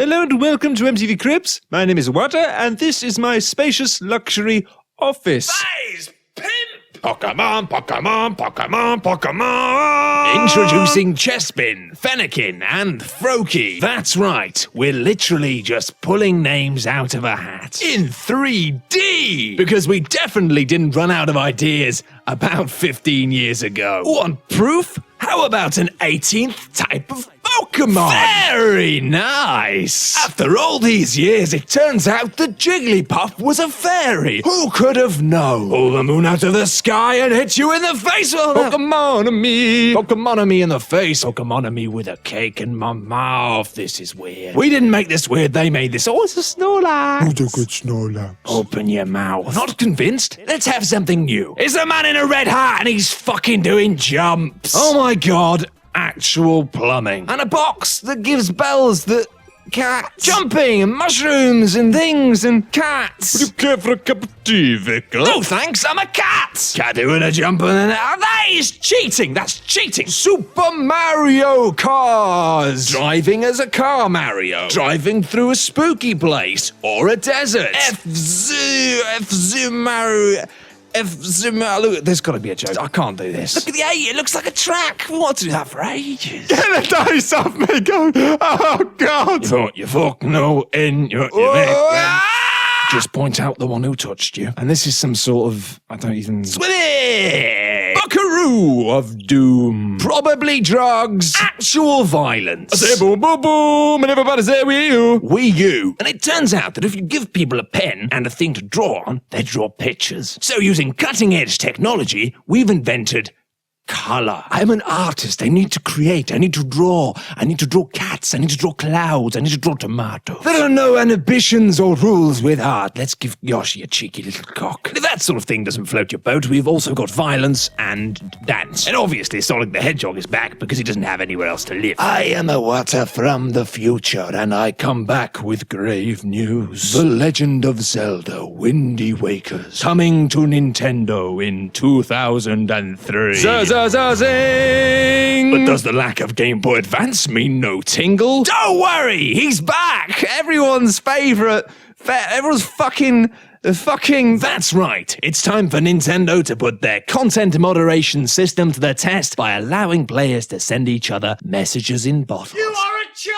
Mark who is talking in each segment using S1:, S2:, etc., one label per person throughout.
S1: Hello and welcome to MTV Cribs. My name is Wata, and this is my spacious luxury office.
S2: Phase pimp!
S1: Pokemon, Pokemon, Pokemon, Pokemon!
S2: Introducing Chespin, Fennekin, and Froakie. That's right, we're literally just pulling names out of a hat. In 3D! Because we definitely didn't run out of ideas about 15 years ago. Want proof? How about an 18th type of Pokemon? Very nice! After all these years, it turns out that Jigglypuff was a fairy. Who could have known? Pull the moon out of the sky and hit you in the face. Pokemon-a-me! Pokemon-a-me in the face. Pokemon-a-me with a cake in my mouth. This is weird. We didn't make this weird, they made this. Oh, it's a Snorlax.
S3: Who's a good Snorlax?
S2: Open your mouth. Not convinced? Let's have something new. It's a man in a red hat and he's fucking doing jumps. Oh my god. Actual plumbing. And a box that gives bells that cats. Jumping and mushrooms and things and cats.
S1: Would you care for a cup of tea, Vicar?
S2: No thanks, I'm a cat. Cat doing a jump and that is cheating. That's cheating. Super Mario cars. Driving as a car, Mario. Driving through a spooky place or a desert. F-Zoo Mario. Look, there's got to be a joke. I can't do this. Look at the A. It looks like a track. We want to do that for ages.
S1: Get the dice off me, go! Oh, God!
S2: You thought you fuck no in your... Just point out the one who touched you. And this is some sort of... I don't even... Swilly! Buckaroo of doom. Probably drugs. Actual violence.
S1: I say boom, boom, boom, and everybody say Wii U.
S2: Wii U. And it turns out that if you give people a pen and a thing to draw on, they draw pictures. So using cutting-edge technology, we've invented color. I'm an artist. I need to create. I need to draw. I need to draw cats. I need to draw clouds. I need to draw tomatoes. There are no inhibitions or rules with art. Let's give Yoshi a cheeky little cock. If that sort of thing doesn't float your boat, we've also got violence and dance. And obviously Sonic the Hedgehog is back because he doesn't have anywhere else to live. I am a water from the future and I come back with grave news. The Legend of Zelda Windy Wakers coming to Nintendo in 2003.
S1: Zing!
S2: But does the lack of Game Boy Advance mean no tingle? Don't worry, he's back! Everyone's fucking... That's right. It's time for Nintendo to put their content moderation system to the test by allowing players to send each other messages in bottles.
S4: You are a chode!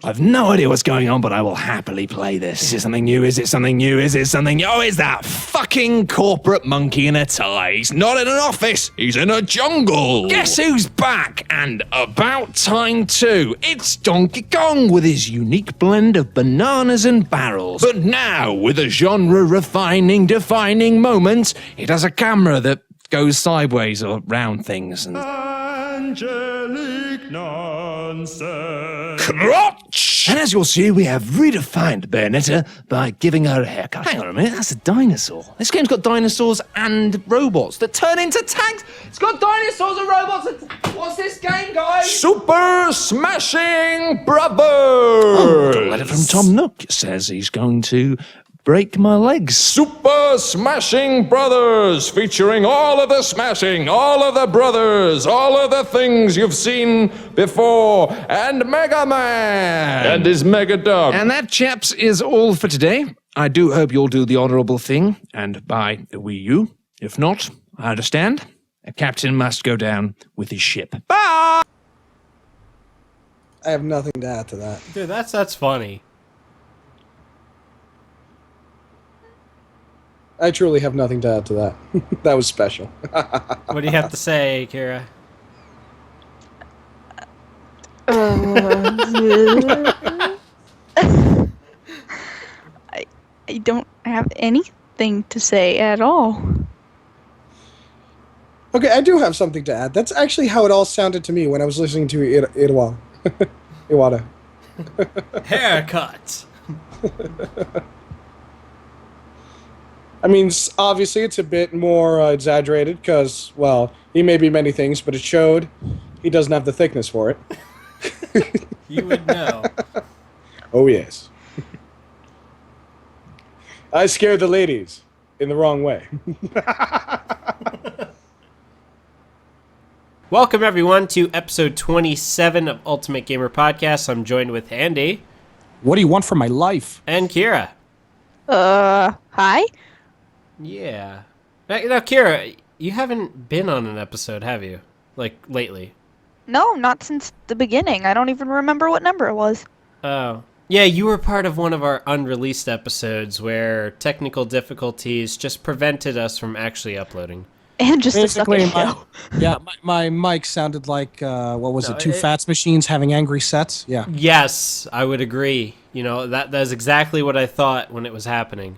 S2: I've no idea what's going on, but I will happily play this. Is it something new? Is it something new? Is it something new? Oh, is that fucking corporate monkey in a tie? He's not in an office. He's in a jungle. Guess who's back? And about time too. It's Donkey Kong with his unique blend of bananas and barrels. But now, with a genre-defining moment, it has a camera that goes sideways or round things and...
S1: Angelic nonsense.
S2: Crotch! And as you'll see, we have redefined Bayonetta by giving her a haircut. Hang on a minute, that's a dinosaur. This game's got dinosaurs and robots that turn into tanks. It's got dinosaurs and robots. What's this game, guys?
S1: Super Smashing Brothers!
S2: Oh, got a letter from Tom Nook. It says he's going to break my legs.
S1: Super Smashing Brothers, featuring all of the smashing, all of the brothers, all of the things you've seen before, and Mega Man! And his Mega Dog.
S2: And that, chaps, is all for today. I do hope you'll do the honourable thing and buy the Wii U. If not, I understand. A captain must go down with his ship. Bye!
S3: I have nothing to add to that.
S4: Dude, that's funny.
S3: I truly have nothing to add to that. That was special.
S4: What do you have to say, Kira?
S5: I don't have anything to say at all.
S3: Okay, I do have something to add. That's actually how it all sounded to me when I was listening to Iwata.
S4: Haircut.
S3: I mean, obviously it's a bit more exaggerated because, well, he may be many things, but it showed he doesn't have the thickness for it.
S4: You would know.
S3: Oh, yes. I scared the ladies in the wrong way.
S4: Welcome, everyone, to episode 27 of Ultimate Gamer Podcast. I'm joined with Andy.
S3: What do you want from my life?
S4: And Kira.
S5: Hi?
S4: Yeah. Now, Kira, you haven't been on an episode, have you? Like, lately?
S5: No, not since the beginning. I don't even remember what number it was.
S4: Oh. Yeah, you were part of one of our unreleased episodes where technical difficulties just prevented us from actually uploading.
S5: And just a
S3: Basically,
S5: sucking show.
S3: my mic sounded like, what was
S4: No,
S3: it, two fax machines having angry sets? Yeah.
S4: Yes, I would agree. You know, that's exactly what I thought when it was happening.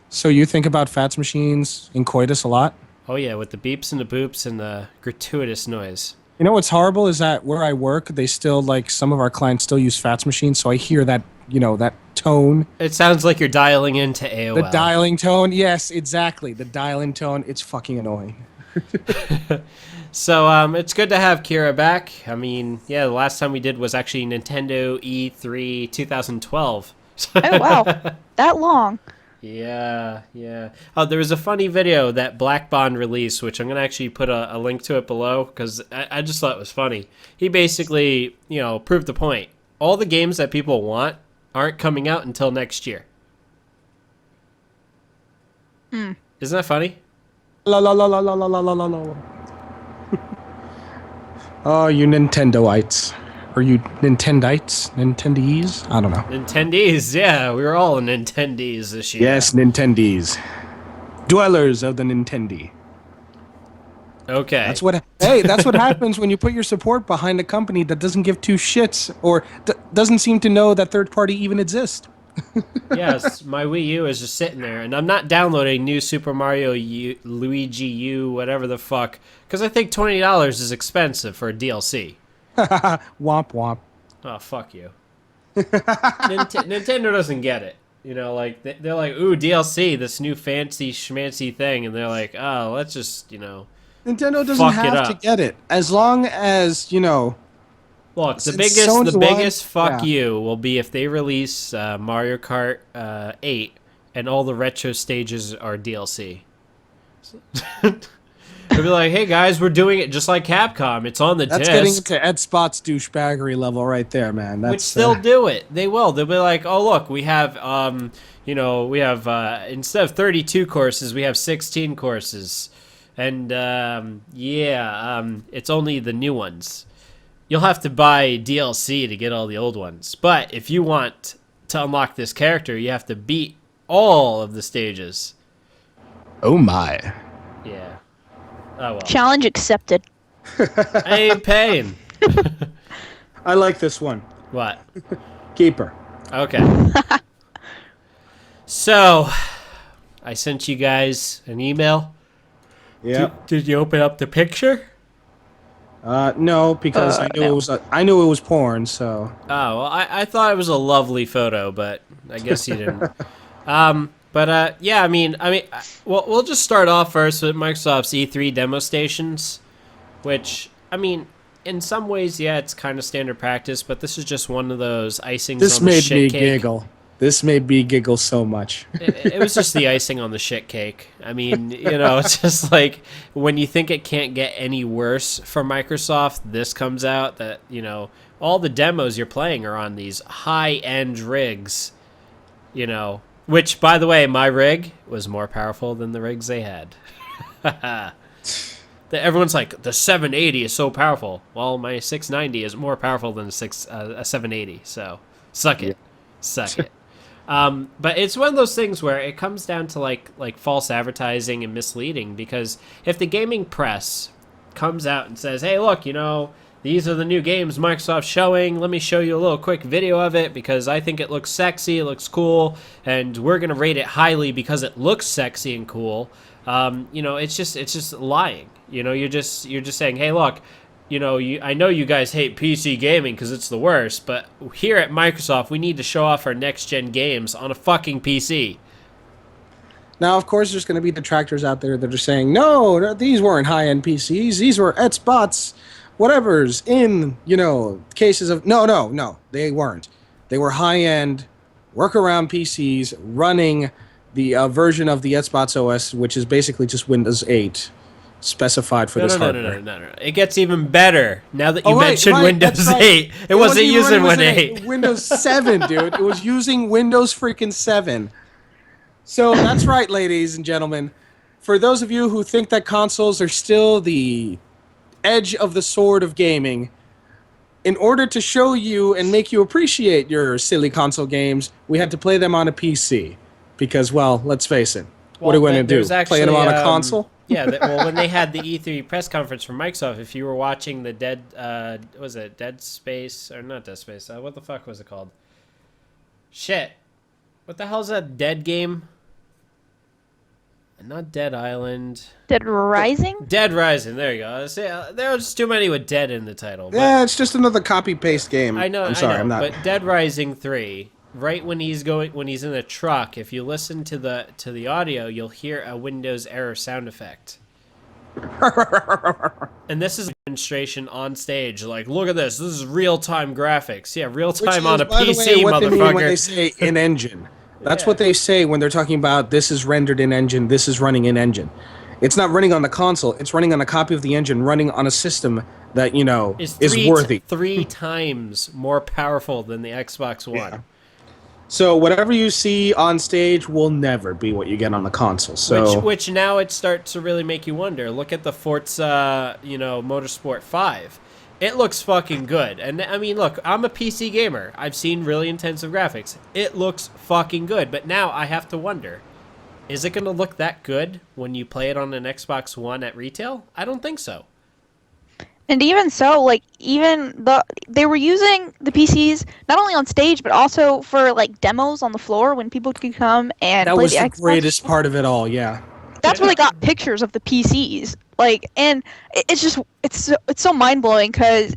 S3: So you think about fax machines in coitus a lot?
S4: Oh yeah, with the beeps and the boops and the gratuitous noise.
S3: You know what's horrible is that where I work, they still, like, some of our clients still use fax machines, so I hear that, you know, that tone.
S4: It sounds like you're dialing into AOL.
S3: The dialing tone, yes, exactly. The dialing tone, it's fucking annoying.
S4: So it's good to have Kira back. I mean, yeah, the last time we did was actually Nintendo E3 2012.
S5: Oh, wow. That long.
S4: Yeah. Oh, there was a funny video that Black Bond released, which I'm going to actually put a link to it below because I just thought it was funny. He basically, you know, proved the point. All the games that people want aren't coming out until next year. Isn't that funny?
S3: La la la la la la la la la la. Oh, you Nintendoites. Or you Nintendites? Nintendees? I don't know.
S4: Nintendees, yeah. We were all Nintendees this year.
S3: Yes, Nintendees. Dwellers of the Nintendi.
S4: Okay.
S3: That's what happens when you put your support behind a company that doesn't give two shits or doesn't seem to know that third party even exists.
S4: Yes, my Wii U is just sitting there, and I'm not downloading new Super Mario Luigi U, whatever the fuck, because I think $20 is expensive for a DLC.
S3: Womp womp.
S4: Oh, fuck you. Nintendo doesn't get it. You know, like, they're like, ooh, DLC, this new fancy schmancy thing, and they're like, oh, let's just, you know,
S3: Nintendo doesn't
S4: fuck it
S3: have to
S4: up.
S3: get it. As long as, you know...
S4: Look, the
S3: Since
S4: biggest
S3: Sony's the one-
S4: biggest fuck
S3: yeah.
S4: you will be if they release Mario Kart 8 and all the retro stages are DLC. They'll be like, hey guys, we're doing it just like Capcom. It's on the
S3: That's
S4: disc.
S3: getting into Ed Spot's douchebaggery level right there, man. That's,
S4: Which they'll do it. They will. They'll be like, oh look, we have instead of 32 courses, we have 16 courses, and it's only the new ones. You'll have to buy DLC to get all the old ones. But if you want to unlock this character, you have to beat all of the stages.
S3: Oh my.
S4: Yeah. Oh well.
S5: Challenge accepted.
S4: I ain't paying.
S3: I like this one.
S4: What?
S3: Keeper.
S4: Okay. So, I sent you guys an email.
S3: Yeah.
S4: Did you open up the picture?
S3: No, because I knew it was porn, so.
S4: Oh, well, I thought it was a lovely photo, but I guess you didn't. Yeah, I mean, we'll just start off first with Microsoft's E3 demo stations, which, I mean, in some ways, yeah, it's kind of standard practice, but this is just one of those icings
S3: This
S4: on the
S3: made
S4: shit
S3: me
S4: cake.
S3: giggle. This made me giggle so much.
S4: It was just the icing on the shit cake. I mean, you know, it's just like when you think it can't get any worse for Microsoft, this comes out that, you know, all the demos you're playing are on these high-end rigs, you know, which, by the way, my rig was more powerful than the rigs they had. Everyone's like, the 780 is so powerful. Well, my 690 is more powerful than a 780, so suck it. Suck it. But it's one of those things where it comes down to like false advertising and misleading, because if the gaming press comes out and says, hey, look, you know, these are the new games Microsoft's showing. Let me show you a little quick video of it because I think it looks sexy, it looks cool, and we're going to rate it highly because it looks sexy and cool. You know, it's just lying. You know, you're just saying, hey, look, you know, I know you guys hate PC gaming because it's the worst, but here at Microsoft, we need to show off our next-gen games on a fucking PC.
S3: Now, of course, there's going to be detractors out there that are saying, no, these weren't high-end PCs. These were Xbox whatevers in, you know, cases of... No, they weren't. They were high-end workaround PCs running the version of the Xbox OS, which is basically just Windows 8. specified for this hardware.
S4: No. It gets even better now that you
S3: Oh, right,
S4: mentioned
S3: right,
S4: Windows
S3: that's right.
S4: 8. It wasn't
S3: even
S4: using
S3: running
S4: Windows 8.
S3: Windows 7, dude. It was using Windows freaking 7. So that's right, ladies and gentlemen. For those of you who think that consoles are still the edge of the sword of gaming, in order to show you and make you appreciate your silly console games, we had to play them on a PC. Because, well, let's face it. What are we going to do? Play them on a console?
S4: Yeah, well, when they had the E3 press conference from Microsoft, if you were watching the Dead Space, or not Dead Space, what the fuck was it called? Shit. What the hell's that Dead game? Not Dead Island.
S5: Dead Rising?
S4: Dead Rising, there you go. There was too many with Dead in the title. But
S3: Yeah, it's just another copy-paste game.
S4: I know,
S3: I'm not.
S4: But Dead Rising 3, right when he's in the truck, if you listen to the audio, you'll hear a Windows error sound effect. And this is a demonstration on stage. Like, look at this. This is real-time graphics. Yeah, real-time on a
S3: by the
S4: PC,
S3: way, what
S4: motherfucker.
S3: they mean when they say in-engine. That's what they say when they're talking about this is rendered in engine, this is running in engine. It's not running on the console. It's running on a copy of the engine, running on a system that, is worthy.
S4: 3 times more powerful than the Xbox One.
S3: Yeah. So whatever you see on stage will never be what you get on the console. So
S4: Which now it starts to really make you wonder. Look at the Forza, Motorsport 5. It looks fucking good. And I mean, look, I'm a PC gamer. I've seen really intensive graphics. It looks fucking good. But now I have to wonder, is it going to look that good when you play it on an Xbox One at retail? I don't think so.
S5: And even so, like, they were using the PCs not only on stage but also for like demos on the floor when people could come and
S3: that
S5: play
S3: was
S5: the
S3: the
S5: Xbox.
S3: greatest part of it all, yeah.
S5: That's where they got pictures of the PCs. Like, and it's so mind blowing because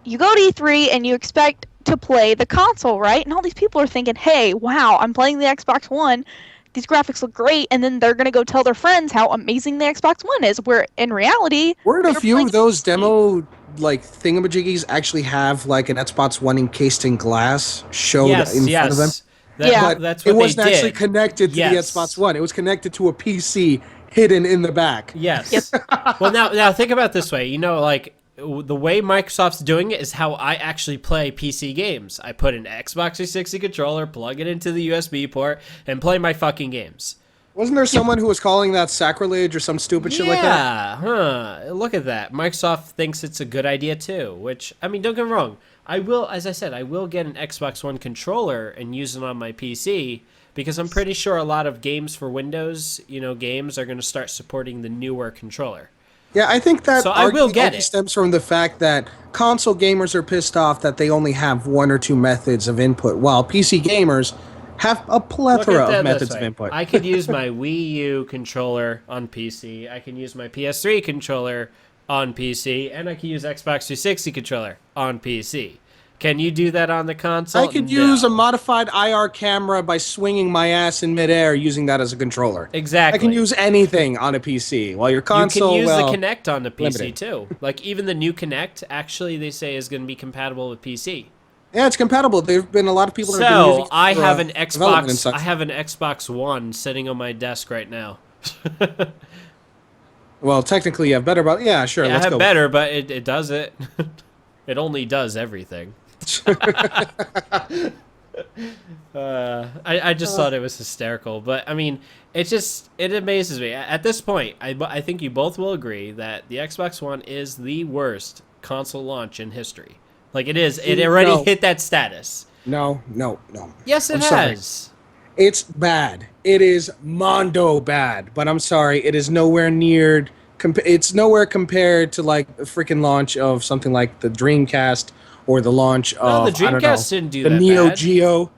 S5: you go to E3 and you expect to play the console, right? And all these people are thinking, "Hey, wow, I'm playing the Xbox One. These graphics look great," and then they're gonna go tell their friends how amazing the Xbox One is. Where in reality,
S3: weren't a few
S5: playing
S3: of those demo like thingamajiggies actually have like an Xbox One encased in glass showed in front of them?
S5: Yeah.
S4: That's what
S3: it wasn't
S4: they did.
S3: actually connected to the Xbox One. It was connected to a PC hidden in the back.
S4: Yes. Well, now think about it this way. Like the way Microsoft's doing it is how I actually play PC games. I put an Xbox 360 controller, plug it into the USB port, and play my fucking games.
S3: Wasn't there someone who was calling that sacrilege or some stupid shit like that?
S4: Yeah, look at that. Microsoft thinks it's a good idea too, which, I mean, don't get me wrong. I will get an Xbox One controller and use it on my PC because I'm pretty sure a lot of games for Windows, games are going to start supporting the newer controller.
S3: Yeah, I think that
S4: I will get it.
S3: Stems from the fact that console gamers are pissed off that they only have one or two methods of input, while PC gamers have a plethora of methods of input.
S4: I could use my Wii U controller on PC. I can use my PS3 controller on PC, and I can use Xbox 360 controller on PC. Can you do that on the console?
S3: I could use a modified IR camera by swinging my ass in midair using that as a controller.
S4: Exactly.
S3: I can use anything on a PC, while your console,
S4: you can use the Kinect on the PC
S3: limited.
S4: too. Like even the new Kinect, actually, they say is going to be compatible with PC.
S3: Yeah, it's compatible. There've been a lot of people that have been using it for,
S4: I have an
S3: development and
S4: Xbox.
S3: such.
S4: I have an Xbox One sitting on my desk right now.
S3: Well, technically you have better, but yeah, sure.
S4: Yeah,
S3: let's
S4: I have
S3: go.
S4: better, but it does it. It only does everything. I just thought it was hysterical, but I mean, it amazes me. At this point, I think you both will agree that the Xbox One is the worst console launch in history. Like it is. It already hit that status.
S3: No.
S4: Yes, it
S3: I'm sorry.
S4: has.
S3: It's bad. It is mondo bad. But I'm sorry, it is nowhere near. It's nowhere compared to like the freaking launch of something like the Dreamcast or the launch of
S4: the Dreamcast didn't do
S3: the
S4: that
S3: Neo
S4: bad.
S3: Geo,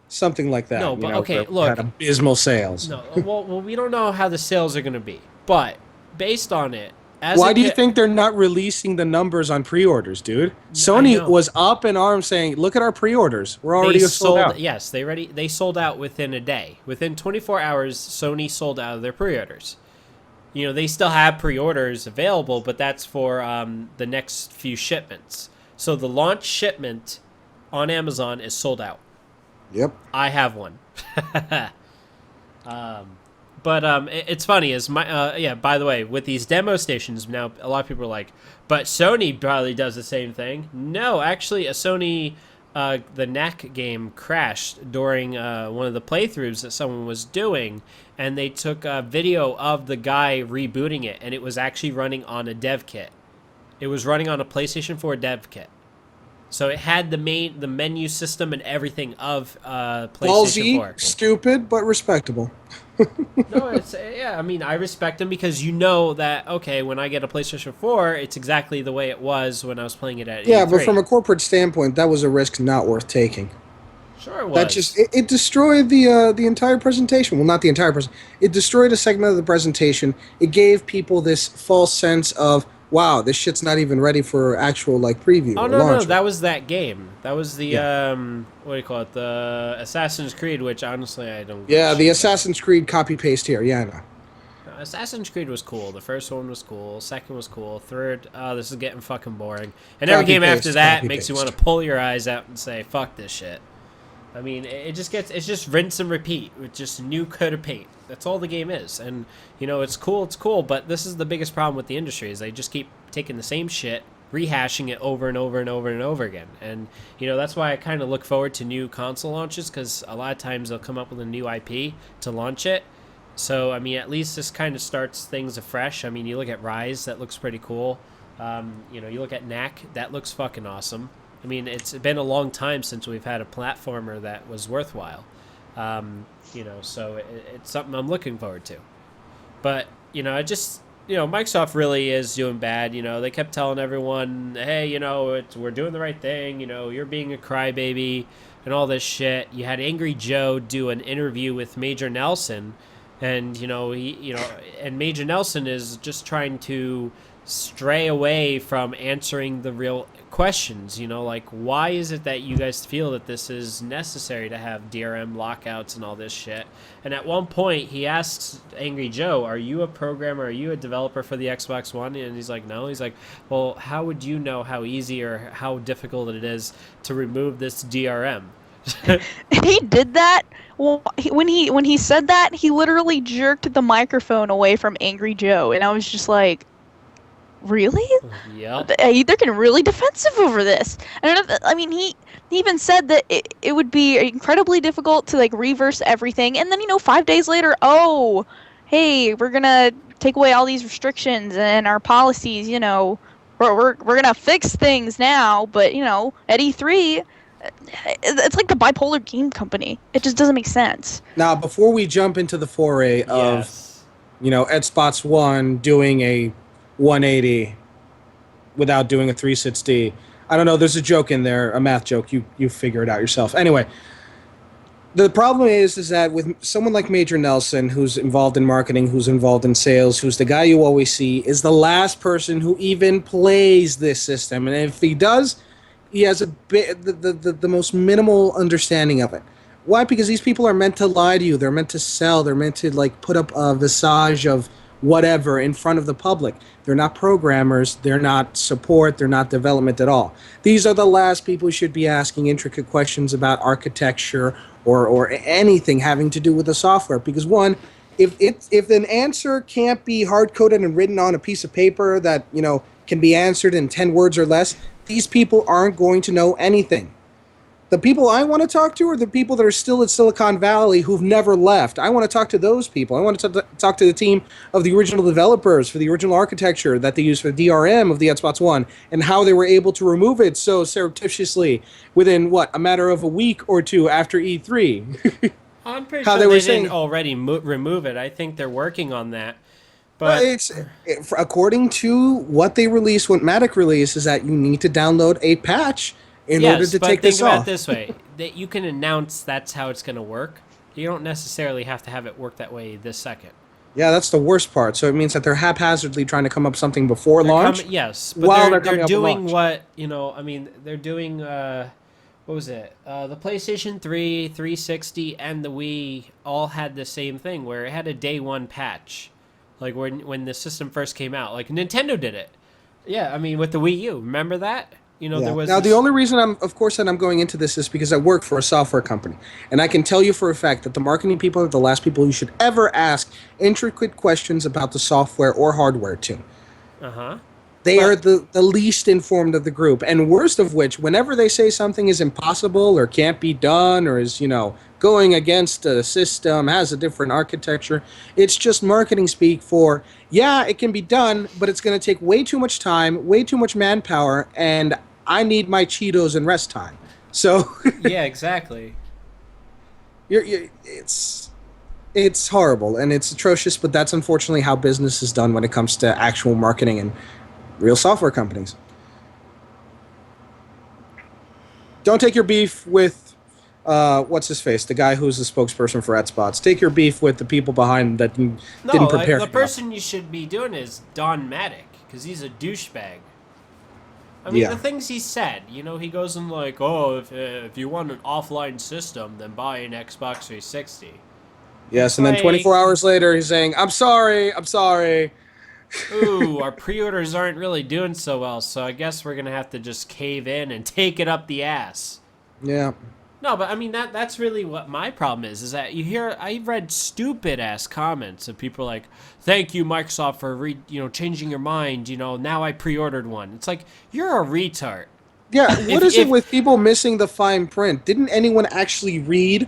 S3: something like that.
S4: No, but okay,
S3: where it
S4: look.
S3: had abysmal sales.
S4: No, well, we don't know how the sales are going to be, but based on it,
S3: Why do you think they're not releasing the numbers on pre-orders, dude? Sony was up in arms saying, "Look at our pre-orders. We're already sold out."
S4: Yes, they sold out within a day. Within 24 hours, Sony sold out of their pre-orders. They still have pre-orders available, but that's for the next few shipments. So the launch shipment on Amazon is sold out.
S3: Yep.
S4: I have one. But it's funny is yeah. By the way, with these demo stations now, a lot of people are like, but Sony probably does the same thing. No, actually, a Sony the Knack game crashed during one of the playthroughs that someone was doing, and they took a video of the guy rebooting it, and it was actually running on a dev kit. It was running on a PlayStation 4 dev kit. So it had the menu system and everything of PlayStation
S3: Ballsy,
S4: 4.
S3: stupid, but respectable.
S4: No, it's yeah. I mean, I respect them because you know that okay, when I get a PlayStation 4, it's exactly the way it was when I was playing it at
S3: Yeah,
S4: E3.
S3: but from a corporate standpoint, that was a risk not worth taking.
S4: Sure it was.
S3: That just it destroyed the entire presentation. Well, not the entire presentation. It destroyed a segment of the presentation. It gave people this false sense of, wow, this shit's not even ready for actual like preview.
S4: Oh
S3: or
S4: no,
S3: launch.
S4: that was that game. That was the what do you call it? The Assassin's Creed, which honestly I don't.
S3: Yeah, the Assassin's Creed copy paste here. Yeah, I know.
S4: Assassin's Creed was cool. The first one was cool. Second was cool. Third, this is getting fucking boring. And every
S3: Copy
S4: game
S3: paste,
S4: after that
S3: copy
S4: makes you
S3: paste.
S4: want to pull your eyes out and say, "Fuck this shit." I mean, it's just rinse and repeat with just a new coat of paint. That's all the game is. And, you know, it's cool, but this is the biggest problem with the industry is they just keep taking the same shit, rehashing it over and over and over and over again. And, you know, that's why I kind of look forward to new console launches because a lot of times they'll come up with a new IP to launch it. So, I mean, at least this kind of starts things afresh. I mean, you look at Rise, that looks pretty cool. You know, you look at Knack, that looks fucking awesome. I mean, it's been a long time since we've had a platformer that was worthwhile. You know, so it's something I'm looking forward to. But, you know, Microsoft really is doing bad. You know, they kept telling everyone, hey, you know, we're doing the right thing. You know, you're being a crybaby and all this shit. You had Angry Joe do an interview with Major Nelson. And, you know, and Major Nelson is just trying to stray away from answering the real questions, you know, like why is it that you guys feel that this is necessary to have DRM lockouts and all this shit? And at one point he asks Angry Joe, are you a programmer, are you a developer for the Xbox One? And he's like, no. He's like, well, how would you know how easy or how difficult it is to remove this DRM?
S5: He did that. Well, when he said that, he literally jerked the microphone away from Angry Joe, and I was just like, really?
S4: Yeah.
S5: They're getting really defensive over this. I mean, he even said that it would be incredibly difficult to like reverse everything, and then 5 days later, oh, hey, we're gonna take away all these restrictions and our policies. We're gonna fix things now, but at E3. It's like the bipolar game company. It just doesn't make sense.
S3: Now, before we jump into the foray of, Xbox One doing a 180 without doing a 360, I don't know, there's a joke in there, a math joke. You figure it out yourself. Anyway, the problem is that with someone like Major Nelson, who's involved in marketing, who's involved in sales, who's the guy you always see, is the last person who even plays this system. And if he does, he has the most minimal understanding of it. Why? Because these people are meant to lie to you. They're meant to sell. They're meant to put up a visage of whatever in front of the public. They're not programmers. They're not support. They're not development at all. These are the last people who should be asking intricate questions about architecture or anything having to do with the software. Because one, if an answer can't be hard-coded and written on a piece of paper that can be answered in 10 words or less, these people aren't going to know anything. The people I want to talk to are the people that are still at Silicon Valley who've never left. I want to talk to those people. I want to talk to the team of the original developers for the original architecture that they used for the DRM of the Xbox One and how they were able to remove it so surreptitiously within, a matter of a week or two after E3.
S4: I'm pretty sure they didn't already remove it. I think they're working on that. But
S3: according to what they released, what Matic released, is that you need to download a patch in order to take this off.
S4: Think about it this way. That you can announce that's how it's going to work. You don't necessarily have to have it work that way this second.
S3: Yeah, that's the worst part. So it means that they're haphazardly trying to come up something before launch.
S4: Yes, but they're doing what, they're doing, what was it? The PlayStation 3, 360, and the Wii all had the same thing where it had a day one patch. Like when the system first came out. Like Nintendo did it. Yeah, with the Wii U. Remember that? There was
S3: now the only reason I'm going into this is because I work for a software company, and I can tell you for a fact that the marketing people are the last people you should ever ask intricate questions about the software or hardware to. They are the least informed of the group, and worst of which, whenever they say something is impossible or can't be done or is, going against a system, has a different architecture, it's just marketing speak for, yeah, it can be done, but it's going to take way too much time, way too much manpower, and I need my Cheetos and rest time. So
S4: yeah, exactly.
S3: It's horrible and it's atrocious, but that's unfortunately how business is done when it comes to actual marketing and real software companies. Don't take your beef with what's his face, the guy who's the spokesperson for Xbox. Take your beef with the people behind that didn't prepare.
S4: The person you should be doing is Don Maddock, because he's a douchebag. I mean, the things he said, he goes in like, oh, if you want an offline system, then buy an Xbox 360.
S3: Yes, and then 24 hours later, he's saying, I'm sorry.
S4: Ooh, our pre-orders aren't really doing so well, so I guess we're going to have to just cave in and take it up the ass.
S3: Yeah.
S4: No, but I mean, that's really what my problem is that I've read stupid-ass comments of people like, thank you, Microsoft, for, changing your mind, now I pre-ordered one. It's like, you're a retard.
S3: Yeah, what is it with people missing the fine print? Didn't anyone actually read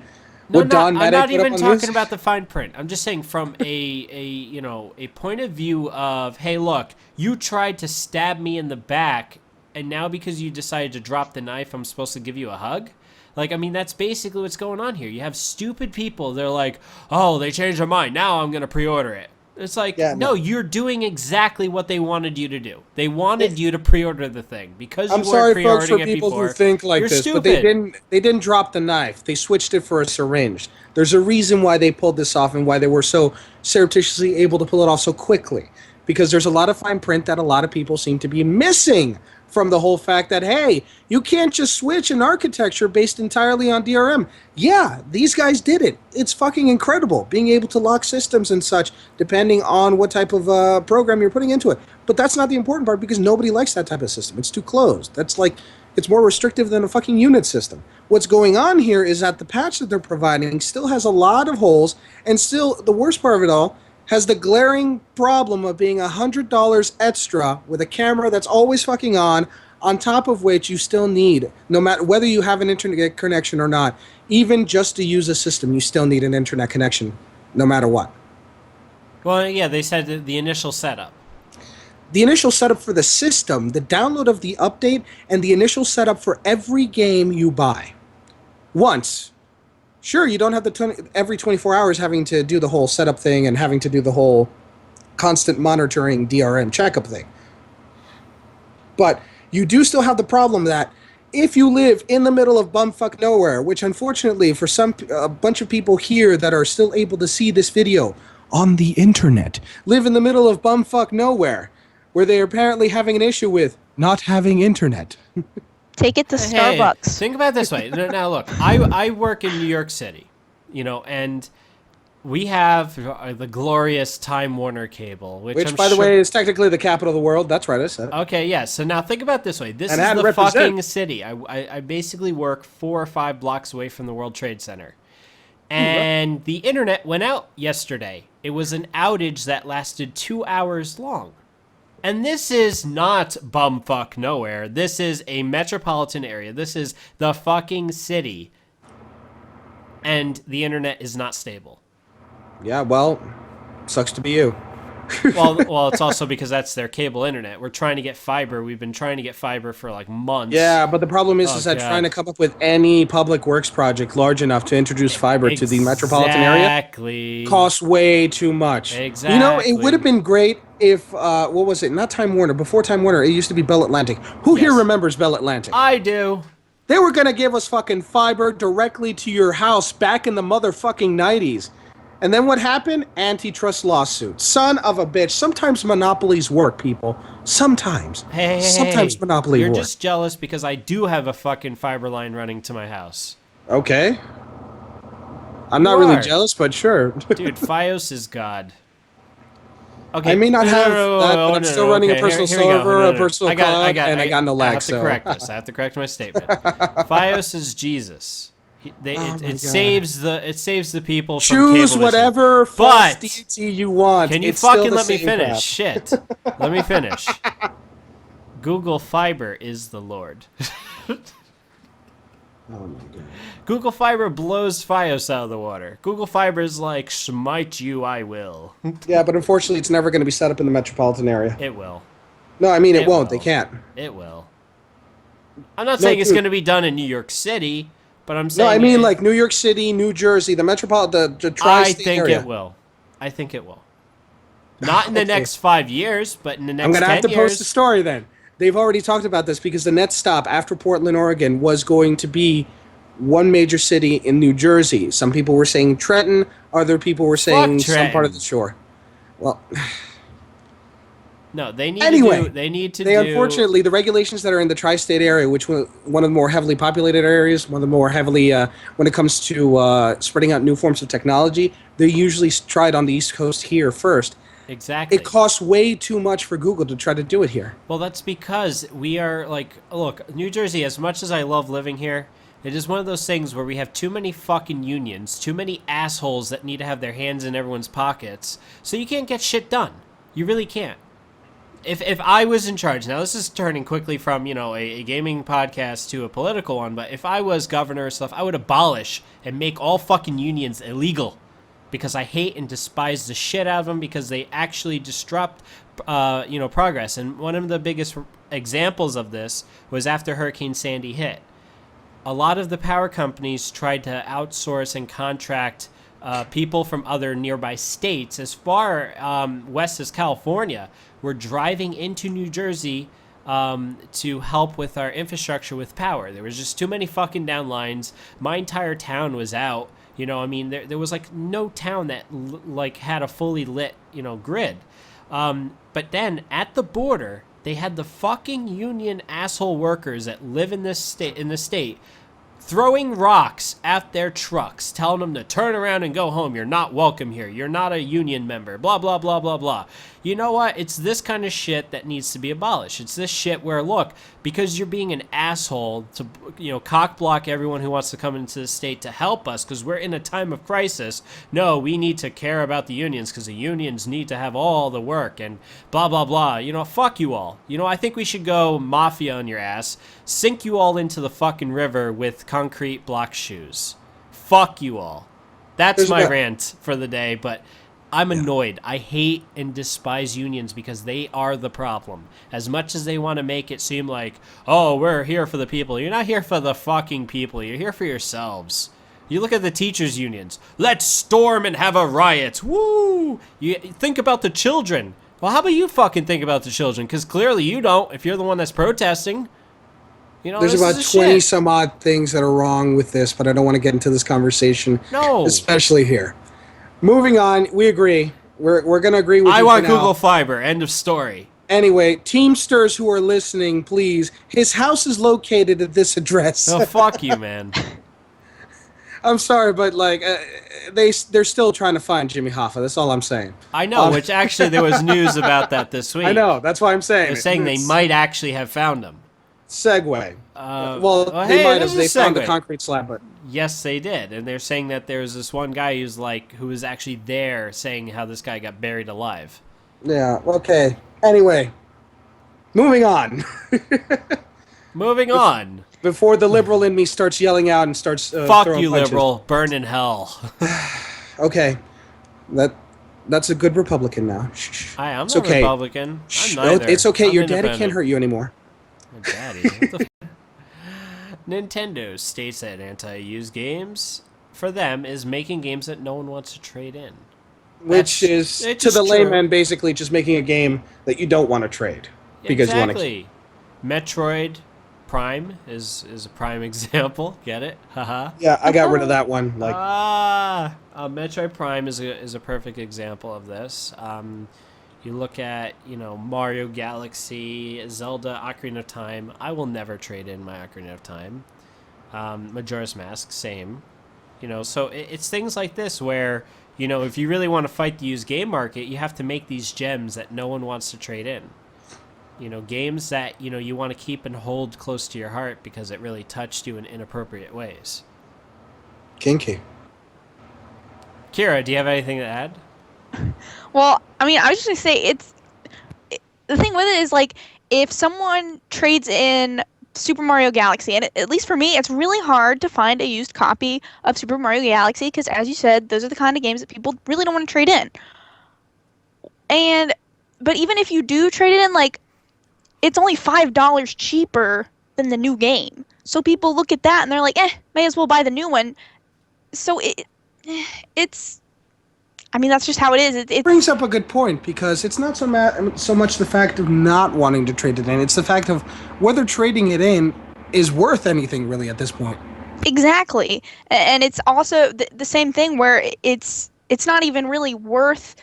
S3: what Don Maddock put up on this?
S4: I'm not even talking about the fine print. I'm just saying from a point of view of, hey, look, you tried to stab me in the back, and now because you decided to drop the knife, I'm supposed to give you a hug? Like, I mean, that's basically what's going on here. You have stupid people. They're like, oh, they changed their mind. Now I'm going to pre-order it. It's like, no, you're doing exactly what they wanted you to do. They wanted you to pre-order the thing because you weren't pre-ordering it before.
S3: I'm sorry, folks, for people who think like this,
S4: stupid.
S3: But they didn't drop the knife. They switched it for a syringe. There's a reason why they pulled this off and why they were so surreptitiously able to pull it off so quickly. Because there's a lot of fine print that a lot of people seem to be missing from the whole fact that, hey, you can't just switch an architecture based entirely on DRM. Yeah, these guys did it. It's fucking incredible, being able to lock systems and such, depending on what type of program you're putting into it. But that's not the important part, because nobody likes that type of system. It's too closed. That's like, it's more restrictive than a fucking unit system. What's going on here is that the patch that they're providing still has a lot of holes, and still, the worst part of it all, has the glaring problem of being $100 extra with a camera that's always fucking on top of which you still need, no matter whether you have an internet connection or not, even just to use a system, you still need an internet connection, no matter what.
S4: Well, yeah, they said the initial setup.
S3: The initial setup for the system, the download of the update, and the initial setup for every game you buy. Once. Sure, you don't have every 24 hours having to do the whole setup thing and having to do the whole constant monitoring DRM checkup thing. But you do still have the problem that if you live in the middle of bumfuck nowhere, which unfortunately for a bunch of people here that are still able to see this video on the internet, live in the middle of bumfuck nowhere, where they're apparently having an issue with not having internet.
S5: Take it to Starbucks.
S4: Think about it this way. Now, look, I work in New York City, and we have the glorious Time Warner cable, which
S3: by the way, is technically the capital of the world. That's right, I said it.
S4: Okay, yeah. So now think about it this way. This is the fucking city. I basically work 4 or 5 blocks away from the World Trade Center. And the internet went out yesterday. It was an outage that lasted 2 hours long. And this is not bumfuck nowhere. This is a metropolitan area. This is the fucking city. And the internet is not stable.
S3: Yeah, well, sucks to be you.
S4: well, it's also because that's their cable internet. We're trying to get fiber. We've been trying to get fiber for like months.
S3: Yeah, but the problem is that trying to come up with any public works project large enough to introduce fiber to the metropolitan area costs way too much.
S4: Exactly.
S3: It would have been great if, what was it? Not Time Warner. Before Time Warner, it used to be Bell Atlantic. Who here remembers Bell Atlantic?
S4: I do.
S3: They were going to give us fucking fiber directly to your house back in the motherfucking 90s. And then what happened? Antitrust lawsuit. Son of a bitch. Sometimes monopolies work, people. Sometimes. Sometimes monopoly work.
S4: You're just jealous because I do have a fucking fiber line running to my house.
S3: Okay. I'm not really jealous, but sure.
S4: Dude, Fios is God. Okay.
S3: I may not have
S4: no,
S3: that, but I'm still running a personal server, a personal cloud, and I got no lag.
S4: I have to correct this. I have to correct my statement. FiOS is Jesus. It saves the people from
S3: Choose
S4: cable
S3: whatever
S4: but
S3: false deity you want.
S4: Can you
S3: It's still
S4: fucking
S3: the
S4: let me
S3: same
S4: finish?
S3: crap.
S4: Shit. Let me finish. Google Fiber is the Lord.
S3: Oh my god.
S4: Google Fiber blows FiOS out of the water. Google Fiber is like, smite you, I will.
S3: Yeah, but unfortunately, it's never going to be set up in the metropolitan area.
S4: It will.
S3: No, I mean it won't.
S4: will.
S3: They can't.
S4: It will. I'm not saying it's going to be done in New York City, but I'm saying.
S3: No, I mean like New York City, New Jersey, the metropolitan, the tri-state area.
S4: I think it will. I think it will. Not in the next 5 years, but in the next 10 years.
S3: I'm going to have to post a story then. They've already talked about this because the next stop after Portland, Oregon was going to be one major city in New Jersey. Some people were saying Trenton. Other people were saying some part of the shore. Well,
S4: no, they need
S3: anyway,
S4: to do.
S3: Unfortunately, the regulations that are in the tri-state area, which one of the more heavily populated areas, one of the more heavily, when it comes to spreading out new forms of technology, they usually try it on the East Coast here first.
S4: Exactly.
S3: It costs way too much for Google to try to do it here.
S4: Well, that's because we are like, look, New Jersey, as much as I love living here, it is one of those things where we have too many fucking unions, too many assholes that need to have their hands in everyone's pockets, so you can't get shit done. You really can't. If I was in charge, now this is turning quickly from, a gaming podcast to a political one, but if I was governor or stuff, I would abolish and make all fucking unions illegal. Because I hate and despise the shit out of them because they actually disrupt, progress. And one of the biggest examples of this was after Hurricane Sandy hit. A lot of the power companies tried to outsource and contract people from other nearby states as far west as California were driving into New Jersey to help with our infrastructure with power. There was just too many fucking downlines. My entire town was out. There was like no town that had a fully lit, grid. But then at the border, they had the fucking union asshole workers that live in the state throwing rocks at their trucks, telling them to turn around and go home. You're not welcome here. You're not a union member. Blah, blah, blah, blah, blah. You know what? It's this kind of shit that needs to be abolished. It's this shit where, look, because you're being an asshole to, cock block everyone who wants to come into the state to help us because we're in a time of crisis. No, we need to care about the unions because the unions need to have all the work and blah, blah, blah. Fuck you all. I think we should go mafia on your ass, sink you all into the fucking river with concrete block shoes. Fuck you all. That's my rant for the day, but I'm annoyed. I hate and despise unions because they are the problem. As much as they want to make it seem like, oh, we're here for the people. You're not here for the fucking people. You're here for yourselves. You look at the teachers' unions. Let's storm and have a riot. Woo! You think about the children. Well, how about you fucking think about the children? Because clearly you don't if you're the one that's protesting.
S3: There's about 20 some odd things that are wrong with this, but I don't want to get into this conversation.
S4: No.
S3: Especially here. Moving on, we agree. We're going to agree with you.
S4: I want Google Fiber. End of story.
S3: Anyway, Teamsters who are listening, please. His house is located at this address.
S4: Oh, fuck you, man.
S3: I'm sorry, but they're still trying to find Jimmy Hoffa. That's all I'm saying.
S4: I know, which actually there was news about that this week.
S3: I know. That's why I'm saying.
S4: They're saying they might actually have found him.
S3: Segue. They might have. They found the concrete slab, but
S4: yes, they did, and they're saying that there's this one guy who was actually there, saying how this guy got buried alive.
S3: Yeah. Okay. Anyway, moving on.
S4: Moving on.
S3: Before the liberal in me starts yelling out and starts
S4: fuck
S3: throwing
S4: you,
S3: punches.
S4: Liberal, burn in hell.
S3: Okay, that's a good Republican now. Shh.
S4: I'm not a Republican.
S3: Shh.
S4: I'm neither.
S3: It's okay.
S4: I'm
S3: Your daddy can't hurt you anymore.
S4: My daddy. What the Nintendo states that anti-used games for them is making games that no one wants to trade in.
S3: Which is, to the layman, basically just making a game that you don't want to trade. Because
S4: exactly.
S3: You want to.
S4: Metroid Prime is a prime example. Get it? Haha.
S3: Yeah, I got rid of that one.
S4: Metroid Prime is a perfect example of this. You look at, Mario Galaxy, Zelda, Ocarina of Time. I will never trade in my Ocarina of Time. Majora's Mask, same. So it's things like this where, You know, if you really want to fight the used game market, you have to make these gems that no one wants to trade in. You know, games that, you know, you want to keep and hold close to your heart because it really touched you in inappropriate ways.
S3: Kinky.
S4: Kira, do you have anything to add?
S5: Well, I mean, I was just gonna say the thing with it is like if someone trades in Super Mario Galaxy, and at least for me, it's really hard to find a used copy of Super Mario Galaxy because, as you said, those are the kind of games that people really don't want to trade in. But even if you do trade it in, like, it's only $5 cheaper than the new game. So people look at that and they're like, may as well buy the new one. So it's. I mean, that's just how it is. It
S3: brings up a good point because it's not so much the fact of not wanting to trade it in. It's the fact of whether trading it in is worth anything really at this point.
S5: Exactly. And it's also the same thing where it's not even really worth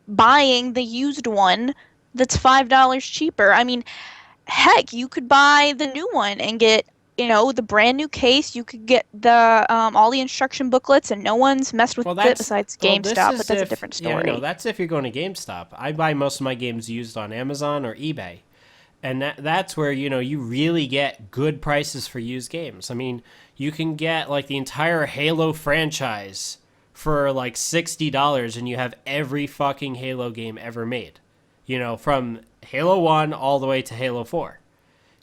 S5: buying the used one that's $5 cheaper. I mean, heck, you could buy the new one and get, you know, the brand new case. You could get the all the instruction booklets, and no one's messed with it besides GameStop. But that's a different story.
S4: Yeah, no, that's if you're going to GameStop. I buy most of my games used on Amazon or eBay, and that's where, you know, you really get good prices for used games. I mean, you can get like the entire Halo franchise for like $60, and you have every fucking Halo game ever made. You know, from Halo 1 all the way to Halo 4.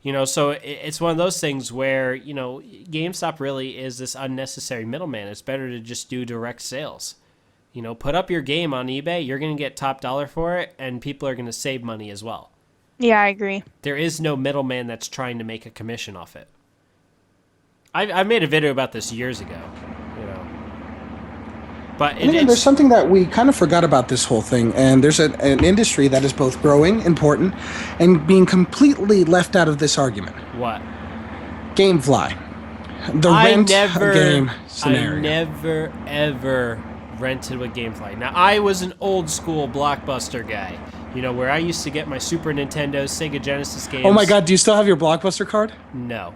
S4: You know, so it's one of those things where, you know, GameStop really is this unnecessary middleman. It's better to just do direct sales. You know, put up your game on eBay, you're going to get top dollar for it, and people are going to save money as well.
S5: Yeah, I agree.
S4: There is no middleman that's trying to make a commission off it. I made a video about this years ago, you know. But
S3: there's something that we kind of forgot about this whole thing, and there's an industry that is both growing, important, and being completely left out of this argument.
S4: What?
S3: GameFly. The rent game scenario.
S4: I never, ever rented with GameFly. Now, I was an old school Blockbuster guy, you know, where I used to get my Super Nintendo, Sega Genesis games.
S3: Oh my god, do you still have your Blockbuster card?
S4: No.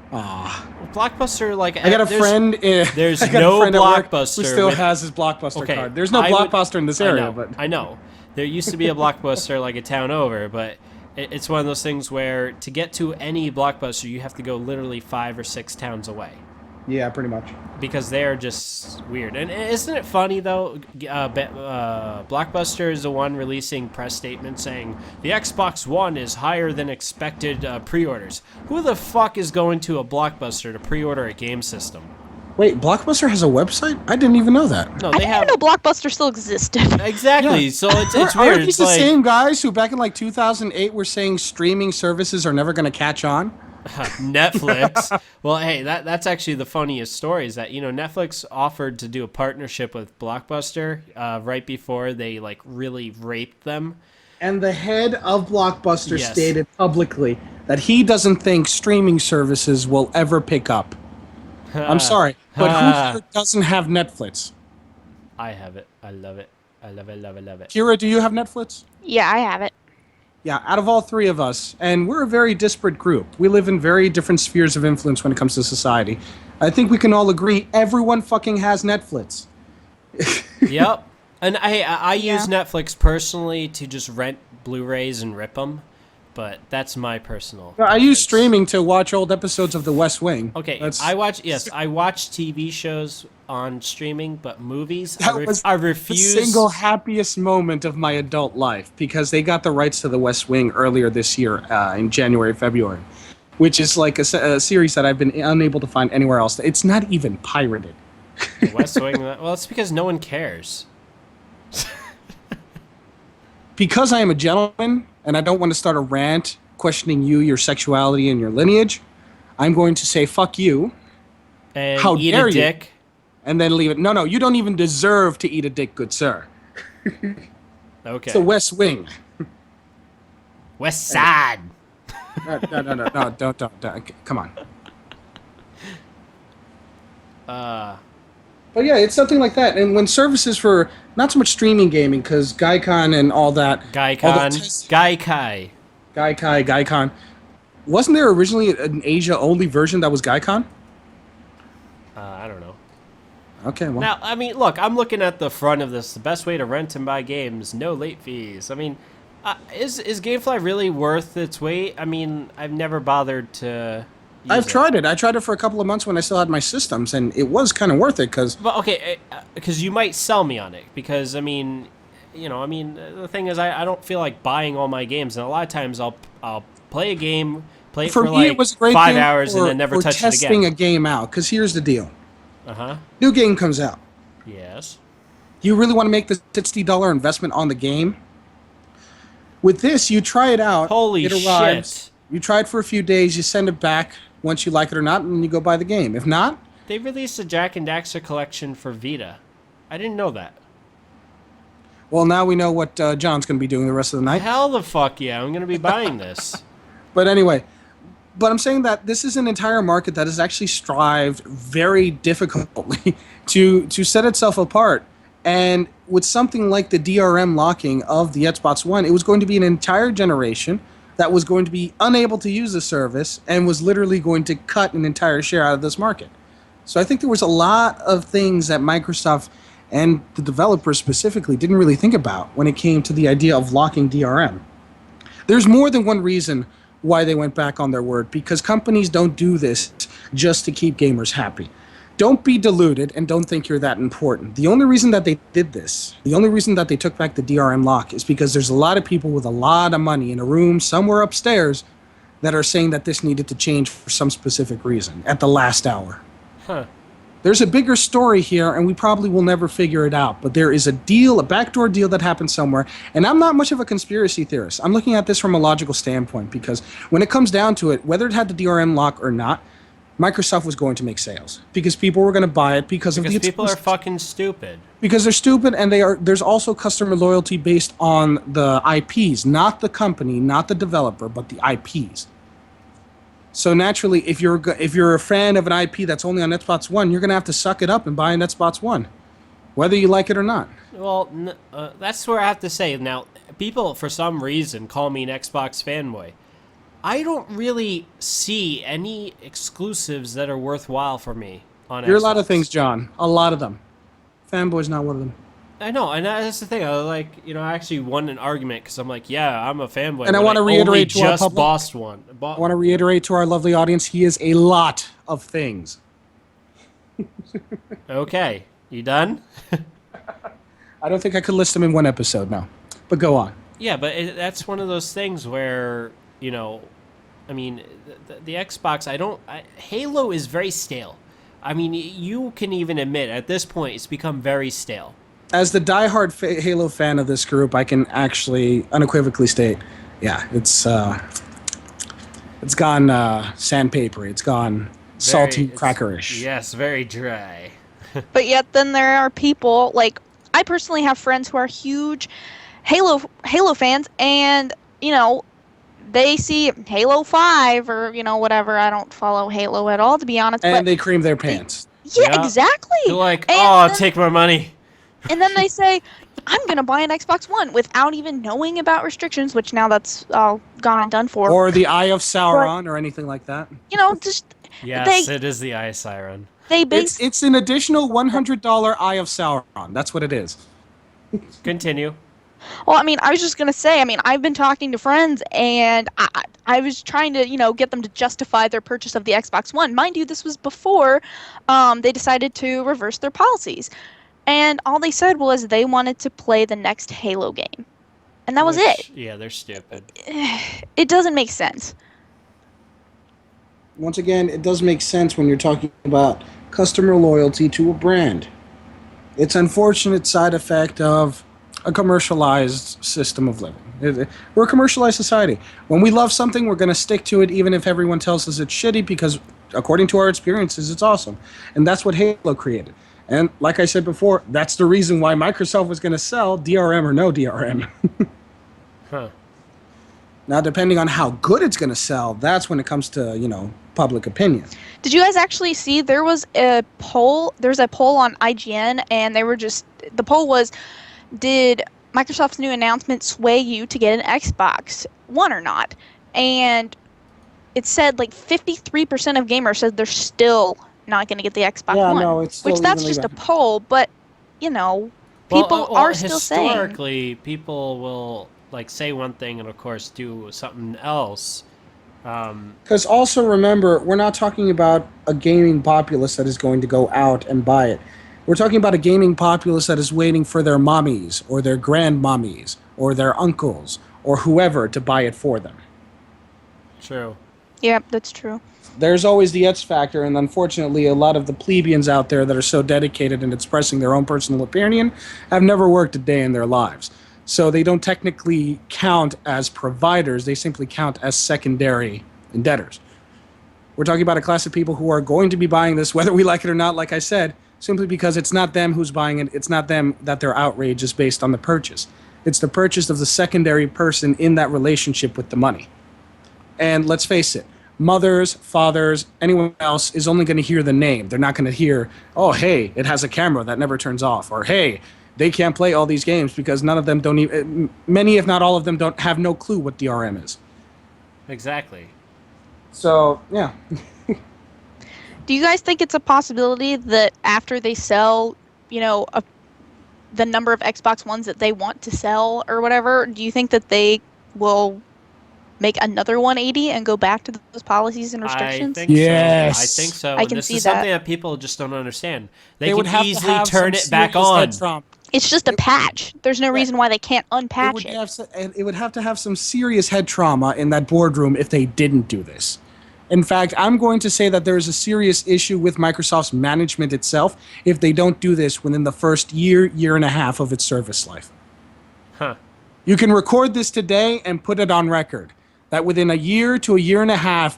S3: Aw.
S4: Blockbuster, like,
S3: I got a friend in.
S4: There's no Blockbuster
S3: who still has his Blockbuster card. There's no Blockbuster in this area, but
S4: I know. There used to be a Blockbuster like a town over, but it's one of those things where to get to any Blockbuster, you have to go literally 5 or 6 towns away.
S3: Yeah, pretty much.
S4: Because they're just weird. And isn't it funny, though? Blockbuster is the one releasing press statements saying the Xbox One is higher than expected pre-orders. Who the fuck is going to a Blockbuster to pre-order a game system?
S3: Wait, Blockbuster has a website? I didn't even know that.
S4: No,
S5: I didn't even know Blockbuster still existed.
S4: Exactly. Yeah. So it's weird.
S3: Aren't these the same guys who back in like 2008 were saying streaming services are never going to catch on?
S4: Netflix. Well, hey, that's actually the funniest story is that, you know, Netflix offered to do a partnership with Blockbuster right before they like really raped them.
S3: And the head of Blockbuster stated publicly that he doesn't think streaming services will ever pick up. I'm sorry, but who here doesn't have Netflix?
S4: I have it. I love it. I love it, love it, love it.
S3: Kira, do you have Netflix?
S5: Yeah, I have it.
S3: Yeah, out of all three of us, and we're a very disparate group. We live in very different spheres of influence when it comes to society. I think we can all agree everyone fucking has Netflix.
S4: Yep. And I use Netflix personally to just rent Blu-rays and rip them, but that's my personal preference.
S3: I use streaming to watch old episodes of The West Wing.
S4: Okay, I watch TV shows on streaming, but movies, I refuse.
S3: The single happiest moment of my adult life because they got the rights to The West Wing earlier this year in January, February, which is like a series that I've been unable to find anywhere else. It's not even pirated.
S4: The West Wing? Well, it's because no one cares.
S3: Because I am a gentleman and I don't want to start a rant questioning you, your sexuality, and your lineage, I'm going to say fuck you.
S4: And how eat dare a dick.
S3: You? And then leave it. No, you don't even deserve to eat a dick, good sir.
S4: Okay.
S3: It's the West Wing.
S4: West Side.
S3: No, don't. Come on. But yeah, it's something like that. And when services for not so much streaming gaming, because Gaikon and all that.
S4: Gaikai.
S3: Wasn't there originally an Asia-only version that was Gaikon?
S4: I don't know.
S3: Okay, well.
S4: Now, I mean, look, I'm looking at the front of this. The best way to rent and buy games, no late fees. I mean, is GameFly really worth its weight? I mean, I've never bothered to.
S3: I've tried it. I tried it for a couple of months when I still had my systems, and it was kind of worth it because.
S4: But okay, because you might sell me on it. Because I mean, the thing is, I don't feel like buying all my games, and a lot of times I'll play a game, play it for
S3: me,
S4: like
S3: it was a great
S4: 5
S3: thing
S4: hours, and then never touch it again.
S3: Testing a game out, because here's the deal.
S4: Uh-huh.
S3: New game comes out.
S4: Yes.
S3: You really want to make the $60 investment on the game? With this, you try it out.
S4: Holy
S3: it arrives,
S4: shit.
S3: You try it for a few days, you send it back once you like it or not, and then you go buy the game. If not...
S4: They released a Jack and Daxter collection for Vita. I didn't know that.
S3: Well, now we know what John's going to be doing the rest of the night.
S4: Hell the fuck yeah, I'm going to be buying this.
S3: But anyway... But I'm saying that this is an entire market that has actually strived very difficultly to set itself apart. And with something like the DRM locking of the Xbox One, it was going to be an entire generation that was going to be unable to use the service and was literally going to cut an entire share out of this market. So I think there was a lot of things that Microsoft and the developers specifically didn't really think about when it came to the idea of locking DRM. There's more than one reason why they went back on their word, because companies don't do this just to keep gamers happy. Don't be deluded and don't think you're that important. The only reason that they did this, the only reason that they took back the DRM lock is because there's a lot of people with a lot of money in a room somewhere upstairs that are saying that this needed to change for some specific reason at the last hour.
S4: Huh.
S3: There's a bigger story here, and we probably will never figure it out. But there is a deal, a backdoor deal that happened somewhere. And I'm not much of a conspiracy theorist. I'm looking at this from a logical standpoint because when it comes down to it, whether it had the DRM lock or not, Microsoft was going to make sales because people were going to buy it because of the
S4: people are fucking stupid.
S3: Because they're stupid, and there's also customer loyalty based on the IPs, not the company, not the developer, but the IPs. So naturally, if you're a fan of an IP that's only on Xbox One, you're going to have to suck it up and buy an Xbox One, whether you like it or not.
S4: Well, that's where I have to say. Now, people, for some reason, call me an Xbox fanboy. I don't really see any exclusives that are worthwhile for me on Xbox.
S3: You're a lot of things, John. A lot of them. Fanboy's not one of them.
S4: I know, and that's the thing. I actually won an argument because I'm like, yeah, I'm a fanboy.
S3: And I want to reiterate to our public.
S4: Bossed one.
S3: I want to reiterate to our lovely audience, he is a lot of things.
S4: Okay, you done?
S3: I don't think I could list them in one episode now, but go on.
S4: Yeah, but that's one of those things where I mean, the Xbox. Halo is very stale. I mean, you can even admit at this point it's become very stale.
S3: As the diehard Halo fan of this group, I can actually unequivocally state, yeah, it's gone sandpapery. It's gone salty, crackerish.
S4: Yes, very dry.
S5: But yet then there are people, like, I personally have friends who are huge Halo fans, and, they see Halo 5 or, whatever. I don't follow Halo at all, to be honest.
S3: And they cream their pants.
S5: Yeah, exactly.
S4: They're like, take my money.
S5: And then they say, I'm going to buy an Xbox One without even knowing about restrictions, which now that's all gone and done for.
S3: Or the Eye of Sauron or anything like that.
S5: Just...
S4: Yes, it is the Eye of Sauron.
S3: It's an additional $100 Eye of Sauron. That's what it is.
S4: Continue.
S5: Well, I mean, I was just going to say, I've been talking to friends, and I was trying to, get them to justify their purchase of the Xbox One. Mind you, this was before they decided to reverse their policies. And all they said was they wanted to play the next Halo game. And that was it.
S4: Yeah, they're stupid.
S5: It doesn't make sense.
S3: Once again, it does make sense when you're talking about customer loyalty to a brand. It's an unfortunate side effect of a commercialized system of living. We're a commercialized society. When we love something, we're going to stick to it even if everyone tells us it's shitty because, according to our experiences, it's awesome. And that's what Halo created. And like I said before, that's the reason why Microsoft was going to sell DRM or no DRM.
S4: Huh.
S3: Now, depending on how good it's going to sell, that's when it comes to, public opinion.
S5: Did you guys actually see there was a poll? There's a poll on IGN, and the poll was, did Microsoft's new announcement sway you to get an Xbox One or not? And it said 53% of gamers said they're still not going to get the Xbox
S3: Yeah,
S5: One.
S3: no, it's still
S5: which that's
S3: evenly
S5: just a
S3: balanced.
S5: poll, but you know, people are still saying.
S4: Historically, people will like say one thing and of course do something else.
S3: Because also remember, we're not talking about a gaming populace that is going to go out and buy it. We're talking about a gaming populace that is waiting for their mommies or their grandmommies or their uncles or whoever to buy it for them.
S4: True.
S5: Yep, that's true.
S3: There's always the X factor, and unfortunately, a lot of the plebeians out there that are so dedicated in expressing their own personal opinion have never worked a day in their lives. So they don't technically count as providers, they simply count as secondary debtors. We're talking about a class of people who are going to be buying this, whether we like it or not, like I said, simply because it's not them who's buying it, it's not them that their outrage is based on the purchase. It's the purchase of the secondary person in that relationship with the money. And let's face it, mothers, fathers, anyone else is only going to hear the name. They're not going to hear, oh, hey, it has a camera that never turns off, or hey, they can't play all these games because none of them don't even, many if not all of them don't have no clue what DRM is.
S4: Exactly.
S3: So, yeah.
S5: Do you guys think it's a possibility that after they sell, you know, the number of Xbox Ones that they want to sell or whatever, do you think that they will make another 180 and go back to those policies and restrictions?
S4: I think
S3: Yes.
S4: so. I think so.
S5: I
S4: And
S5: can
S4: this
S5: see
S4: is
S5: that.
S4: something that people just don't understand. They
S3: would
S4: can
S3: have to
S4: easily
S3: have
S4: turn
S3: some
S4: it back
S3: serious
S4: on.
S3: head trauma.
S5: It's just a patch. There's no reason why they can't
S3: It
S5: unpatch
S3: would,
S5: it.
S3: it would have to have some serious head trauma in that boardroom if they didn't do this. In fact, I'm going to say that there is a serious issue with Microsoft's management itself if they don't do this within the first year, year and a half of its service life.
S4: Huh.
S3: You can record this today and put it on record that within a year to a year and a half,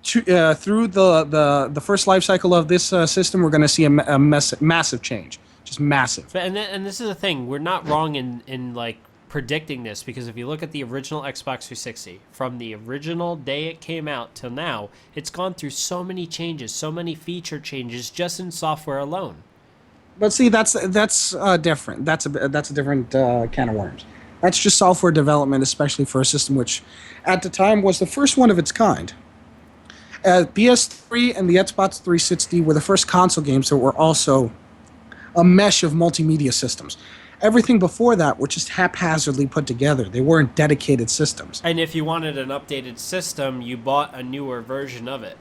S3: through the first life cycle of this system, we're going to see a massive change. Just massive.
S4: But, and this is the thing. We're not wrong in like predicting this, because if you look at the original Xbox 360, from the original day it came out till now, it's gone through so many changes, so many feature changes just in software alone.
S3: But see, that's different. That's a different can of worms. That's just software development, especially for a system which, at the time, was the first one of its kind. PS3 and the Xbox 360 were the first console games that were also a mesh of multimedia systems. Everything before that were just haphazardly put together. They weren't dedicated systems.
S4: And if you wanted an updated system, you bought a newer version of it.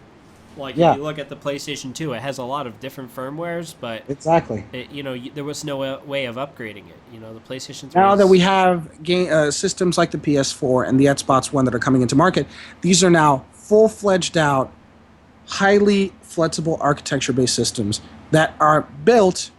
S4: Like,
S3: Yeah.
S4: if you look at the PlayStation 2, it has a lot of different firmwares, but
S3: Exactly.
S4: there was no way of upgrading it. The PlayStation 3
S3: Now that
S4: is-
S3: we have systems like the PS4 and the Xbox One that are coming into market, these are now full-fledged out, highly flexible architecture-based systems that are built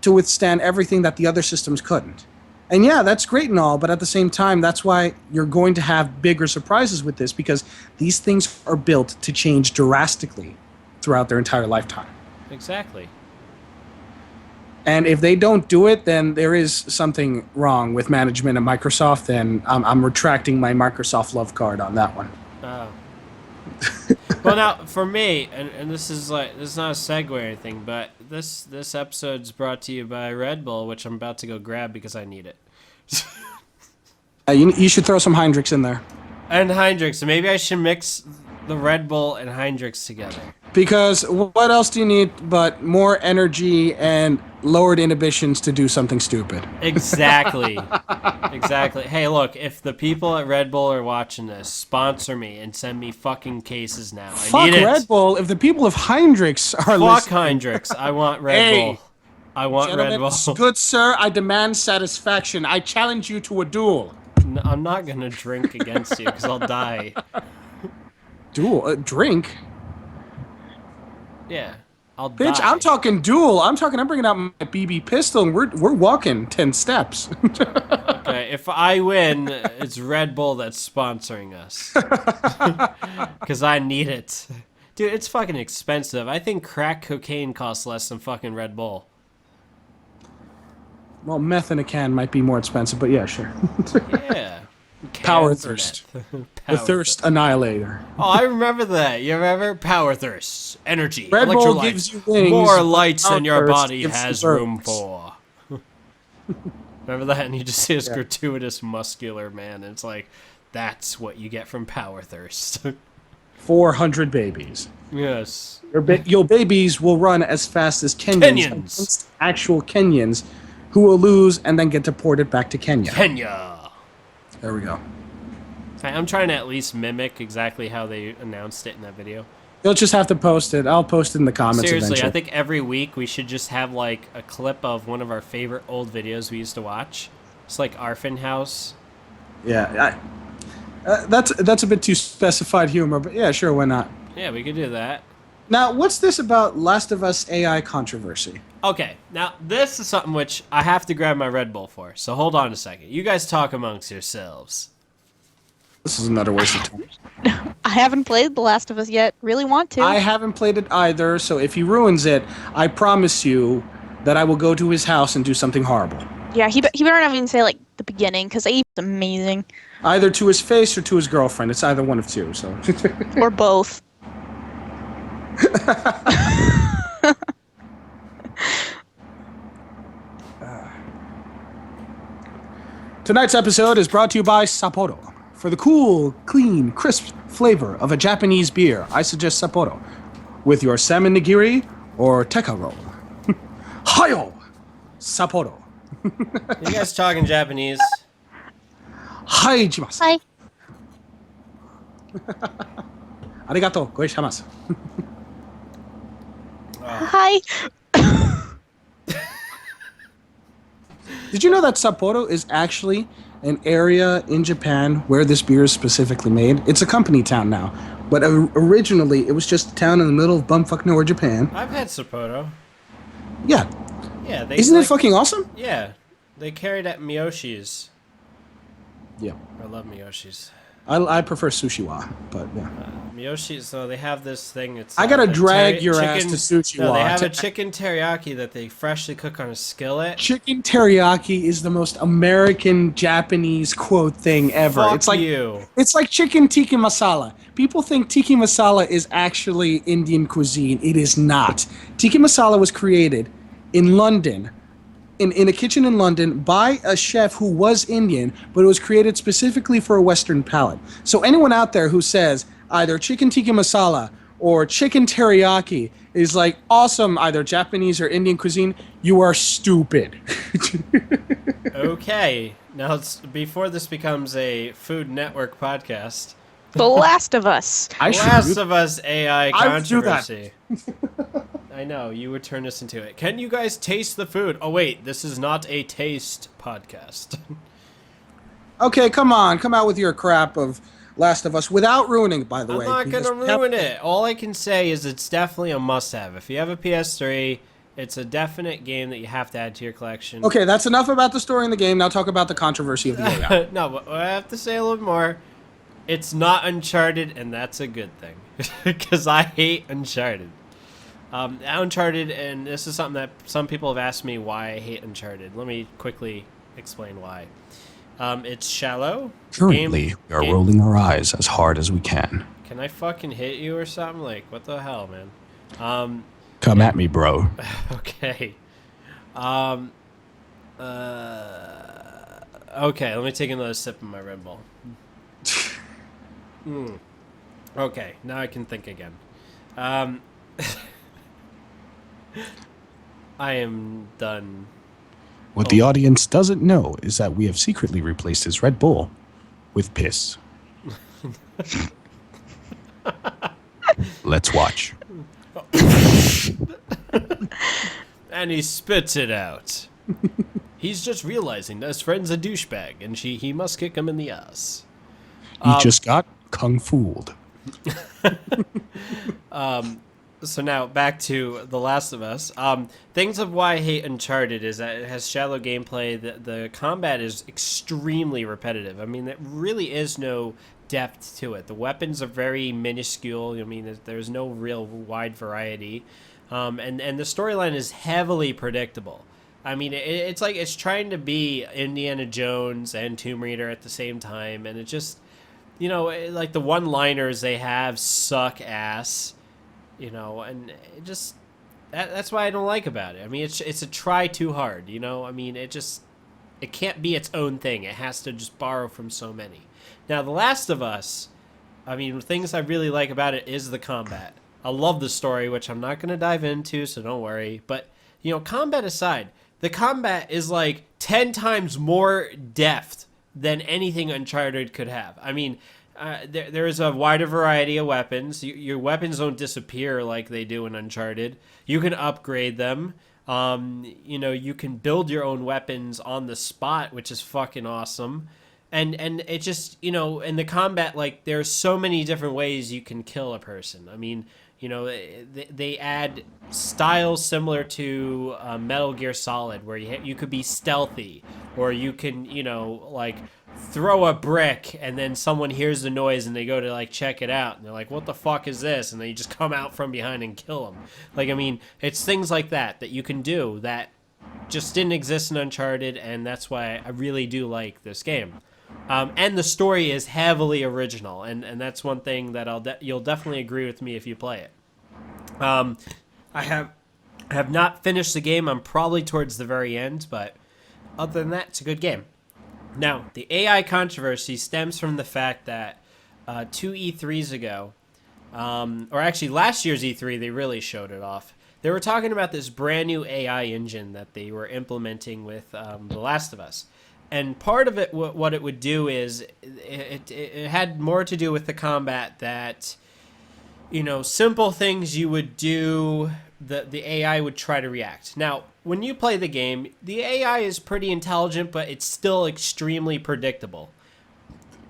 S3: to withstand everything that the other systems couldn't. And yeah, that's great and all, but at the same time, that's why you're going to have bigger surprises with this, because these things are built to change drastically throughout their entire lifetime.
S4: Exactly.
S3: And if they don't do it, then there is something wrong with management at Microsoft, and I'm retracting my Microsoft love card on that one.
S4: Oh. Well, now for me, and this is not a segue or anything, but this episode's brought to you by Red Bull, which I'm about to go grab because I need it.
S3: You should throw some Heinrichs in there.
S4: And Heinrichs. Maybe I should mix the Red Bull and Heinrichs together.
S3: Because what else do you need but more energy and lowered inhibitions to do something stupid?
S4: Exactly. Exactly. Hey, look, if the people at Red Bull are watching this, sponsor me and send me fucking cases now. I need it.
S3: Red Bull. If the people of Heinrichs are
S4: Fuck
S3: listening.
S4: Heinrichs. I want Red
S3: Hey,
S4: Bull. I want
S3: Gentlemen,
S4: Red Bull.
S3: good sir, I demand satisfaction. I challenge you to a duel.
S4: No, I'm not gonna drink against you because I'll die.
S3: Duel? Drink?
S4: Yeah, I'll
S3: Bitch,
S4: die.
S3: I'm talking duel. I'm bringing out my BB pistol and we're walking 10 steps.
S4: Okay, if I win, it's Red Bull that's sponsoring us. Because I need it. Dude, it's fucking expensive. I think crack cocaine costs less than fucking Red Bull.
S3: Well, meth in a can might be more expensive, but yeah, sure.
S4: Yeah.
S3: Power
S4: Cans of
S3: thirst.
S4: meth.
S3: The
S4: Power
S3: thirst annihilator.
S4: Oh, I remember that. You remember? Power thirst. Energy.
S3: Red Bull
S4: electrolytes.
S3: gives you wings,
S4: More
S3: but
S4: lights than your
S3: Power Thirst
S4: body
S3: gives you
S4: has room
S3: birds.
S4: for. Remember that? And you just see this gratuitous muscular man. And it's like, that's what you get from power thirst.
S3: 400 babies.
S4: Yes.
S3: Your babies will run as fast as Kenyans. Against actual Kenyans who will lose and then get deported back to Kenya.
S4: Kenya.
S3: There we go.
S4: I'm trying to at least mimic exactly how they announced it in that video.
S3: You'll just have to post it. I'll post it in the comments
S4: Seriously,
S3: eventually.
S4: I think every week we should just have like a clip of one of our favorite old videos we used to watch. It's like Arfin House.
S3: Yeah, that's a bit too specified humor, but yeah, sure, why not?
S4: Yeah, we could do that.
S3: Now, what's this about Last of Us AI controversy?
S4: Okay, now this is something which I have to grab my Red Bull for, so hold on a second. You guys talk amongst yourselves.
S3: This is another waste of time.
S5: I haven't played The Last of Us yet. Really want to.
S3: I haven't played it either, so if he ruins it, I promise you that I will go to his house and do something horrible.
S5: Yeah, he better not even say like the beginning, because it's amazing.
S3: Either to his face or to his girlfriend. It's either one of two, so.
S5: Or both.
S3: Tonight's episode is brought to you by Sapporo. For the cool, clean, crisp flavor of a Japanese beer, I suggest Sapporo. With your salmon nigiri or tekka roll. Hayo! Sapporo.
S4: You guys talking Japanese?
S3: Hi, jimasu.
S5: Hi.
S3: Arigato, goishamasu.
S5: Hi.
S3: Did you know that Sapporo is actually an area in Japan where this beer is specifically made? It's a company town now, but originally it was just a town in the middle of bumfuck nowhere, Japan.
S4: I've had Sapporo.
S3: Yeah.
S4: Yeah, they
S3: Isn't it fucking awesome?
S4: Yeah, they carried at Miyoshi's.
S3: Yeah.
S4: I love Miyoshi's.
S3: I prefer Sushiwa, but yeah.
S4: Miyoshi's, so they have this thing. It's
S3: I gotta
S4: a
S3: drag your ass to Sushiwa.
S4: No, they have a chicken teriyaki that they freshly cook on a skillet.
S3: Chicken teriyaki is the most American Japanese quote thing ever.
S4: Fuck
S3: it's like
S4: you.
S3: It's like chicken tikka masala. People think tikka masala is actually Indian cuisine. It is not. Tikka masala was created in London, in a kitchen in London by a chef who was Indian, but it was created specifically for a Western palate. So anyone out there who says either chicken tikka masala or chicken teriyaki is like awesome, either Japanese or Indian cuisine, you are stupid.
S4: Okay, now before this becomes a Food Network podcast,
S5: The Last of Us.
S4: Last of Us AI
S3: I would do that.
S4: controversy. I know, you would turn us into it. Can you guys taste the food? Oh wait, this is not a taste podcast.
S3: Okay, come on. Come out with your crap of Last of Us without ruining it, by the way.
S4: I'm not gonna ruin it. All I can say is it's definitely a must-have. If you have a PS3, it's a definite game that you have to add to your collection.
S3: Okay, that's enough about the story in the game. Now talk about the controversy of the AI.
S4: No, but I have to say a little more. It's not Uncharted, and that's a good thing. Because I hate Uncharted. Uncharted, and this is something that some people have asked me why I hate Uncharted. Let me quickly explain why. It's shallow.
S6: Currently, we are rolling our eyes as hard as we can.
S4: Can I fucking hit you or something? Like, what the hell, man?
S6: Come at me, bro.
S4: Okay. Okay, let me take another sip of my Red Bull. Okay, now I can think again. I am done.
S6: What the audience doesn't know is that we have secretly replaced his Red Bull with piss. Let's watch.
S4: And he spits it out. He's just realizing that his friend's a douchebag, and he must kick him in the ass.
S6: He just got kung fooled.
S4: So now back to The Last of Us. Things of why I hate Uncharted is that it has shallow gameplay. The combat is extremely repetitive. I mean, there really is no depth to it. The weapons are very minuscule. I mean, there's no real wide variety. And the storyline is heavily predictable. I mean, it's like it's trying to be Indiana Jones and Tomb Raider at the same time. And it just, you know, like the one-liners they have suck ass. You know, and it just that's why I don't like about it. I mean, it's a try too hard. You know, I mean, it can't be its own thing. It has to just borrow from so many. Now, The Last of Us I mean, things I really like about it is the combat. I love the story, which I'm not going to dive into, so don't worry. But, combat aside, the combat is like 10 times more depth than anything Uncharted could have. I mean, there is a wider variety of weapons. Your weapons don't disappear like they do in Uncharted. You can upgrade them. You can build your own weapons on the spot, which is fucking awesome. And it just, in the combat, like, there's so many different ways you can kill a person. I mean, they add styles similar to Metal Gear Solid, where you could be stealthy, or you can, like, throw a brick, and then someone hears the noise, and they go to, like, check it out, and they're like, what the fuck is this? And then you just come out from behind and kill them. Like, I mean, it's things like that you can do that just didn't exist in Uncharted, and that's why I really do like this game. And the story is heavily original, and that's one thing that you'll definitely agree with me if you play it. I have not finished the game. I'm probably towards the very end, but other than that, it's a good game. Now, the AI controversy stems from the fact that 2 E3s ago, or actually last year's E3, they really showed it off. They were talking about this brand new AI engine that they were implementing with The Last of Us. And part of it, what it would do is it had more to do with the combat that, simple things you would do, the AI would try to react. Now, when you play the game, the AI is pretty intelligent, but it's still extremely predictable,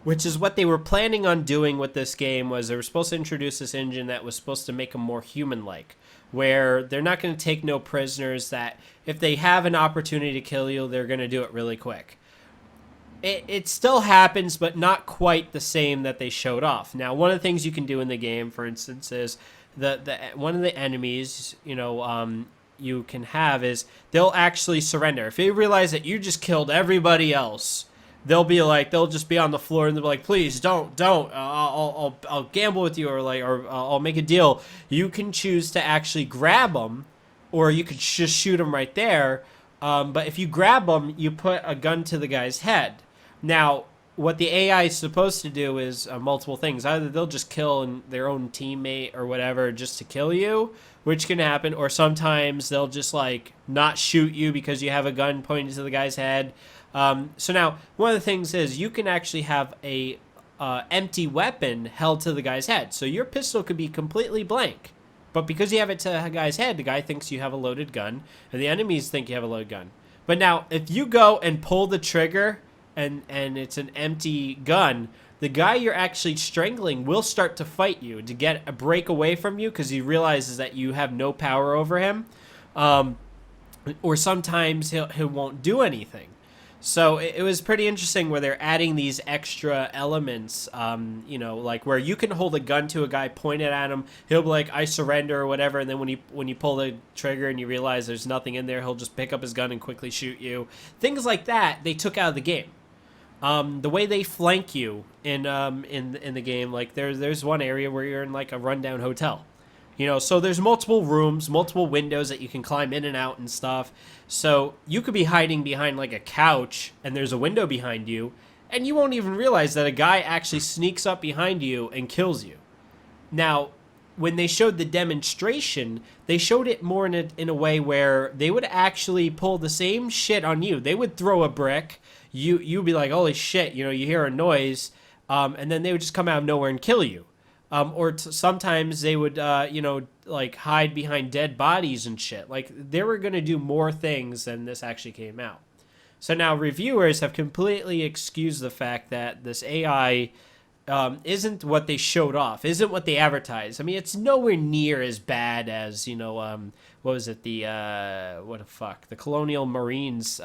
S4: which is what they were planning on doing with this game. Was they were supposed to introduce this engine that was supposed to make them more human-like, where they're not going to take no prisoners, that if they have an opportunity to kill you, they're going to do it really quick. It still happens, but not quite the same that they showed off. Now, one of the things you can do in the game, for instance, is one of the enemies, you can have is they'll actually surrender. If they realize that you just killed everybody else, they'll just be on the floor and they'll be like, please don't, I'll gamble with you, or I'll make a deal. You can choose to actually grab them, or you could just shoot them right there. But if you grab them, you put a gun to the guy's head. Now, what the AI is supposed to do is multiple things. Either they'll just kill their own teammate or whatever just to kill you, which can happen, or sometimes they'll just, like, not shoot you because you have a gun pointed to the guy's head. So now, one of the things is you can actually have a empty weapon held to the guy's head. So your pistol could be completely blank. But because you have it to a guy's head, the guy thinks you have a loaded gun, and the enemies think you have a loaded gun. But now, if you go and pull the trigger, and it's an empty gun, the guy you're actually strangling will start to fight you to get a break away from you, because he realizes that you have no power over him. Or sometimes he won't do anything. So it was pretty interesting where they're adding these extra elements, like where you can hold a gun to a guy, point it at him, he'll be like, I surrender, or whatever, and then when you pull the trigger and you realize there's nothing in there, he'll just pick up his gun and quickly shoot you. Things like that they took out of the game. The way they flank you in the game, like there's one area where you're in like a rundown hotel. So there's multiple rooms, multiple windows that you can climb in and out and stuff. So you could be hiding behind like a couch and there's a window behind you, and you won't even realize that a guy actually sneaks up behind you and kills you. Now, when they showed the demonstration, they showed it more in a way where they would actually pull the same shit on you. They would throw a brick, you'd be like, holy shit, you hear a noise, and then they would just come out of nowhere and kill you. Sometimes they would, like hide behind dead bodies and shit. Like, they were going to do more things than this actually came out. So now reviewers have completely excused the fact that this AI isn't what they showed off, isn't what they advertised. I mean, it's nowhere near as bad as, what was it, the Colonial Marines,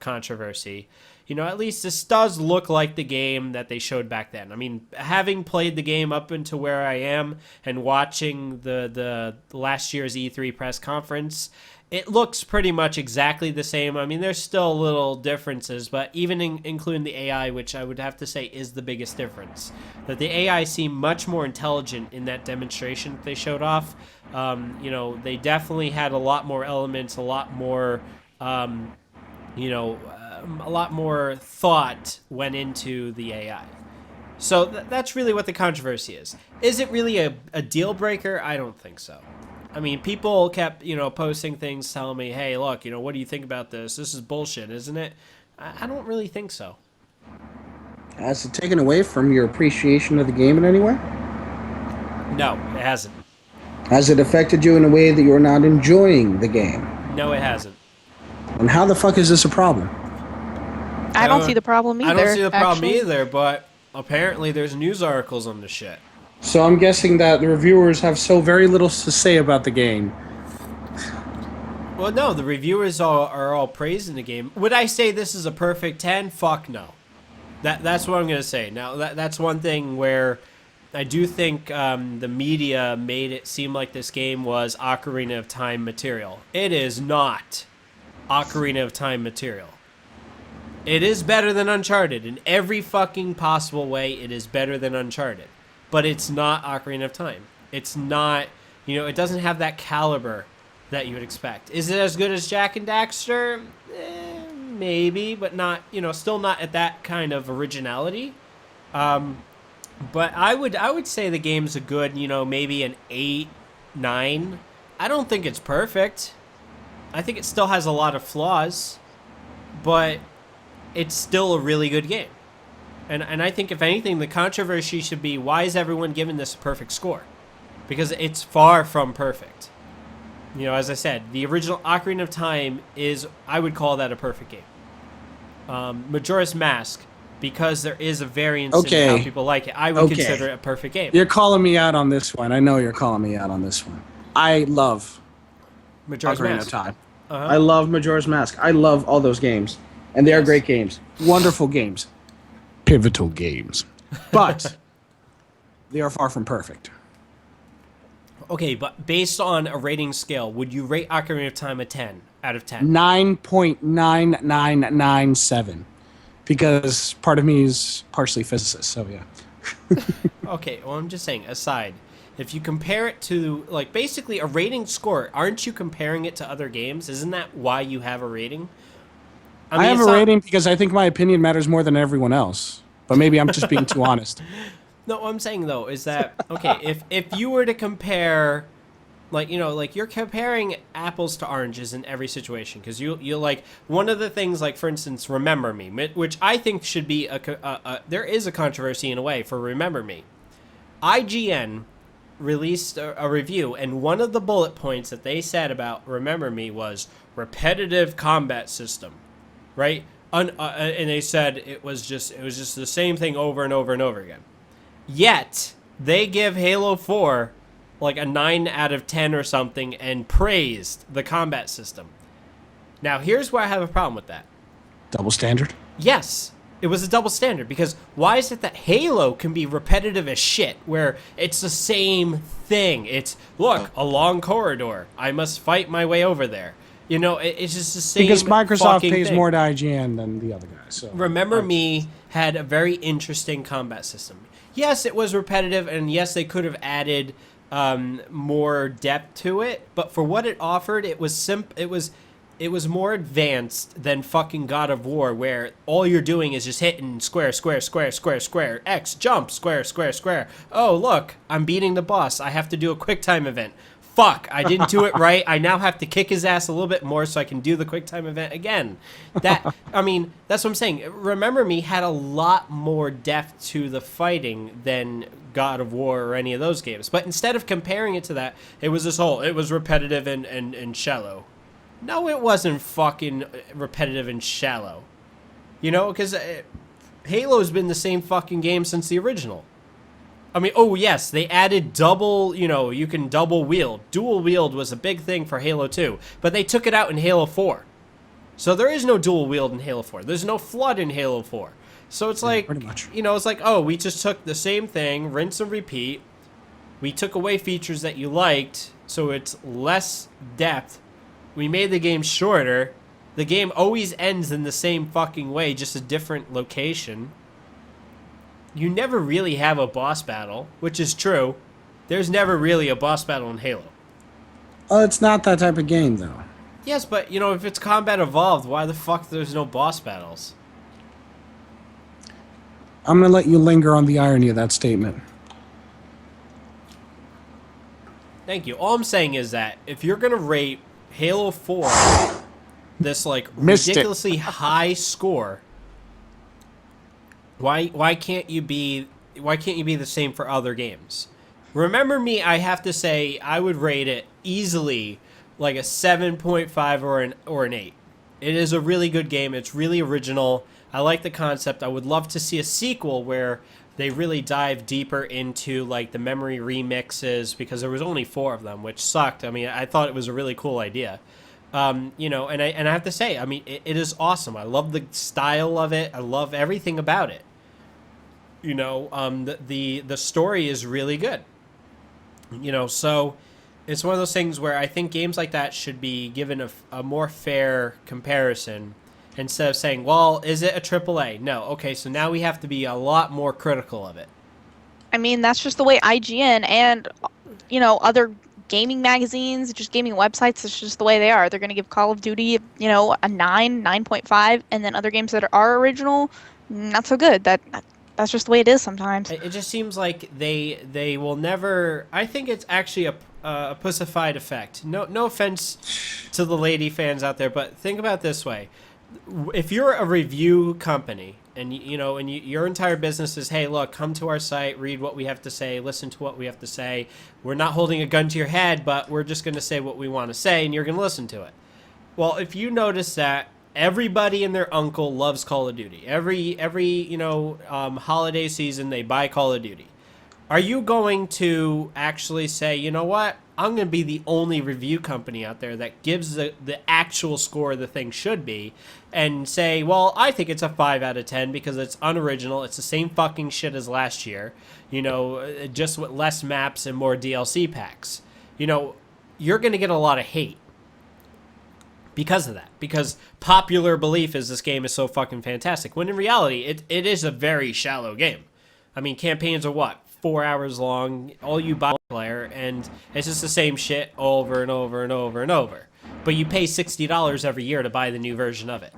S4: controversy. At least this does look like the game that they showed back then. I mean, having played the game up until where I am and watching the last year's E3 press conference, it looks pretty much exactly the same. I mean, there's still little differences, but even including the AI, which I would have to say is the biggest difference, that the AI seemed much more intelligent in that demonstration that they showed off. They definitely had a lot more elements, a lot more, a lot more thought went into the AI. So that's really what the controversy is. Is it really a deal breaker? I don't think so. I mean, people kept, posting things telling me, hey, look, what do you think about this? This is bullshit, isn't it? I don't really think so.
S3: Has it taken away from your appreciation of the game in any way?
S4: No, it hasn't.
S3: Has it affected you in a way that you're not enjoying the game?
S4: No, it hasn't.
S3: And how the fuck is this a problem?
S5: I don't see the problem either.
S4: I don't see the problem
S5: actually.
S4: either, but apparently there's news articles on the shit.
S3: So I'm guessing that the reviewers have so very little to say about the game.
S4: Well, no, the reviewers are all praising the game. Would I say this is a perfect 10? Fuck no. That's what I'm going to say. Now, that's one thing where I do think the media made it seem like this game was Ocarina of Time material. It is not Ocarina of Time material. It is better than Uncharted. In every fucking possible way, it is better than Uncharted. But it's not Ocarina of Time. It's not, it doesn't have that caliber that you would expect. Is it as good as Jak and Daxter? Maybe, but not, still not at that kind of originality. But I would say the game's a good, maybe an 8, 9. I don't think it's perfect. I think it still has a lot of flaws, but it's still a really good game. And I think, if anything, the controversy should be, why is everyone giving this a perfect score? Because it's far from perfect. As I said, the original Ocarina of Time is, I would call that a perfect game. Majora's Mask, because there is a variance in how people like it, I would consider it a perfect game.
S3: You're calling me out on this one. I know you're calling me out on this one. I love
S4: Majora's
S3: Ocarina
S4: Mask.
S3: of Time.
S4: Uh-huh.
S3: I love Majora's Mask. I love all those games. And they are great games. Wonderful games.
S6: Pivotal games.
S3: But they are far from perfect.
S4: Okay, but based on a rating scale, would you rate Ocarina of Time a 10 out of 10?
S3: 9.9997. Because part of me is partially physicist, so yeah.
S4: Okay, well, I'm just saying, aside, if you compare it to, basically a rating score, aren't you comparing it to other games? Isn't that why you have a rating?
S3: I have a rating because I think my opinion matters more than everyone else. But maybe I'm just being too honest.
S4: No, what I'm saying, though, is that, okay, if you were to compare, you're comparing apples to oranges in every situation, because you one of the things, for instance, Remember Me, which I think should be there is a controversy in a way for Remember Me. IGN released a review, and one of the bullet points that they said about Remember Me was repetitive combat system, right? And they said it was just the same thing over and over and over again. Yet they give Halo 4 a 9 out of 10 or something and praised the combat system. Now, here's where I have a problem with that.
S6: Double standard?
S4: Yes, it was a double standard, because why is it that Halo can be repetitive as shit, where it's the same thing? It's, look, a long corridor. I must fight my way over there. It's just the same.
S3: Because Microsoft pays
S4: thing.
S3: more to IGN than the other guys. So
S4: Remember Me had a very interesting combat system. Yes, it was repetitive, and yes, they could have added more depth to it. But for what it offered, it was it was more advanced than fucking God of War, where all you're doing is just hitting square, square, square, square, square, X, jump, square, square, square. Oh, look, I'm beating the boss. I have to do a QuickTime event. Fuck, I didn't do it right. I now have to kick his ass a little bit more so I can do the QuickTime event again. That's what I'm saying. Remember Me had a lot more depth to the fighting than God of War or any of those games. But instead of comparing it to that, it was it was repetitive and shallow. No, it wasn't fucking repetitive and shallow. Because Halo's been the same fucking game since the original. Yes, they added double, you can double wield. Dual wield was a big thing for Halo 2, but they took it out in Halo 4. So there is no dual wield in Halo 4. There's no flood in Halo 4. So it's
S3: pretty much.
S4: It's we just took the same thing, rinse and repeat. We took away features that you liked, so it's less depth. We made the game shorter. The game always ends in the same fucking way, just a different location. You never really have a boss battle, which is true. There's never really a boss battle in Halo.
S3: Oh, it's not that type of game, though.
S4: Yes, but, if it's combat evolved, why the fuck there's no boss battles?
S3: I'm going to let you linger on the irony of that statement.
S4: Thank you. All I'm saying is that if you're gonna rate Halo 4 this like
S3: Missed it.
S4: ridiculously high score, why can't you be the same for other games? Remember Me, I have to say I would rate it easily like a 7.5 or an 8. It is a really good game. It's really original. I like the concept. I would love to see a sequel where they really dive deeper into like the memory remixes, because there was only 4 of them, which sucked. I mean, I thought it was a really cool idea. You know, and I have to say, I mean, it is awesome. I love the style of it. I love everything about it. You know, the story is really good. You know, so it's one of those things where I think games like that should be given a more fair comparison. Instead of saying, well, is it a AAA? No. Okay, so now we have to be a lot more critical of it.
S5: I mean, that's just the way IGN and, you know, other gaming magazines, just gaming websites, it's just the way they are. They're going to give Call of Duty, you know, a 9, 9.5, and then other games that are original, not so good. That's just the way it is sometimes.
S4: It just seems like they will never... I think it's actually a pussified effect. No offense to the lady fans out there, but think about it this way. If you're a review company and your entire business is, hey, look, come to our site, read what we have to say, listen to what we have to say. We're not holding a gun to your head, but we're just going to say what we want to say, and you're going to listen to it. Well, if you notice that everybody and their uncle loves Call of Duty, every holiday season they buy Call of Duty, are you going to actually say, you know what? I'm going to be the only review company out there that gives the actual score the thing should be, and say, well, I think it's a 5 out of 10 because it's unoriginal. It's the same fucking shit as last year, you know, just with less maps and more DLC packs. You know, you're going to get a lot of hate because of that, because popular belief is this game is so fucking fantastic, when in reality, it is a very shallow game. I mean, campaigns are what? 4 hours long, all you buy player, and it's just the same shit over and over and over and over. But you pay $60 every year to buy the new version of it.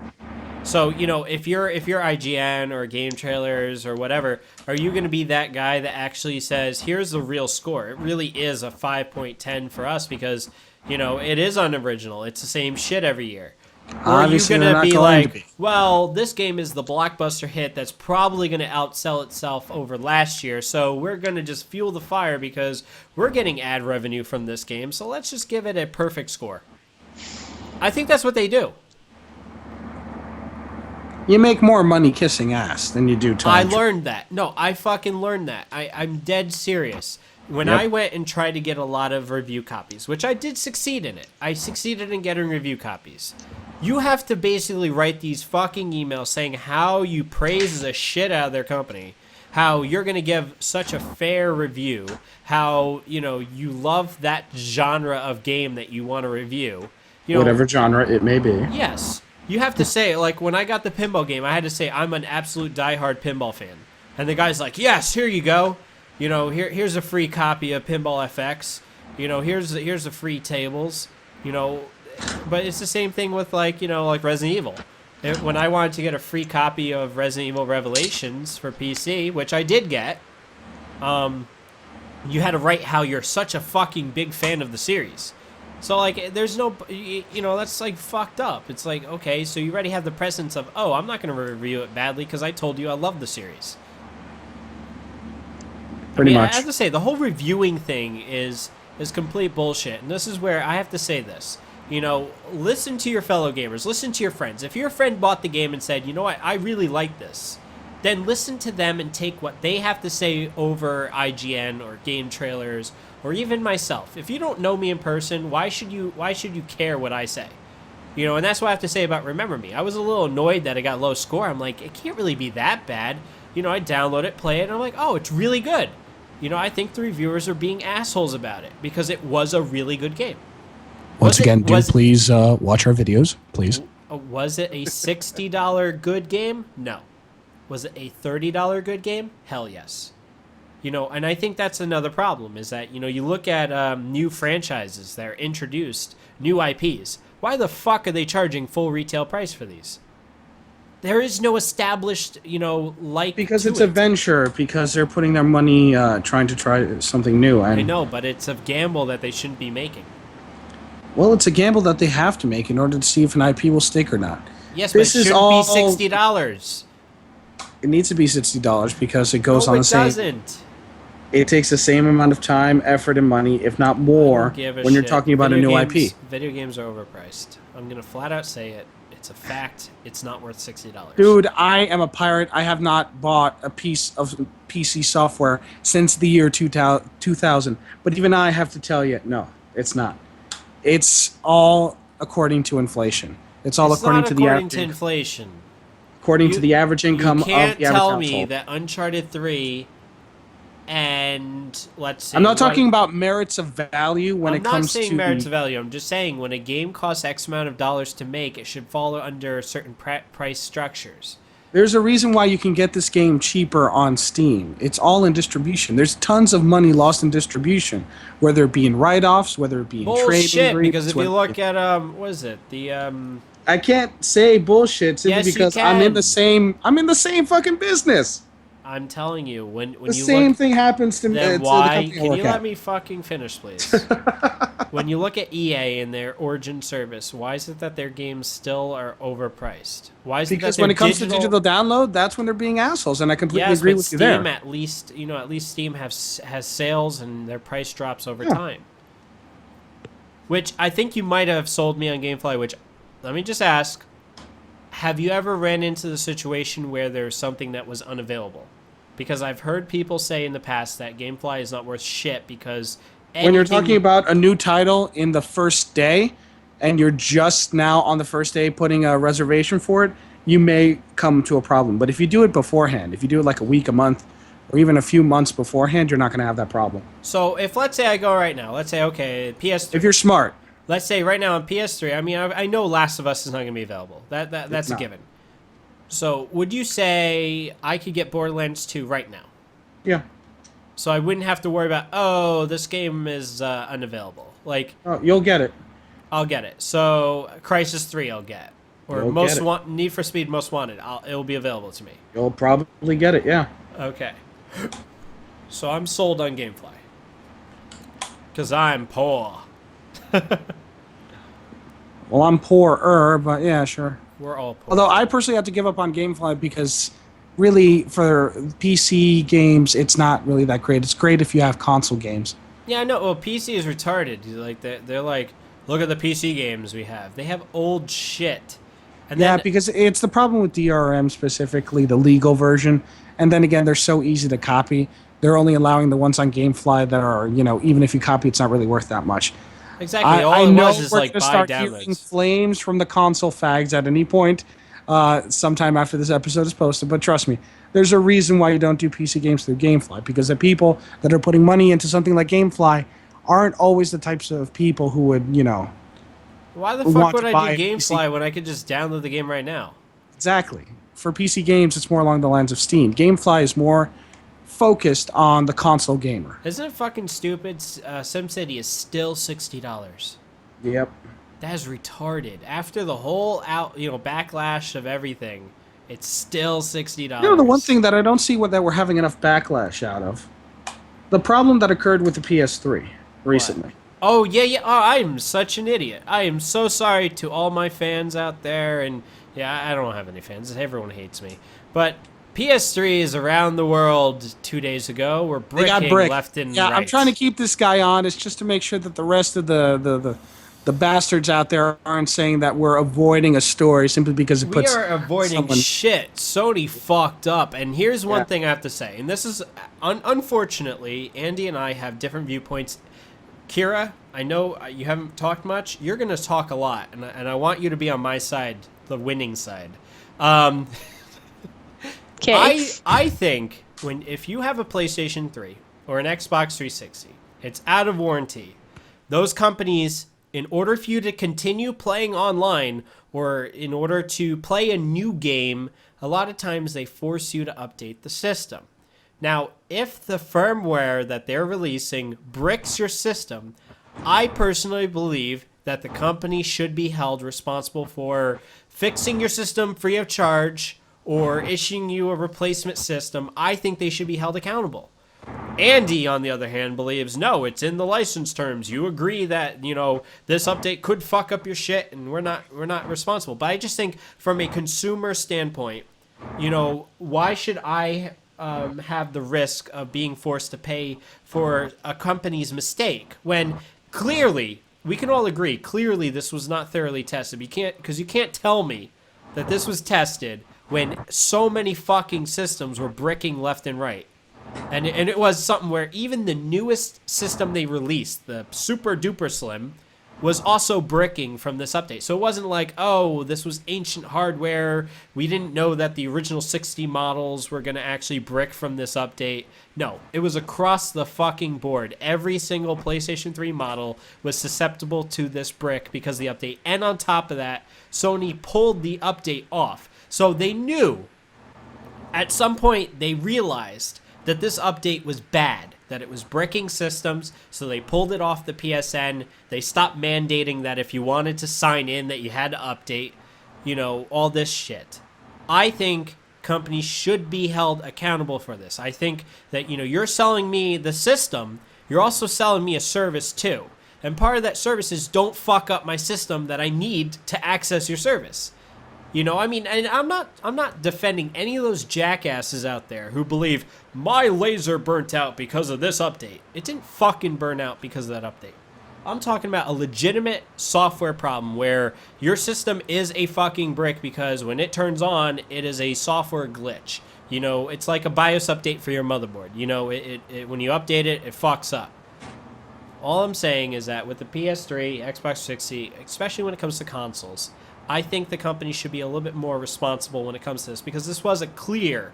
S4: So, you know, if you're IGN or Game Trailers or whatever, are you going to be that guy that actually says, here's the real score? It really is a 5.10 for us because, you know, it is unoriginal. It's the same shit every year. Or are you going to be like, well, this game is the blockbuster hit that's probably going to outsell itself over last year, so we're going to just fuel the fire because we're getting ad revenue from this game, so let's just give it a perfect score. I think that's what they do.
S3: You make more money kissing ass than you do telling.
S4: I learned that. No, I fucking learned that. I'm dead serious. When I went and tried to get a lot of review copies, which I did succeed in it. I succeeded in getting review copies. You have to basically write these fucking emails saying how you praise the shit out of their company, how you're going to give such a fair review, how, you know, you love that genre of game that you want to review. You know,
S3: whatever genre it may be.
S4: Yes. You have to say, like, when I got the pinball game, I had to say I'm an absolute diehard pinball fan. And the guy's like, yes, here you go. You know, here's a free copy of Pinball FX. You know, here's the free tables. You know, but it's the same thing with, like, you know, like Resident Evil. When I wanted to get a free copy of Resident Evil Revelations for PC, which I did get, you had to write how you're such a fucking big fan of the series. So, like, there's no, you know, that's, like, fucked up. It's like, okay, so you already have the presence of, oh, I'm not going to review it badly because I told you I love the series.
S3: Pretty much.
S4: I have to say, the whole reviewing thing is complete bullshit. And this is where I have to say this. You know, listen to your fellow gamers. Listen to your friends. If your friend bought the game and said, you know what, I really like this, then listen to them and take what they have to say over IGN or Game Trailers or even myself. If you don't know me in person, why should you care what I say? You know, and that's what I have to say about Remember Me. I was a little annoyed that it got low score. I'm like, it can't really be that bad. You know, I download it, play it, and I'm like, oh, it's really good. You know, I think the reviewers are being assholes about it because it was a really good game.
S6: Once again, please watch our videos, please.
S4: Was it a $60 good game? No. Was it a $30 good game? Hell yes. You know, and I think that's another problem is that, you know, you look at new franchises that are introduced, new IPs. Why the fuck are they charging full retail price for these? There is no established, like
S3: Because
S4: to
S3: it's a
S4: it.
S3: venture, because they're putting their money trying to try something new. And
S4: I know, but it's a gamble that they shouldn't be making.
S3: Well, it's a gamble that they have to make in order to see if an IP will stick or not.
S4: Yes,
S3: This
S4: but it
S3: is
S4: shouldn't
S3: all-
S4: be $60.
S3: It needs to be $60 because it goes
S4: No,
S3: on
S4: it
S3: the same.
S4: doesn't.
S3: It takes the same amount of time, effort, and money, if not more,
S4: Give a
S3: when you're
S4: shit.
S3: talking about a
S4: Video
S3: new
S4: games-
S3: IP.
S4: Video games are overpriced. I'm gonna flat out say it. It's a fact. It's not worth $60.
S3: Dude, I am a pirate. I have not bought a piece of PC software since the year 2000. But even I have to tell you, no, it's not. It's all according to inflation. It's all
S4: It's
S3: according
S4: not
S3: to the
S4: according to
S3: average,
S4: inflation.
S3: according to the average income
S4: You
S3: of
S4: can't
S3: the average
S4: tell
S3: household.
S4: me that Uncharted 3 and let's see.
S3: I'm not talking about merits of value when
S4: I'm
S3: it
S4: not
S3: comes
S4: saying
S3: to
S4: merits of value. I'm just saying when a game costs X amount of dollars to make, it should fall under certain price structures.
S3: There's a reason why you can get this game cheaper on Steam. It's all in distribution. There's tons of money lost in distribution, whether it be in write-offs, whether it be in trading
S4: Bullshit!
S3: agreements,
S4: Because if you
S3: whether-
S4: look at what is it? The
S3: I can't say bullshit simply
S4: Yes, you
S3: because I'm in
S4: can.
S3: the same fucking business.
S4: I'm telling you, when
S3: The
S4: you
S3: same
S4: look,
S3: thing happens to me.
S4: then
S3: To
S4: why?
S3: the company I
S4: Can
S3: work
S4: you
S3: at.
S4: let me fucking finish, please? When you look at EA and their Origin service, why is it that their games still are overpriced? Why is
S3: Because
S4: it that
S3: when
S4: their
S3: it comes to digital download, that's when they're being assholes, and I completely
S4: Yes,
S3: agree
S4: but
S3: with
S4: Steam
S3: you there.
S4: at least Steam has sales and their price drops over
S3: Yeah.
S4: time. Which I think you might have sold me on GameFly. Which, let me just ask: have you ever ran into the situation where there's something that was unavailable? Because I've heard people say in the past that GameFly is not worth shit because
S3: When you're
S4: anything-
S3: talking about a new title in the first day, and you're just now on the first day putting a reservation for it, you may come to a problem. But if you do it beforehand, if you do it like a week, a month, or even a few months beforehand, you're not going to have that problem.
S4: So if let's say I go right now, let's say okay, PS3.
S3: If you're smart.
S4: Let's say right now on PS3, I mean, I know Last of Us is not going to be available. That's
S3: It's
S4: a
S3: not.
S4: given. So would you say I could get Borderlands 2 right now?
S3: Yeah.
S4: So I wouldn't have to worry about, oh, this game is unavailable. Like,
S3: Oh, you'll get it.
S4: I'll get it. So Crysis 3 I'll get. Or
S3: You'll get it.
S4: Need for Speed Most Wanted. It will be available to me.
S3: You'll probably get it, yeah.
S4: Okay. So I'm sold on GameFly. Because I'm poor.
S3: Well, I'm poorer, but yeah, sure.
S4: We're all poor.
S3: Although I personally have to give up on GameFly because really for PC games, it's not really that great. It's great if you have console games.
S4: Yeah, no. Well, PC is retarded. Like they're like, look at the PC games we have. They have old shit. And
S3: Yeah,
S4: then,
S3: because it's the problem with DRM specifically, the legal version. And then again, they're so easy to copy. They're only allowing the ones on GameFly that are, even if you copy, it's not really worth that much.
S4: exactly. All
S3: I
S4: it
S3: know
S4: was is
S3: we're
S4: like
S3: going to
S4: buy
S3: start hearing
S4: downloads.
S3: flames from the console fags at any point, sometime after this episode is posted. But trust me, there's a reason why you don't do PC games through GameFly, because the people that are putting money into something like GameFly aren't always the types of people who would,
S4: Why the
S3: who
S4: fuck
S3: want
S4: would
S3: to
S4: I
S3: buy
S4: do
S3: a PC.
S4: GameFly when I could just download the game right now?
S3: Exactly. For PC games, it's more along the lines of Steam. GameFly is more focused on the console gamer.
S4: Isn't it fucking stupid? SimCity is still $60.
S3: Yep.
S4: That is retarded. After the whole backlash of everything, it's still $60.
S3: The one thing that I don't see that we're having enough backlash out of, the problem that occurred with the PS3 recently.
S4: Oh, yeah. Oh, I am such an idiot. I am so sorry to all my fans out there. And, yeah, I don't have any fans. Everyone hates me. But PS3 is around the world 2 days ago. We're
S3: They got
S4: bricking
S3: bricked.
S4: left and
S3: Yeah,
S4: right.
S3: I'm trying to keep this guy honest just to make sure that the rest of the bastards out there aren't saying that we're avoiding a story simply because it
S4: We
S3: puts
S4: are avoiding
S3: someone...
S4: shit. Sony fucked up. And here's one
S3: Yeah.
S4: thing I have to say. And this is, unfortunately, Andy and I have different viewpoints. Kira, I know you haven't talked much. You're going to talk a lot. And I want you to be on my side, the winning side.
S5: Okay.
S4: I think if you have a PlayStation 3 or an Xbox 360, it's out of warranty. Those companies, in order for you to continue playing online or in order to play a new game, a lot of times they force you to update the system. Now, if the firmware that they're releasing bricks your system, I personally believe that the company should be held responsible for fixing your system free of charge or issuing you a replacement system. I think they should be held accountable. Andy, on the other hand, believes, no, it's in the license terms. You agree that, this update could fuck up your shit and we're not responsible. But I just think from a consumer standpoint, why should I have the risk of being forced to pay for a company's mistake when clearly, we can all agree, clearly this was not thoroughly tested. You can't tell me that this was tested when so many fucking systems were bricking left and right. And it was something where even the newest system they released, the Super Duper Slim, was also bricking from this update. So it wasn't like, oh, this was ancient hardware. We didn't know that the original 60 models were going to actually brick from this update. No, it was across the fucking board. Every single PlayStation 3 model was susceptible to this brick because of the update. And on top of that, Sony pulled the update off. So they knew, at some point, they realized that this update was bad, that it was bricking systems, so they pulled it off the PSN. They stopped mandating that if you wanted to sign in that you had to update, all this shit. I think companies should be held accountable for this. I think that, you're selling me the system, you're also selling me a service too. And part of that service is don't fuck up my system that I need to access your service. And I'm not defending any of those jackasses out there who believe my laser burnt out because of this update. It didn't fucking burn out because of that update. I'm talking about a legitimate software problem where your system is a fucking brick because when it turns on, it is a software glitch. It's like a BIOS update for your motherboard. It when you update it, it fucks up. All I'm saying is that with the PS3, Xbox 360, especially when it comes to consoles, I think the company should be a little bit more responsible when it comes to this because this was a clear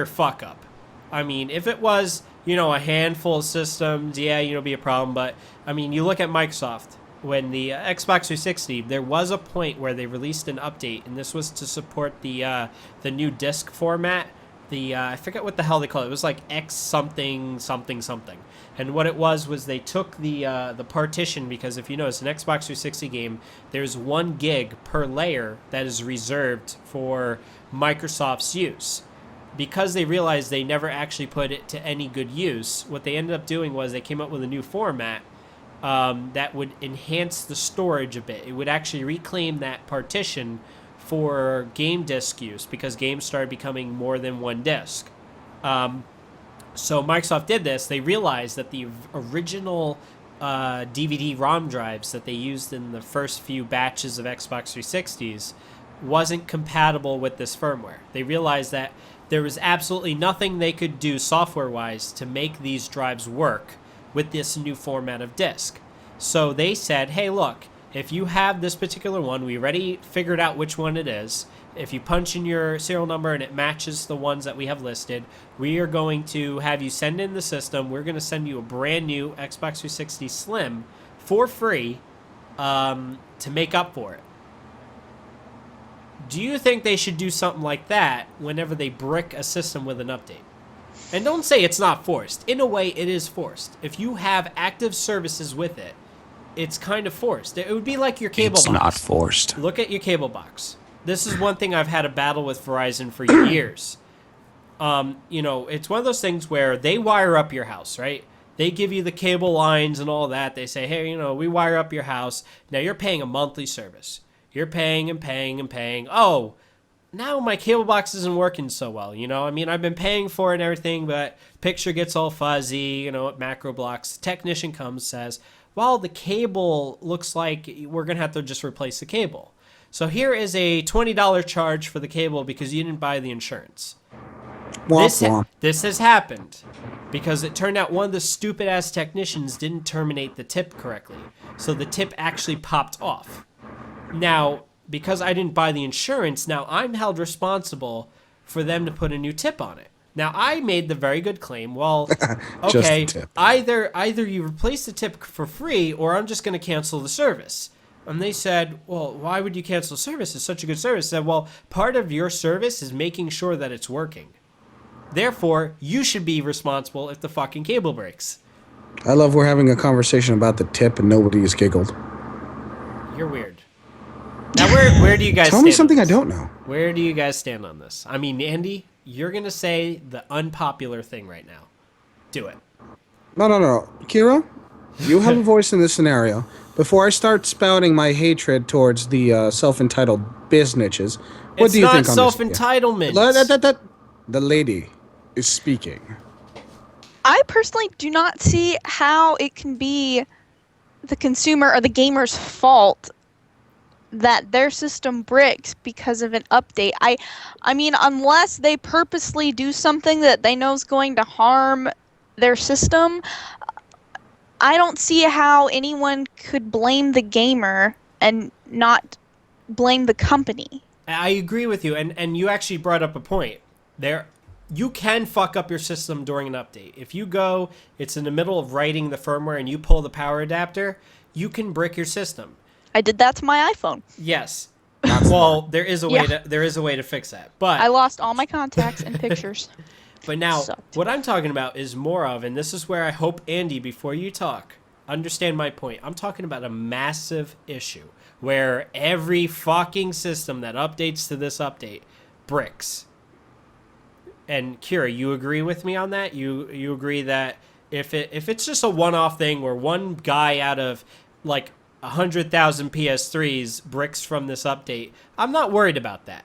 S4: fuck up. I mean, if it was, a handful of systems, yeah, be a problem. But, you look at Microsoft. When the Xbox 360, there was a point where they released an update, and this was to support the new disc format. I forget what the hell they call it. It was like X something, something, something. And what it was they took the partition, because if you notice, an Xbox 360 game, there's 1 gig per layer that is reserved for Microsoft's use. Because they realized they never actually put it to any good use, what they ended up doing was they came up with a new format that would enhance the storage a bit. It would actually reclaim that partition for game disc use because games started becoming more than 1 disc. So Microsoft did this. They realized that the original DVD-ROM drives that they used in the first few batches of Xbox 360s wasn't compatible with this firmware. They realized that there was absolutely nothing they could do software-wise to make these drives work with this new format of disc. So they said, hey, look, if you have this particular one, we already figured out which one it is. If you punch in your serial number and it matches the ones that we have listed, we are going to have you send in the system. We're going to send you a brand new Xbox 360 Slim for free to make up for it. Do you think they should do something like that whenever they brick a system with an update? And don't say it's not forced. In a way, it is forced. If you have active services with it, it's kind of forced. It would be like your cable box.
S6: It's not forced.
S4: Look at your cable box. This is one thing I've had a battle with Verizon for years. It's one of those things where they wire up your house, right? They give you the cable lines and all that. They say, hey, we wire up your house. Now you're paying a monthly service. You're paying and paying and paying. Oh, now my cable box isn't working so well, I've been paying for it and everything, but picture gets all fuzzy, it macro blocks. The technician comes, says, well, the cable looks like we're going to have to just replace the cable. So here is a $20 charge for the cable because you didn't buy the insurance. This has happened because it turned out one of the stupid-ass technicians didn't terminate the tip correctly. So the tip actually popped off. Now, because I didn't buy the insurance, now I'm held responsible for them to put a new tip on it. Now, I made the very good claim, well, okay, either you replace the tip for free or I'm just going to cancel the service. And they said, well, why would you cancel the service? It's such a good service. I said, well, part of your service is making sure that it's working. Therefore, you should be responsible if the fucking cable breaks.
S3: I love we're having a conversation about the tip and nobody has giggled.
S4: You're weird. Now, where do you guys
S3: Tell
S4: stand
S3: me something
S4: on
S3: I
S4: this?
S3: don't know.
S4: Where do you guys stand on this? I mean, Andy, you're going to say the unpopular thing right now. Do it.
S3: No. Kira, you have a voice in this scenario. Before I start spouting my hatred towards the self-entitled biznitches, what do you think on
S4: It's
S3: this?
S4: not self-entitlement.
S3: The lady is speaking.
S5: I personally do not see how it can be the consumer or the gamer's fault that their system bricks because of an update. I mean, unless they purposely do something that they know is going to harm their system, I don't see how anyone could blame the gamer and not blame the company.
S4: I agree with you, and you actually brought up a point. You can fuck up your system during an update. If you go, it's in the middle of writing the firmware and you pull the power adapter, you can brick your system.
S5: I did that to my iPhone.
S4: Yes. Well, there is a way
S5: Yeah.
S4: to fix that. But
S5: I lost all my contacts and pictures.
S4: But now,
S5: Sucked.
S4: what I'm talking about is more of, and this is where I hope, Andy, before you talk, understand my point. I'm talking about a massive issue where every fucking system that updates to this update bricks. And Kira, you agree with me on that? You agree that if it's just a one-off thing where one guy out of like 100,000 PS3s bricks from this update, I'm not worried about that.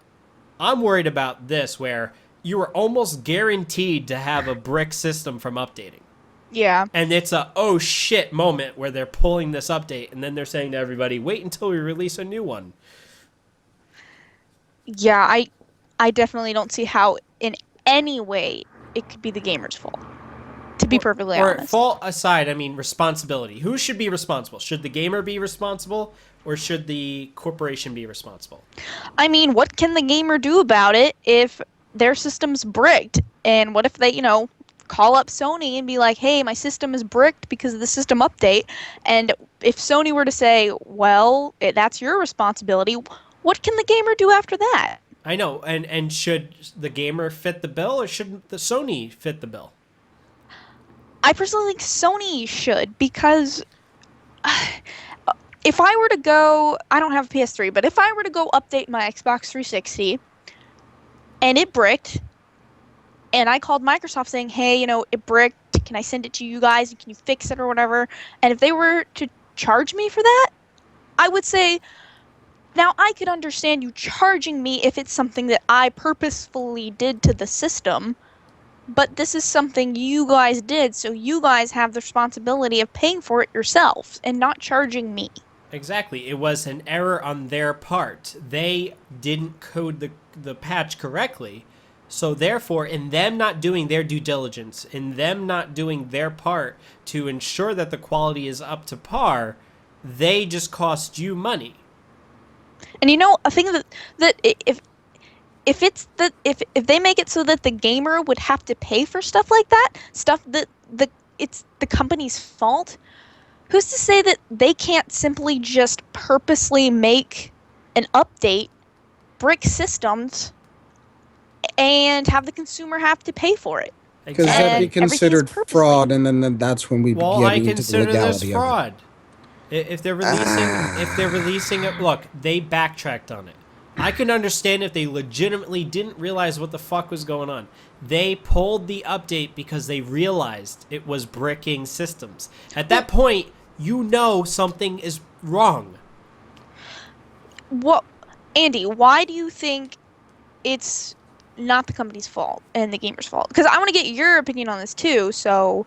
S4: I'm worried about this where you are almost guaranteed to have a brick system from updating.
S5: Yeah.
S4: And it's a oh shit moment where they're pulling this update and then they're saying to everybody, wait until we release a new one.
S5: Yeah, I definitely don't see how in any way it could be the gamer's fault. To be perfectly
S4: Or
S5: honest.
S4: fault aside, I mean responsibility. Who should be responsible? Should the gamer be responsible or should the corporation be responsible?
S5: I mean, what can the gamer do about it if their system's bricked? And what if they, call up Sony and be like, hey, my system is bricked because of the system update? And if Sony were to say, well, that's your responsibility, what can the gamer do after that?
S4: I know, and should the gamer fit the bill or shouldn't the Sony fit the bill?
S5: I personally think Sony should, because if I were to go, I don't have a PS3, but if I were to go update my Xbox 360 and it bricked, and I called Microsoft saying, hey, it bricked, can I send it to you guys, can you fix it or whatever, and if they were to charge me for that, I would say, now I could understand you charging me if it's something that I purposefully did to the system, but this is something you guys did, so you guys have the responsibility of paying for it yourselves and not charging me.
S4: Exactly. It was an error on their part. They didn't code the patch correctly. So therefore, in them not doing their due diligence, in them not doing their part to ensure that the quality is up to par, they just cost you money.
S5: And I think that if they make it so that the gamer would have to pay for stuff like that, stuff that it's the company's fault, who's to say that they can't simply just purposely make an update, brick systems, and have the consumer have to pay for it?
S3: Because
S4: Exactly.
S3: that'd be considered
S5: everything's purposely.
S3: fraud, and then that's when we
S4: Well,
S3: get
S4: I
S3: into the
S4: consider this
S3: legality of it.
S4: fraud. If they're releasing it, look, they backtracked on it. I can understand if they legitimately didn't realize what the fuck was going on. They pulled the update because they realized it was bricking systems. At that point, something is wrong.
S5: What, Andy, why do you think it's not the company's fault and the gamer's fault? Because I want to get your opinion on this too, so...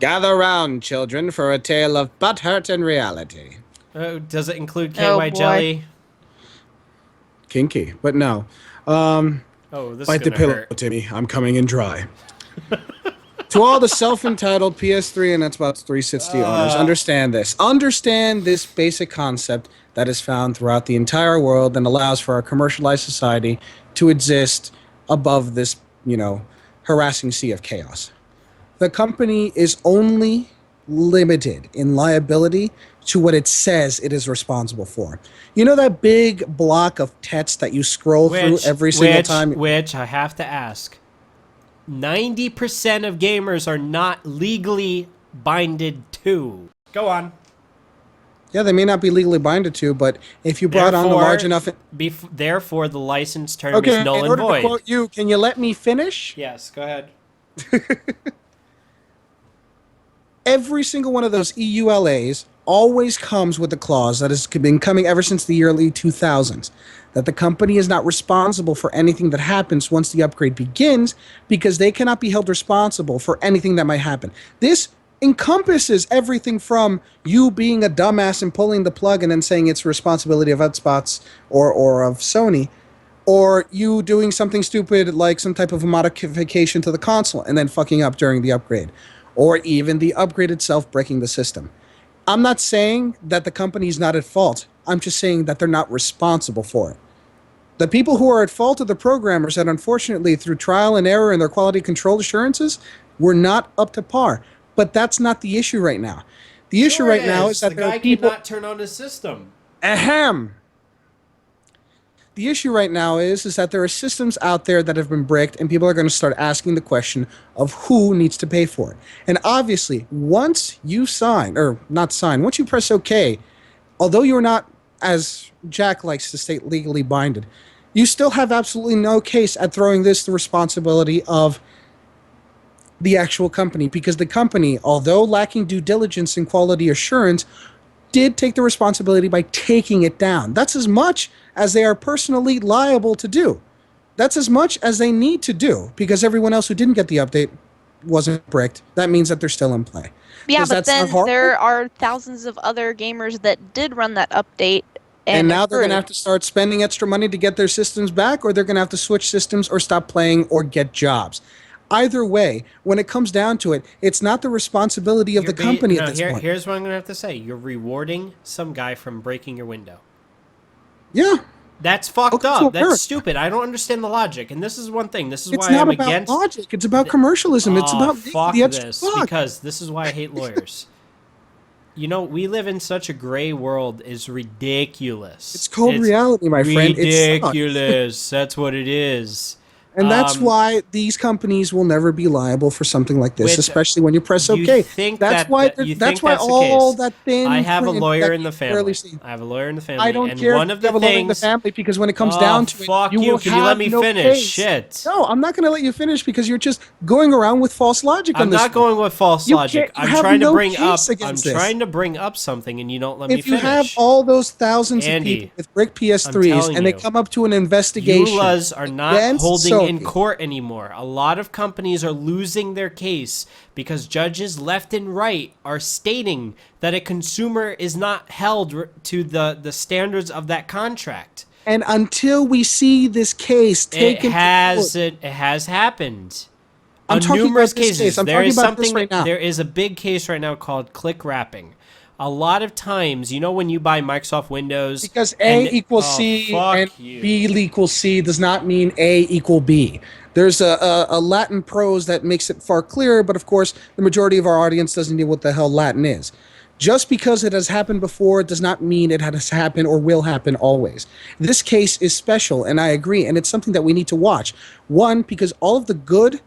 S3: Gather round, children, for a tale of butthurt and reality.
S4: Does it include KY
S5: Oh, boy.
S4: jelly?
S3: Kinky, but no.
S4: Oh, this
S3: Bite
S4: is
S3: the
S4: gonna
S3: pillow,
S4: hurt.
S3: Timmy. I'm coming in dry. To all the self-entitled PS3 and Xbox 360 owners, understand this. Understand this basic concept that is found throughout the entire world and allows for our commercialized society to exist above this, harassing sea of chaos. The company is only limited in liability to what it says it is responsible for. You know that big block of text that you scroll through every single time?
S4: Which I have to ask. 90% of gamers are not legally binded to. Go on.
S3: Yeah, they may not be legally binded to, but if you brought on a large enough...
S4: Therefore, the license term
S3: Okay,
S4: is null
S3: in
S4: and
S3: order
S4: void.
S3: to quote you, can you let me finish?
S4: Yes, go ahead.
S3: Every single one of those EULAs always comes with a clause that has been coming ever since the early 2000s, that the company is not responsible for anything that happens once the upgrade begins because they cannot be held responsible for anything that might happen. This encompasses everything from you being a dumbass and pulling the plug and then saying it's responsibility of Xbox or of Sony, or you doing something stupid like some type of modification to the console and then fucking up during the upgrade, or even the upgrade itself breaking the system. I'm not saying that the company's not at fault. I'm just saying that they're not responsible for it. The people who are at fault are the programmers that, unfortunately, through trial and error and their quality control assurances, were not up to par. But that's not the issue right now. The issue right now is that
S4: the
S3: there
S4: guy
S3: are people...
S4: cannot turn on his system.
S3: Ahem! The issue right now is that there are systems out there that have been bricked, and people are going to start asking the question of who needs to pay for it. And obviously, once you sign, or not sign, once you press OK, although you're not, as Jack likes to state, legally binded, you still have absolutely no case at throwing this the responsibility of the actual company, because the company, although lacking due diligence and quality assurance, did take the responsibility by taking it down. That's as much as they are personally liable to do. That's as much as they need to do, because everyone else who didn't get the update wasn't bricked. That means that they're still in play.
S5: Yeah,
S3: Does
S5: but
S3: that sound
S5: then
S3: horrible?
S5: there are thousands of other gamers that did run that update.
S3: And now they're going to
S5: improved.
S3: have to start spending extra money to get their systems back, or they're going to have to switch systems or stop playing or get jobs. Either way, when it comes down to it, it's not the responsibility of the company at this point.
S4: Here's what I'm going to have to say. You're rewarding some guy from breaking your window.
S3: Yeah.
S4: That's fucked
S3: Welcome to
S4: up. That's
S3: America.
S4: stupid. I don't understand the logic. And this is one thing. This is
S3: It's
S4: why
S3: not
S4: I'm
S3: about
S4: against...
S3: logic. It's about commercialism. It's about making
S4: fuck
S3: the extra
S4: this,
S3: buck.
S4: because this is why I hate lawyers. You know, we live in such a gray world. It's ridiculous.
S3: It's called reality, my friend. It sucks.
S4: Ridiculous. That's what it is.
S3: And that's why these companies will never be liable for something like this,
S4: Which-
S3: especially when you press
S4: You
S3: OK.
S4: think
S3: That's
S4: that-
S3: why.
S4: that- you
S3: That's
S4: think
S3: why
S4: that's the
S3: all
S4: case.
S3: that thin.
S4: I have a
S3: print
S4: lawyer
S3: that
S4: in the
S3: you barely
S4: family.
S3: see.
S4: I have a lawyer in the family.
S3: I don't
S4: and
S3: care
S4: one
S3: if
S4: of
S3: you have
S4: the
S3: a lawyer in the
S4: things...
S3: family, because when it comes
S4: Oh,
S3: down to
S4: fuck
S3: it,
S4: you.
S3: will
S4: Can you let
S3: have
S4: me
S3: no
S4: finish?
S3: case.
S4: Shit.
S3: No, I'm not going to let you finish because you're just going around with false logic on
S4: I'm
S3: this.
S4: not going with false
S3: You
S4: logic.
S3: can't- you
S4: I'm
S3: have
S4: trying to
S3: no
S4: bring up...
S3: case
S4: I'm
S3: against this.
S4: trying to bring up something, and you don't let me
S3: If you
S4: finish.
S3: have all those thousands
S4: Andy,
S3: of people with brick
S4: I'm
S3: PS3s
S4: telling
S3: and they
S4: you,
S3: come up to an investigation,
S4: EULAs are not
S3: against
S4: holding in
S3: Sony.
S4: court anymore. A lot of companies are losing their case because judges left and right are stating that a consumer is not held to the standards of that contract.
S3: And until we see this case taken,
S4: It has happened.
S3: I'm
S4: On
S3: talking
S4: numerous
S3: about this
S4: cases.
S3: case. I'm
S4: There
S3: talking
S4: is
S3: about this
S4: something.
S3: right now.
S4: There is a big case right now called click wrapping. A lot of times, you know, when you buy Microsoft Windows,
S3: because A
S4: and-
S3: equals
S4: oh,
S3: C
S4: fuck
S3: and
S4: you.
S3: B equals C does not mean A equal B. There's a Latin prose that makes it far clearer, but of course, the majority of our audience doesn't know what the hell Latin is. Just because it has happened before does not mean it has happened or will happen always. This case is special, and I agree, and it's something that we need to watch. One, because all of the good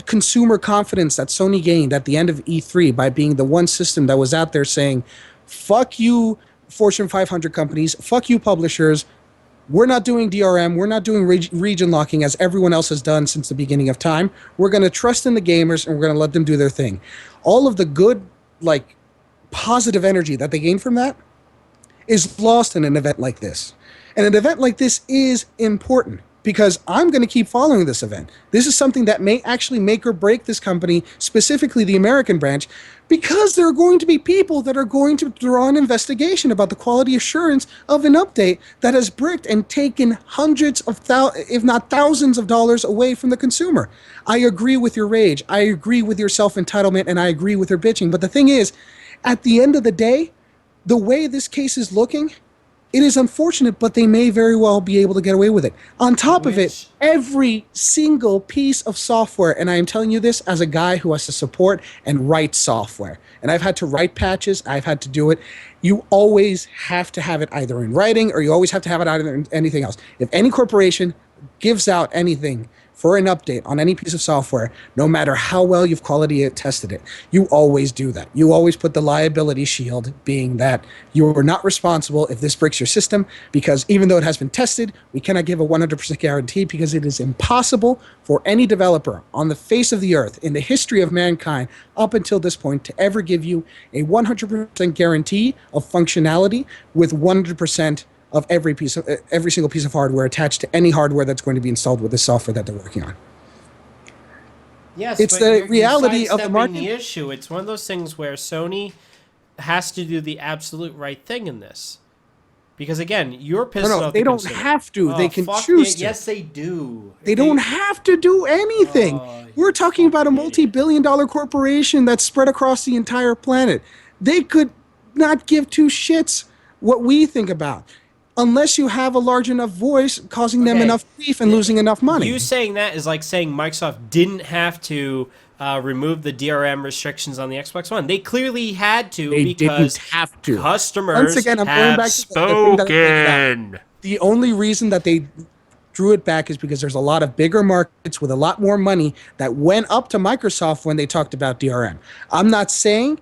S3: consumer confidence that Sony gained at the end of E3 by being the one system that was out there saying, fuck you, Fortune 500 companies, fuck you, publishers, we're not doing DRM, we're not doing region locking as everyone else has done since the beginning of time. We're going to trust in the gamers, and we're going to let them do their thing. All of the good, like, positive energy that they gain from that is lost in an event like this. And an event like this is important, because I'm going to keep following this event. This is something that may actually make or break this company, specifically the American branch, because there are going to be people that are going to draw an investigation about the quality assurance of an update that has bricked and taken hundreds of if not thousands of dollars away from the consumer. I agree with your rage. I agree with your self-entitlement, and I agree with your bitching. But the thing is, at the end of the day, the way this case is looking, it is unfortunate, but they may very well be able to get away with it. On top of it, every single piece of software, and I am telling you this as a guy who has to support and write software, and I've had to write patches, I've had to do it, you always have to have it either in writing or you always have to have it either in anything else. If any corporation gives out anything for an update on any piece of software, no matter how well you've quality tested it, you always do that. You always put the liability shield, being that you are not responsible if this breaks your system, because even though it has been tested, we cannot give a 100% guarantee, because it is impossible for any developer on the face of the earth in the history of mankind up until this point to ever give you a 100% guarantee of functionality with 100% of every single piece of hardware attached to any hardware that's going to be installed with the software that they're working on.
S4: Yes,
S3: it's
S4: but
S3: the reality of the
S4: sidestepping
S3: market.
S4: The issue. It's one of those things where Sony has to do the absolute right thing in this, because again, you're pissed off.
S3: They don't have to. They can
S4: fuck
S3: choose to.
S4: Yes, they do.
S3: They don't have to do anything. We're talking about a multi-billion-dollar corporation that's spread across the entire planet. They could not give two shits what we think about, unless you have a large enough voice causing them enough grief and losing enough money.
S4: You saying that is like saying Microsoft didn't have to remove the DRM restrictions on the Xbox One. They clearly had to, because
S3: didn't have to.
S4: Customers
S3: Once again, I'm going back to the thing that I pointed out. The only reason that they drew it back is because there's a lot of bigger markets with a lot more money that went up to Microsoft when they talked about DRM. I'm not saying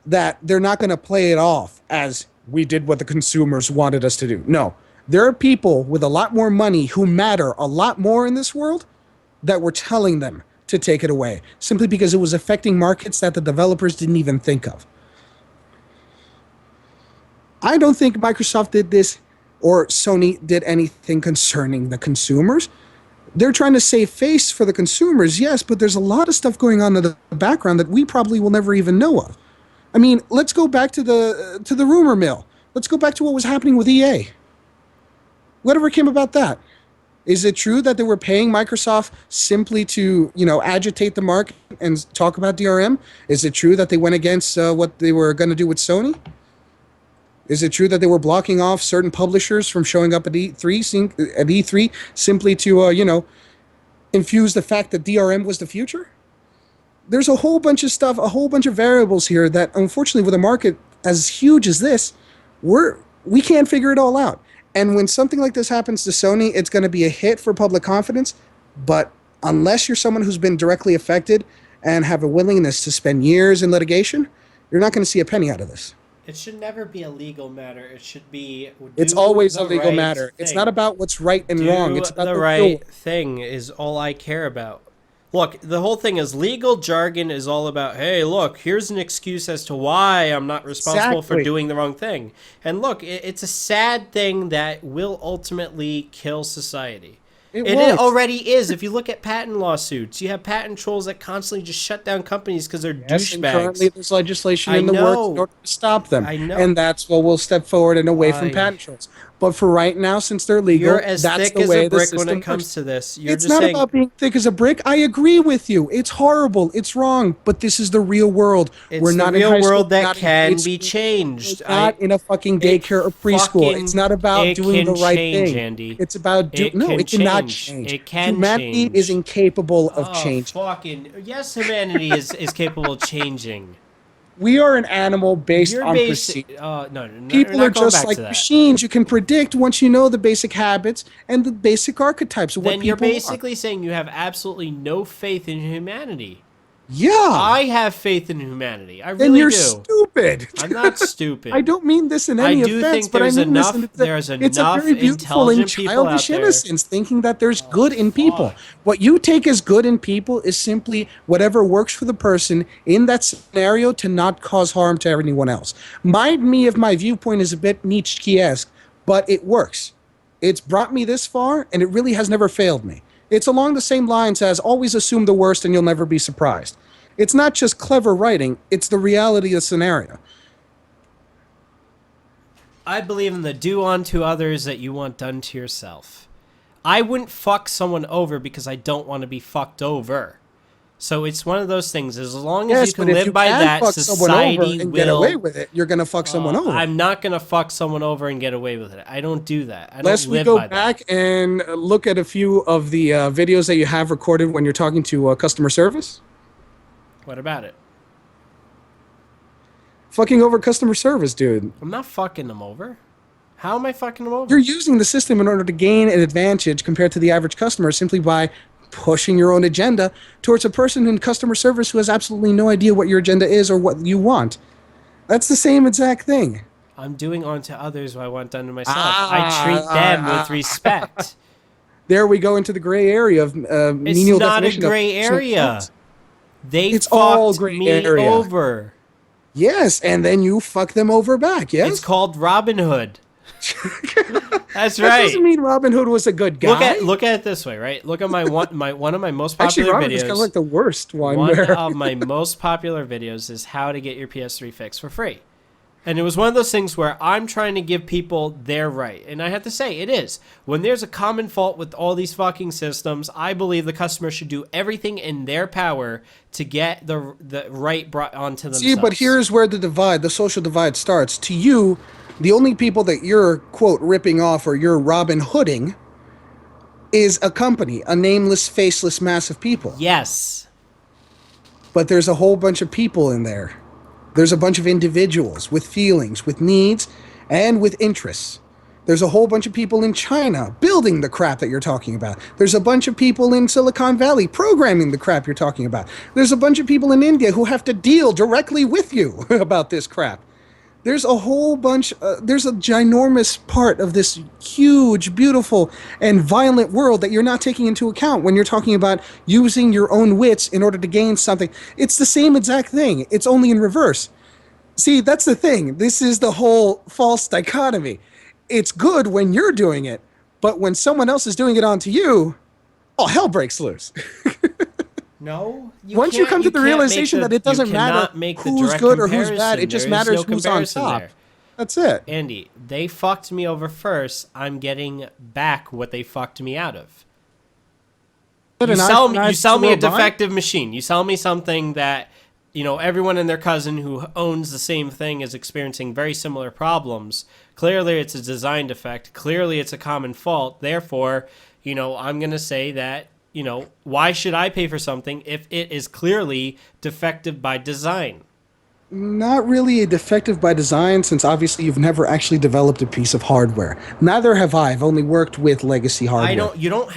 S3: that they're not going to play it off as we did what the consumers wanted us to do. No, there are people with a lot more money who matter a lot more in this world that were telling them to take it away, simply because it was affecting markets that the developers didn't even think of. I don't think Microsoft did this or Sony did anything concerning the consumers. They're trying to save face for the consumers, yes, but there's a lot of stuff going on in the background that we probably will never even know of. I mean, let's go back to the rumor mill. Let's go back to what was happening with EA. Whatever came about that? Is it true that they were paying Microsoft simply to, agitate the market and talk about DRM? Is it true that they went against what they were going to do with Sony? Is it true that they were blocking off certain publishers from showing up at E3 simply to, infuse the fact that DRM was the future? There's a whole bunch of stuff, a whole bunch of variables here that, unfortunately, with a market as huge as this, we can't figure it all out. And when something like this happens to Sony, it's going to be a hit for public confidence. But unless you're someone who's been directly affected and have a willingness to spend years in litigation, you're not going to see a penny out of this.
S4: It should never be a legal matter. It should be.
S3: It's always a legal matter. It's not about what's right and wrong. It's about the
S4: right thing is all I care about. Look, the whole thing is legal jargon is all about, hey, look, here's an excuse as to why I'm not responsible for doing the wrong thing. And look, it's a sad thing that will ultimately kill society. It already is. If you look at patent lawsuits, you have patent trolls that constantly just shut down companies because they're douchebags. And currently
S3: there's legislation in the works in order to stop them.
S4: I know.
S3: And that's what we'll step forward and away from patent trolls. But for right now, since they're legal,
S4: you're as
S3: that's
S4: thick
S3: the
S4: as
S3: way
S4: a brick when it comes to this.
S3: It's not about being thick as a brick. I agree with you. It's horrible. It's wrong. But this is the real world.
S4: It's the real world that can be changed.
S3: Not in a fucking daycare or preschool. It's not about doing the right thing.
S4: Andy.
S3: It's about it cannot change.
S4: It can
S3: Humanity
S4: change.
S3: is incapable of change.
S4: Yes, humanity is capable of changing.
S3: We are an animal based on perceived.
S4: No,
S3: people are just like machines. You can predict once you know the basic habits and the basic archetypes of what people are.
S4: Then you're basically saying you have absolutely no faith in humanity.
S3: Yeah.
S4: I have faith in humanity. I really do.
S3: Then you're stupid.
S4: I'm not stupid.
S3: I don't mean this in any offense, but I mean this in it's a very beautiful and childish innocence, thinking that there's good in people. What you take as good in people is simply whatever works for the person in that scenario to not cause harm to anyone else. Mind me if my viewpoint is a bit Nietzsche-esque, but it works. It's brought me this far, and it really has never failed me. It's along the same lines as always assume the worst and you'll never be surprised. It's not just clever writing, it's the reality of the scenario.
S4: I believe in the do unto others that you want done to yourself. I wouldn't fuck someone over because I don't want to be fucked over. So it's one of those things. As long as you can live by that, society will
S3: get away with it. You're going to fuck someone over.
S4: I'm not going to fuck someone over and get away with it. I don't do that.
S3: Unless we go back and look at a few of the videos that you have recorded when you're talking to customer service.
S4: What about it?
S3: Fucking over customer service, dude.
S4: I'm not fucking them over. How am I fucking them over?
S3: You're using the system in order to gain an advantage compared to the average customer simply by pushing your own agenda towards a person in customer service who has absolutely no idea what your agenda is or what you want. That's the same exact thing.
S4: I'm doing unto others what I want done to myself. I treat them with respect.
S3: There we go into the gray area of
S4: It's
S3: menial
S4: not a
S3: definition of
S4: gray
S3: personal
S4: area.
S3: thoughts.
S4: They
S3: It's all
S4: fucked
S3: gray
S4: me
S3: area.
S4: over.
S3: Yes, and then you fuck them over back, yes?
S4: It's called Robin Hood. That's
S3: That
S4: right.
S3: doesn't mean Robin Hood was a good guy.
S4: Look at it this way, right? Look at one of my most
S3: Actually,
S4: popular
S3: Robin Hood's kind
S4: videos.
S3: of like the worst one.
S4: One
S3: where
S4: of my most popular videos is how to get your PS3 fixed for free. And it was one of those things where I'm trying to give people their right. And I have to say, it is. When there's a common fault with all these fucking systems, I believe the customer should do everything in their power to get the right brought onto themselves.
S3: See, but here's where the social divide starts. To you, the only people that you're, quote, ripping off or you're Robin Hooding is a company, a nameless, faceless mass of people.
S4: Yes.
S3: But there's a whole bunch of people in there. There's a bunch of individuals with feelings, with needs, and with interests. There's a whole bunch of people in China building the crap that you're talking about. There's a bunch of people in Silicon Valley programming the crap you're talking about. There's a bunch of people in India who have to deal directly with you about this crap. There's a whole bunch, there's a ginormous part of this huge, beautiful, and violent world that you're not taking into account when you're talking about using your own wits in order to gain something. It's the same exact thing. It's only in reverse. See, that's the thing. This is the whole false dichotomy. It's good when you're doing it, but when someone else is doing it onto you, all hell breaks loose.
S4: No.
S3: Once you come to the realization that it doesn't matter who's good or who's bad, it just matters who's on top. That's it.
S4: Andy, they fucked me over first. I'm getting back what they fucked me out of. You sell me a defective machine. You sell me something that, everyone and their cousin who owns the same thing is experiencing very similar problems. Clearly, it's a design defect. Clearly, it's a common fault. Therefore, I'm going to say that, why should I pay for something if it is clearly defective by design?
S3: Not really a defective by design, since obviously you've never actually developed a piece of hardware. Neither have I. I've only worked with legacy hardware.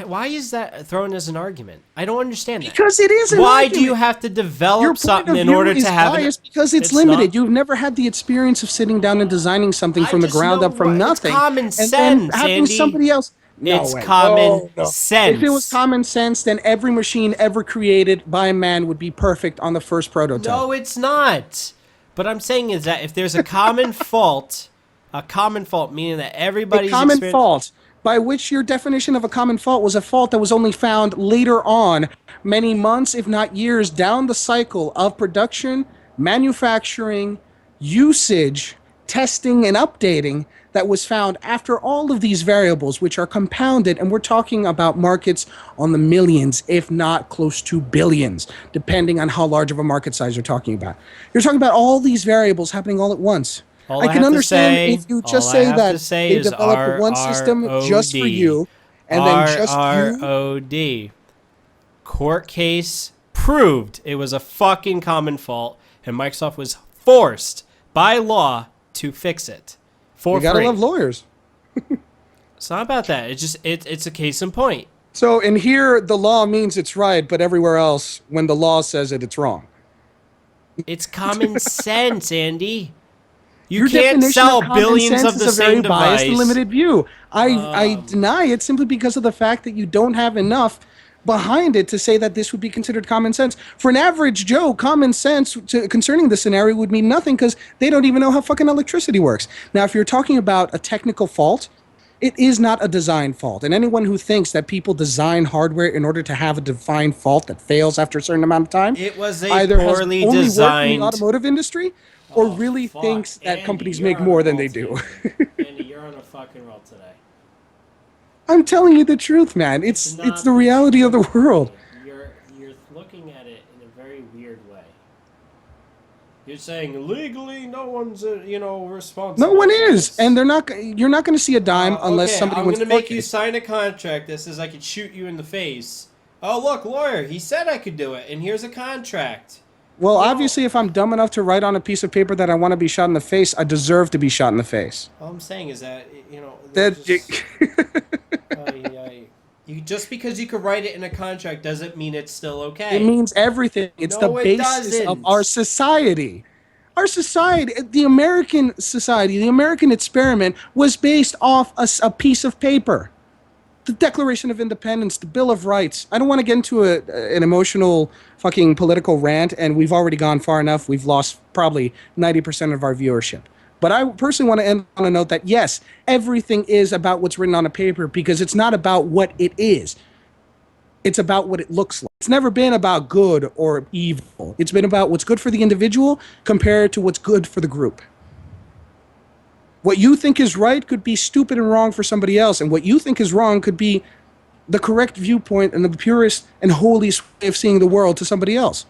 S4: Why is that thrown as an argument? I don't understand that.
S3: Because it is an
S4: Why
S3: argument.
S4: do you have to develop
S3: Your
S4: something
S3: point of
S4: in order
S3: view
S4: to
S3: is
S4: have
S3: biased
S4: it?
S3: because it's limited. You've never had the experience of sitting down and designing something from the ground up from nothing.
S4: It's common
S3: and
S4: sense,
S3: then having
S4: Andy.
S3: somebody else.
S4: It's common sense.
S3: If it was common sense, then every machine ever created by a man would be perfect on the first prototype.
S4: No, it's not. But I'm saying is that if there's a common fault, meaning that everybody's
S3: a common fault, by which your definition of a common fault was a fault that was only found later on, many months, if not years, down the cycle of production, manufacturing, usage, testing, and updating, that was found after all of these variables, which are compounded, and we're talking about markets on the millions, if not close to billions, depending on how large of a market size you're talking about. You're talking about all these variables happening all at once. I can understand if you just say that they developed one system just for you, and then just you.
S4: RROD. Court case proved it was a fucking common fault, and Microsoft was forced by law to fix it. You
S3: gotta love lawyers.
S4: It's not about that. It's a case in point.
S3: So in here, the law means it's right, but everywhere else, when the law says it, it's wrong.
S4: It's common sense, Andy.
S3: Your
S4: can't
S3: definition
S4: sell
S3: of common
S4: billions
S3: sense
S4: of the
S3: is a very
S4: same
S3: biased
S4: device.
S3: and limited view. I deny it simply because of the fact that you don't have enough behind it to say that this would be considered common sense. For an average Joe, common sense concerning this scenario would mean nothing because they don't even know how fucking electricity works. Now, if you're talking about a technical fault, it is not a design fault. And anyone who thinks that people design hardware in order to have a defined fault that fails after a certain amount of time,
S4: It was a
S3: either
S4: poorly
S3: has only
S4: designed.
S3: worked in the automotive industry or really
S4: fuck.
S3: thinks that
S4: Andy,
S3: companies
S4: you're
S3: make
S4: on a
S3: more than
S4: roll
S3: they do.
S4: Andy, you're on a fucking roll today.
S3: I'm telling you the truth, man. It's the reality of the world.
S4: You're looking at it in a very weird way. You're saying legally no one's responsible.
S3: No one
S4: for
S3: is,
S4: this.
S3: and you're not going to see a dime unless somebody
S4: I'm
S3: wants
S4: going
S3: to
S4: to make you sign a contract that says I could shoot you in the face. Oh, look, lawyer, he said I could do it, and here's a contract.
S3: Well, obviously, if I'm dumb enough to write on a piece of paper that I want to be shot in the face, I deserve to be shot in the face.
S4: All I'm saying is that, Just because you could write it in a contract doesn't mean it's still okay.
S3: It means everything. It's
S4: No,
S3: the
S4: it
S3: basis
S4: doesn't.
S3: of our society. Our society, the American society, the American experiment was based off a piece of paper. The Declaration of Independence, the Bill of Rights. I don't want to get into an emotional fucking political rant, and we've already gone far enough. We've lost probably 90% of our viewership. But I personally want to end on a note that, yes, everything is about what's written on a paper because it's not about what it is. It's about what it looks like. It's never been about good or evil. It's been about what's good for the individual compared to what's good for the group. What you think is right could be stupid and wrong for somebody else, and what you think is wrong could be the correct viewpoint and the purest and holiest way of seeing the world to somebody else.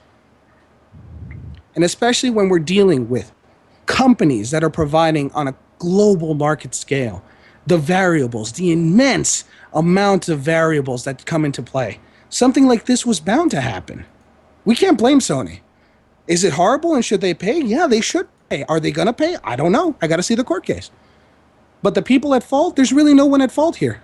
S3: And especially when we're dealing with companies that are providing on a global market scale the variables, the immense amount of variables that come into play. Something like this was bound to happen. We can't blame Sony. Is it horrible and should they pay? Yeah, they should pay. Are they going to pay? I don't know. I got to see the court case. But the people at fault, there's really no one at fault here.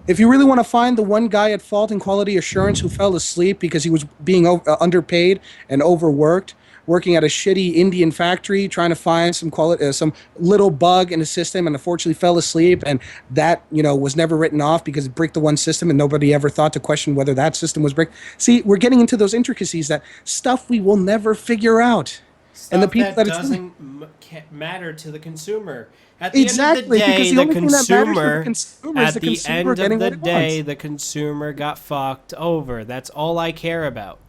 S3: If you really want to find the one guy at fault in quality assurance who fell asleep because he was being underpaid and overworked, working at a shitty Indian factory, trying to find some little bug in the system, and unfortunately fell asleep, and that was never written off because it bricked the one system, and nobody ever thought to question whether that system was bricked. See, we're getting into those intricacies, that stuff we will never figure out.
S4: Stuff
S3: and the people that
S4: doesn't matter to the consumer. At the
S3: exactly,
S4: end of the day,
S3: because the only thing that matters for the consumer is
S4: at
S3: the
S4: the
S3: consumer
S4: end of
S3: getting
S4: the
S3: what it
S4: day,
S3: wants.
S4: the consumer got fucked over. That's all I care about.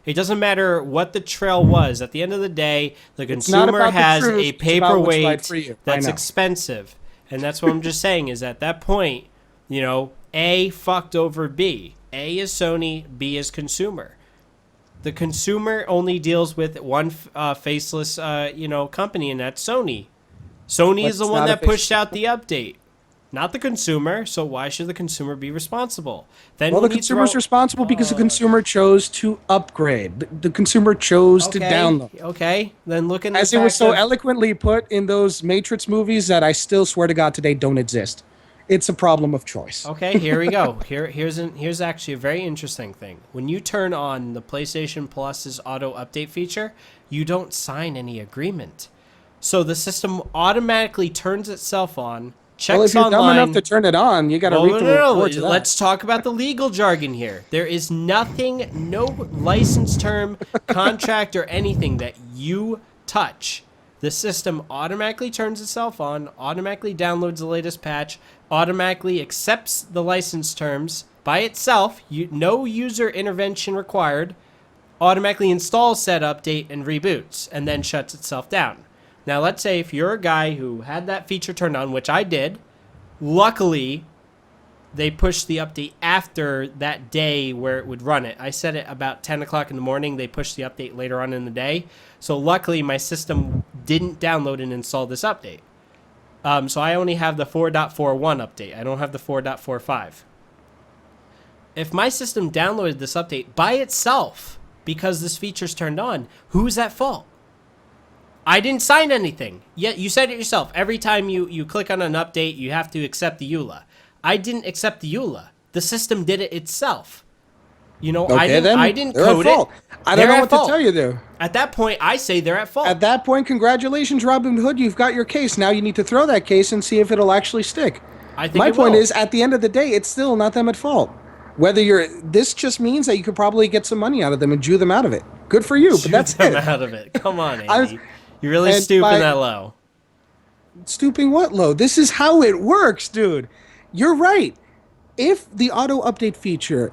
S4: It doesn't matter what the trail was. At the end of the day, the consumer has a paperweight that's expensive. And that's what I'm just saying is at that point, A fucked over B. A is Sony, B is consumer. The consumer only deals with one faceless, company, and that's Sony. Sony is the one that pushed out the update, not the consumer. So why should the consumer be responsible? Then
S3: the consumer's responsible because the consumer chose to upgrade. The consumer chose to download.
S4: Okay, then look at
S3: as it was so eloquently put in those Matrix movies that I still swear to God today don't exist. It's a problem of choice.
S4: Okay, here we go. Here's actually a very interesting thing. When you turn on the PlayStation Plus's auto update feature, you don't sign any agreement. So the system automatically turns itself on, checks
S3: well, if you're
S4: online.
S3: dumb enough to turn it on, you got to read the reports of that.
S4: Let's talk about the legal jargon here. There is nothing, no license term, contract, or anything that you touch. The system automatically turns itself on, automatically downloads the latest patch, automatically accepts the license terms by itself, no user intervention required, automatically installs said update and reboots, and then shuts itself down. Now, let's say if you're a guy who had that feature turned on, which I did, luckily, they pushed the update after that day where it would run it. I set it about 10 o'clock in the morning. They pushed the update later on in the day. So luckily, my system didn't download and install this update. So I only have the 4.41 update. I don't have the 4.45. If my system downloaded this update by itself because this feature's turned on, who's at fault? I didn't sign anything. Yet you said it yourself. Every time you click on an update, you have to accept the EULA. I didn't accept the EULA. The system did it itself. I didn't code it.
S3: I don't know what to tell you there.
S4: At that point, I say they're at fault.
S3: At that point, congratulations, Robin Hood. You've got your case. Now you need to throw that case and see if it'll actually stick.
S4: I think
S3: my point is, at the end of the day, it's still not them at fault. This just means that you could probably get some money out of them and Jew them out of it. Good for you, but that's it.
S4: Out of it. Come on, Andy. You're really stooping that low.
S3: Stooping what low? This is how it works, dude. You're right. If the auto update feature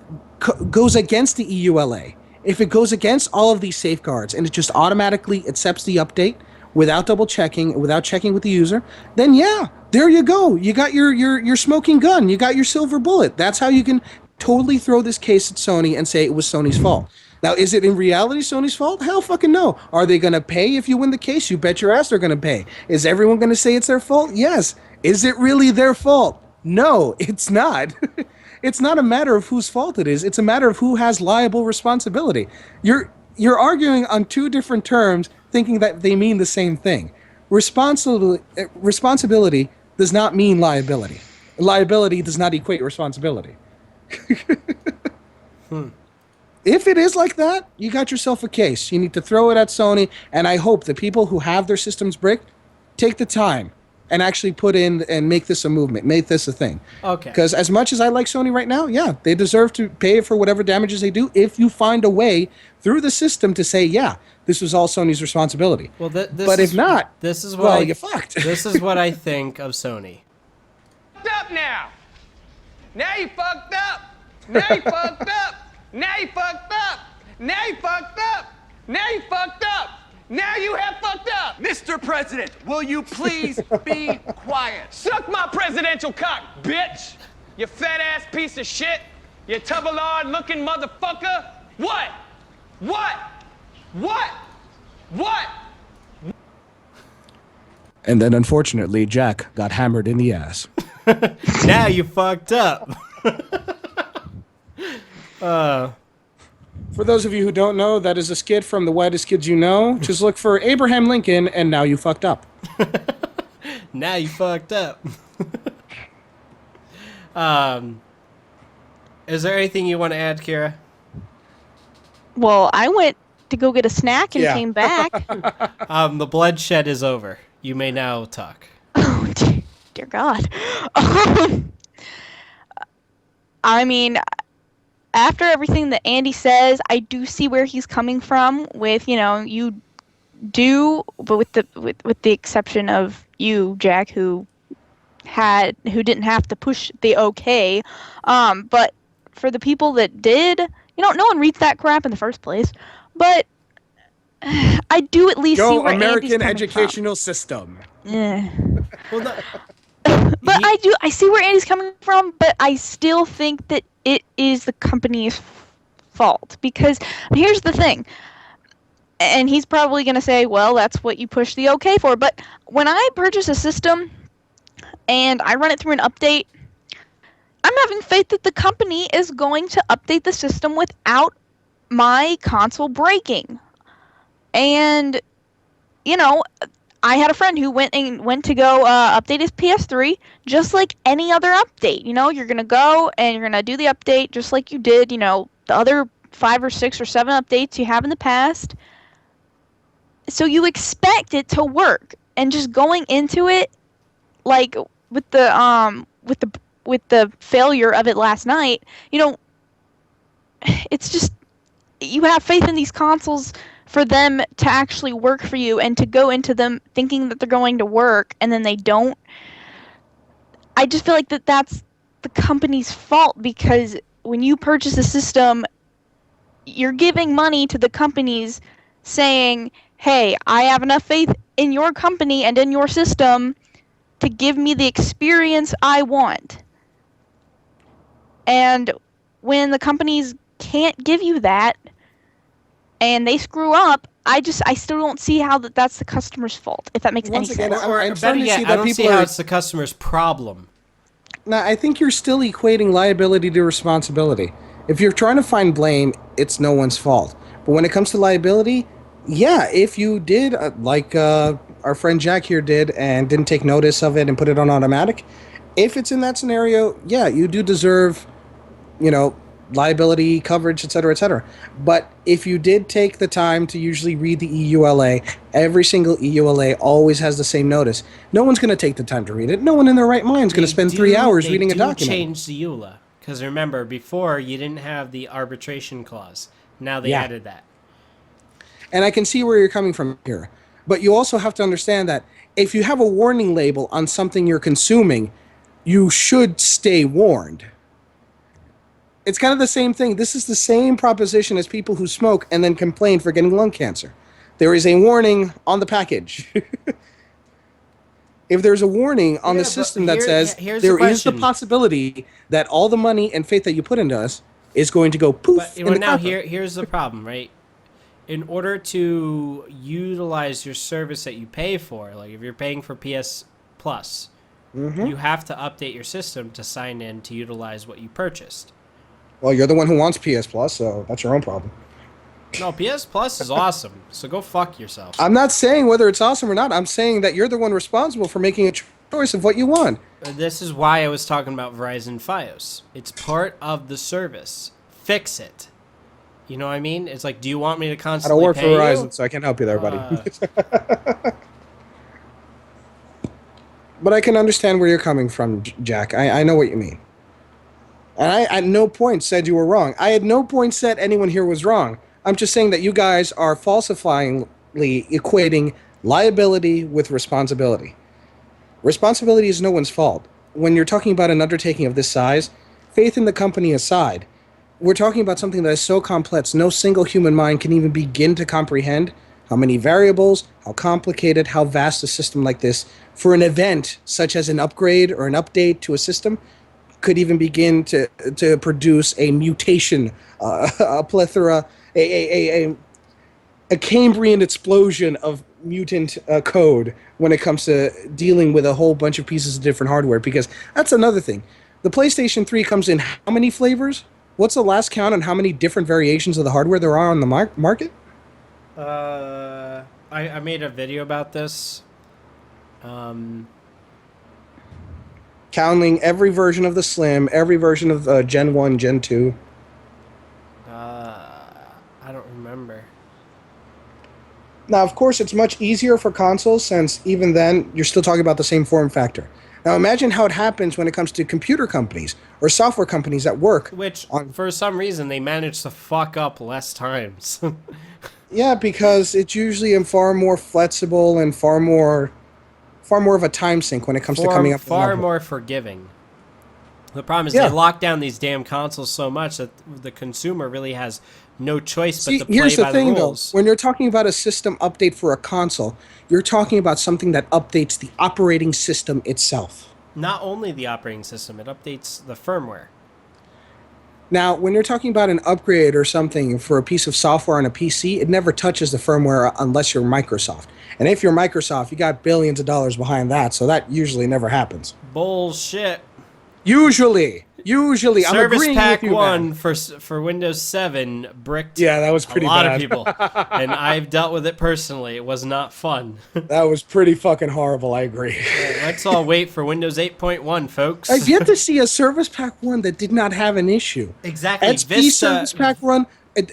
S3: goes against the EULA, if it goes against all of these safeguards and it just automatically accepts the update without double checking, without checking with the user, then yeah, there you go. You got your smoking gun. You got your silver bullet. That's how you can totally throw this case at Sony and say it was Sony's fault. Now, is it in reality Sony's fault? Hell fucking no. Are they going to pay if you win the case? You bet your ass they're going to pay. Is everyone going to say it's their fault? Yes. Is it really their fault? No, it's not. It's not a matter of whose fault it is. It's a matter of who has liable responsibility. You're arguing on two different terms, thinking that they mean the same thing. Responsibility does not mean liability. Liability does not equate responsibility. If it is like that, you got yourself a case. You need to throw it at Sony, and I hope the people who have their systems bricked take the time and actually put in and make this a movement, make this a thing.
S4: Okay.
S3: Because as much as I like Sony right now, yeah, they deserve to pay for whatever damages they do if you find a way through the system to say, yeah, this was all Sony's responsibility.
S4: Well,
S3: but if not,
S4: this is
S3: well, you're fucked.
S4: This is what I think of Sony.
S7: Up now. Now you fucked up. Now you fucked up. Now you fucked up. Now you fucked up. Now you fucked up. Now you have fucked up.
S8: Mr. President, will you please be quiet?
S7: Suck my presidential cock, bitch. You fat ass piece of shit. You Tubalard looking motherfucker. What? What? What? What?
S3: And then, unfortunately, Jack got hammered in the ass.
S4: Now you fucked up.
S3: For those of you who don't know, that is a skit from The Whitest Kids You Know. Just look for Abraham Lincoln, and now you fucked up.
S4: Now you fucked up. Is there anything you want to add, Kira?
S5: Well, I went to go get a snack and
S3: Yeah.
S5: came back.
S4: The bloodshed is over. You may now talk.
S5: Oh, dear God. I mean, after everything that Andy says, I do see where he's coming from with, you do, but with the exception of you, Jack, who didn't have to push the okay. But for the people that did, no one reads that crap in the first place. But I do at least see where
S3: American
S5: Andy's coming
S3: educational system.
S5: from. Yeah.
S4: Well, no,
S5: But I see where Andy's coming from, but I still think that it is the company's fault. Because here's the thing, and he's probably going to say, well, that's what you push the okay for. But when I purchase a system and I run it through an update, I'm having faith that the company is going to update the system without my console breaking. And, I had a friend who went to go update his PS3 just like any other update. You're going to go and you're going to do the update just like you did, the other 5 or 6 or 7 updates you have in the past. So you expect it to work, and just going into it like with the failure of it last night, it's just, you have faith in these consoles for them to actually work for you, and to go into them thinking that they're going to work and then they don't. I just feel like that's the company's fault, because when you purchase a system, you're giving money to the companies saying, hey, I have enough faith in your company and in your system to give me the experience I want. And when the companies can't give you that, and they screw up, I still don't see how that's the customer's fault, if that makes any sense.
S4: or better yet, I don't see how it's the customer's problem.
S3: Now, I think you're still equating liability to responsibility. If you're trying to find blame, it's no one's fault. But when it comes to liability, yeah, if you did, like our friend Jack here did, and didn't take notice of it and put it on automatic, if it's in that scenario, yeah, you do deserve, liability coverage, etc., etc. But if you did take the time to usually read the EULA, every single EULA always has the same notice. No one's going to take the time to read it. No one in their right mind is going to spend 3 hours reading a document.
S4: They changed the EULA, because remember, before you didn't have the arbitration clause. Now they added that.
S3: And I can see where you're coming from here. But you also have to understand that if you have a warning label on something you're consuming, you should stay warned. It's kind of the same thing. This is the same proposition as people who smoke and then complain for getting lung cancer. There is a warning on the package. If there's a warning on the system that says there is the possibility that all the money and faith that you put into us is going to go poof in the carpet.
S4: Here's the problem, right? In order to utilize your service that you pay for, like if you're paying for PS Plus, you have to update your system to sign in to utilize what you purchased.
S3: Well, you're the one who wants PS Plus, so that's your own problem.
S4: No, PS Plus is awesome, so go fuck yourself.
S3: I'm not saying whether it's awesome or not. I'm saying that you're the one responsible for making a choice of what you want.
S4: This is why I was talking about Verizon Fios. It's part of the service. Fix it. You know what I mean? It's like, do you want me to
S3: I
S4: constantly
S3: don't work for
S4: pay
S3: Verizon,
S4: you?
S3: so I can't help you there, buddy. But I can understand where you're coming from, Jack. I know what you mean. And I at no point said you were wrong. I at no point said anyone here was wrong. I'm just saying that you guys are falsifyingly equating liability with responsibility. Responsibility is no one's fault. When you're talking about an undertaking of this size, faith in the company aside, we're talking about something that is so complex, no single human mind can even begin to comprehend how many variables, how complicated, how vast a system like this, for an event such as an upgrade or an update to a system, could even begin to produce a mutation, a plethora, a Cambrian explosion of mutant code when it comes to dealing with a whole bunch of pieces of different hardware. Because that's another thing. The PlayStation 3 comes in how many flavors? What's the last count on how many different variations of the hardware there are on the market?
S4: I made a video about this.
S3: Counting every version of the Slim, every version of Gen 1, Gen 2.
S4: I don't remember.
S3: Now, of course, it's much easier for consoles since even then, you're still talking about the same form factor. Now, imagine how it happens when it comes to computer companies or software companies that work.
S4: Which, for some reason, they manage to fuck up less times.
S3: Yeah, because it's usually far more flexible and far more of a time sink when it comes to coming up with
S4: far
S3: numbers.
S4: more forgiving. The problem is
S3: Yeah.
S4: they lock down these damn consoles so much that the consumer really has no choice but
S3: See,
S4: to play
S3: here's the
S4: by
S3: thing,
S4: the
S3: though.
S4: rules.
S3: When you're talking about a system update for a console, you're talking about something that updates the operating system itself.
S4: Not only the operating system, it updates the firmware.
S3: Now, when you're talking about an upgrade or something for a piece of software on a PC, it never touches the firmware unless you're Microsoft. And if you're Microsoft, you got billions of dollars behind that, so that usually never happens.
S4: Bullshit.
S3: Usually, I'm
S4: Service
S3: agreeing
S4: Pack
S3: with you,
S4: 1
S3: man.
S4: for Windows 7 bricked
S3: Yeah, that was pretty
S4: a lot
S3: bad.
S4: of people. And I've dealt with it personally. It was not fun.
S3: That was pretty fucking horrible, I agree.
S4: Let's all wait for Windows 8.1, folks.
S3: I've yet to see a Service Pack 1 that did not have an issue.
S4: Exactly.
S3: XP Service Pack 1,